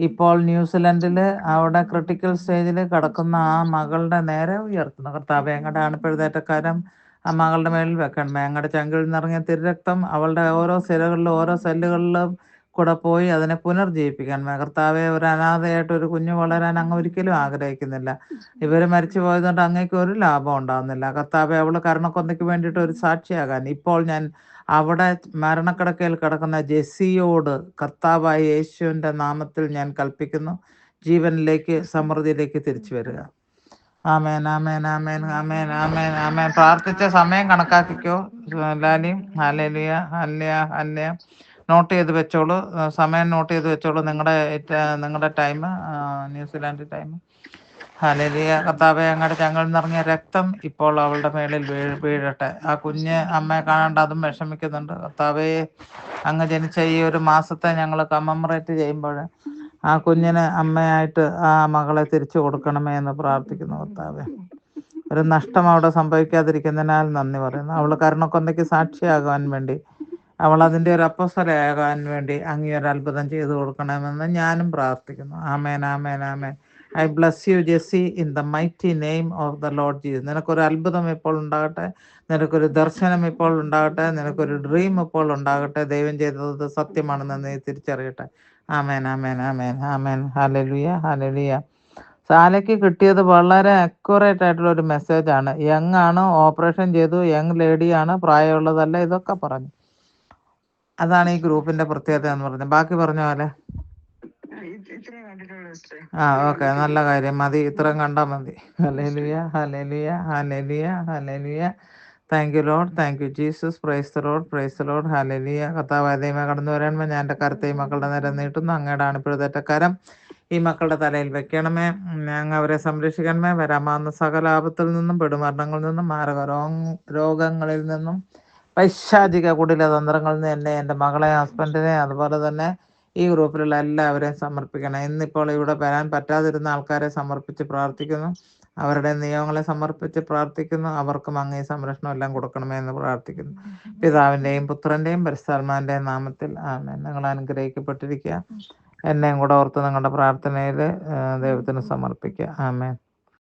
ഇപ്പോൾ ന്യൂസിലൻഡില് അവിടെ ക്രിട്ടിക്കൽ സ്റ്റേജിൽ കിടക്കുന്ന ആ മകളുടെ നേരെ ഉയർത്തുന്നു. കർത്താവെ, ഞങ്ങളുടെ അണുപ്പിഴുതേറ്റക്കാരം ആ മകളുടെ മേളിൽ വെക്കണമേ. ഞങ്ങളുടെ ചങ്കിൽ നിന്നിറങ്ങിയ തിരുരക്തം അവളുടെ ഓരോ സിരകളിലും ഓരോ സെല്ലുകളിലും കൂടെ പോയി അതിനെ പുനർജീവിപ്പിക്കണമേ. കർത്താവെ, ഒരു അനാഥയായിട്ട് ഒരു കുഞ്ഞു വളരാൻ അങ്ങ് ഒരിക്കലും ആഗ്രഹിക്കുന്നില്ല. ഇവർ മരിച്ചു പോയതുകൊണ്ട് അങ്ങേക്ക് ഒരു ലാഭം ഉണ്ടാകുന്നില്ല. കർത്താവെ, അവൾ കരുണക്കൊന്തയ്ക്ക് വേണ്ടിയിട്ട് ഒരു സാക്ഷിയാകാൻ ഇപ്പോൾ ഞാൻ അവിടെ മരണക്കിടക്കയിൽ കിടക്കുന്ന ജെസ്സിയോട് കർത്താവായ യേശുവിൻ്റെ നാമത്തിൽ ഞാൻ കൽപ്പിക്കുന്നു, ജീവനിലേക്ക് സമൃദ്ധിയിലേക്ക് തിരിച്ചു വരിക. ആമേൻ, amen, amen, amen, amen, amen. പ്രാർത്ഥിച്ച സമയം കണക്കാക്കിക്കോ Lali. Hallelujah, hallelujah, hallelujah. Note ചെയ്ത് വെച്ചോളൂ, സമയം നോട്ട് ചെയ്ത് വെച്ചോളൂ. നിങ്ങളുടെ ടൈം ന്യൂസിലാൻഡ് ടൈം. ഹല്ലേലൂയ. കർത്താവേ, അങ്ങയുടെ ചങ്ങളിൽ നിന്നിറങ്ങിയ രക്തം ഇപ്പോൾ അവളുടെ മേളിൽ വീഴട്ടെ. ആ കുഞ്ഞ് അമ്മയെ കാണാണ്ട് അതും വിഷമിക്കുന്നുണ്ട്. കർത്താവേ, അങ്ങ് ജനിച്ച ഈ ഒരു മാസത്തെ ഞങ്ങൾ കമ്മമറേറ്റ് ചെയ്യുമ്പോൾ ആ കുഞ്ഞിന് അമ്മയായിട്ട് ആ മകളെ തിരിച്ചു കൊടുക്കണമേ എന്ന് പ്രാർത്ഥിക്കുന്നു. കർത്താവേ, ഒരു നഷ്ടം അവിടെ സംഭവിക്കാതിരിക്കുന്നതിനാൽ നന്ദി പറയുന്നു. അവൾ കരുണക്കൊന്തയ്ക്ക് സാക്ഷിയാകാൻ വേണ്ടി, അവൾ അതിൻ്റെ ഒരു അപ്പോസ്തലയാകാൻ വേണ്ടി അങ്ങ് ഒരു അത്ഭുതം ചെയ്തു കൊടുക്കണമെന്ന് ഞാനും പ്രാർത്ഥിക്കുന്നു. Amen, amen, amen. I bless you Jessie in the mighty name of the lord Jesus. നിനക്കൊരു അത്ഭുതം ഇപ്പോൾ ഉണ്ടാകട്ടെ, നിനക്കൊരു ദർശനം ഇപ്പോൾ ഉണ്ടാകട്ടെ, നിനക്കൊരു ഡ്രീം ഇപ്പോൾ ഉണ്ടാകട്ടെ. ദൈവം ചെയ്തത് സത്യമാണെന്ന് നീ തിരിച്ചറിയട്ടെ. ആമേൻ, ആമേൻ, ആമേൻ, ആമേൻ. Hallelujah, hallelujah. സാലയ്ക്ക് കിട്ടിയത് വളരെ അക്യുറേറ്റ് ആയിട്ടുള്ള ഒരു മെസ്സേജാണ്. യങ് ആണ്, ഓപ്പറേഷൻ ചെയ്തു, യങ് ലേഡിയാണ്, പ്രായമുള്ളതല്ല, ഇതൊക്കെ പറഞ്ഞു. അതാണ് ഈ ഗ്രൂപ്പിന്റെ പ്രത്യേകത എന്ന് പറഞ്ഞത്. ബാക്കി പറഞ്ഞ പോലെ ഇത്രയും കണ്ടിട്ടുള്ളൂ സിസ്റ്റർ. ഓക്കെ, നല്ല കാര്യം. മതി, ഇത്രയും കണ്ടാൽ മതി. Hallelujah, hallelujah, hallelujah, hallelujah. Thank you Lord, thank you Jesus. Praise the load, praise the load. Hallelujah. കർത്താവായ ദൈവമേ, കടന്നു വരണമേ. ഞാൻ എൻ്റെ കരത്തെ ഈ മക്കളുടെ നേരെ നീട്ടുന്നു. അങ്ങയുടെ അണിപ്പിഴുതേറ്റ കരം ഈ മക്കളുടെ തലയിൽ വെക്കണമേ. അങ്ങ് അവരെ സംരക്ഷിക്കണമേ. വരാമാവുന്ന സകല ആപത്തിൽ നിന്നും, പെടുമരണങ്ങളിൽ നിന്നും, മാരക രോഗങ്ങളിൽ നിന്നും, പൈശാചിക കുടില തന്ത്രങ്ങളിൽ നിന്ന് എന്നെ, എൻ്റെ മകളെ, ഹസ്ബൻഡിനെ, അതുപോലെ തന്നെ ഈ ഗ്രൂപ്പിലുള്ള എല്ലാവരെയും സമർപ്പിക്കണം. ഇന്നിപ്പോൾ ഇവിടെ വരാൻ പറ്റാതിരുന്ന ആൾക്കാരെ സമർപ്പിച്ച് പ്രാർത്ഥിക്കുന്നു. അവരുടെ നിയമങ്ങളെ സമർപ്പിച്ച് പ്രാർത്ഥിക്കുന്നു. അവർക്കും അങ്ങേ സംരക്ഷണം എല്ലാം കൊടുക്കണമേ എന്ന് പ്രാർത്ഥിക്കുന്നു. പിതാവിൻ്റെയും പുത്രൻ്റെയും പരിശുദ്ധാത്മാവിൻ്റെയും നാമത്തിൽ ആമേൻ. നിങ്ങൾ അനുഗ്രഹിക്കപ്പെട്ടിരിക്കുക. എന്നെയും കൂടെ ഓർത്ത് നിങ്ങളുടെ പ്രാർത്ഥനയിൽ ദൈവത്തിന് സമർപ്പിക്കുക. ആമേൻ.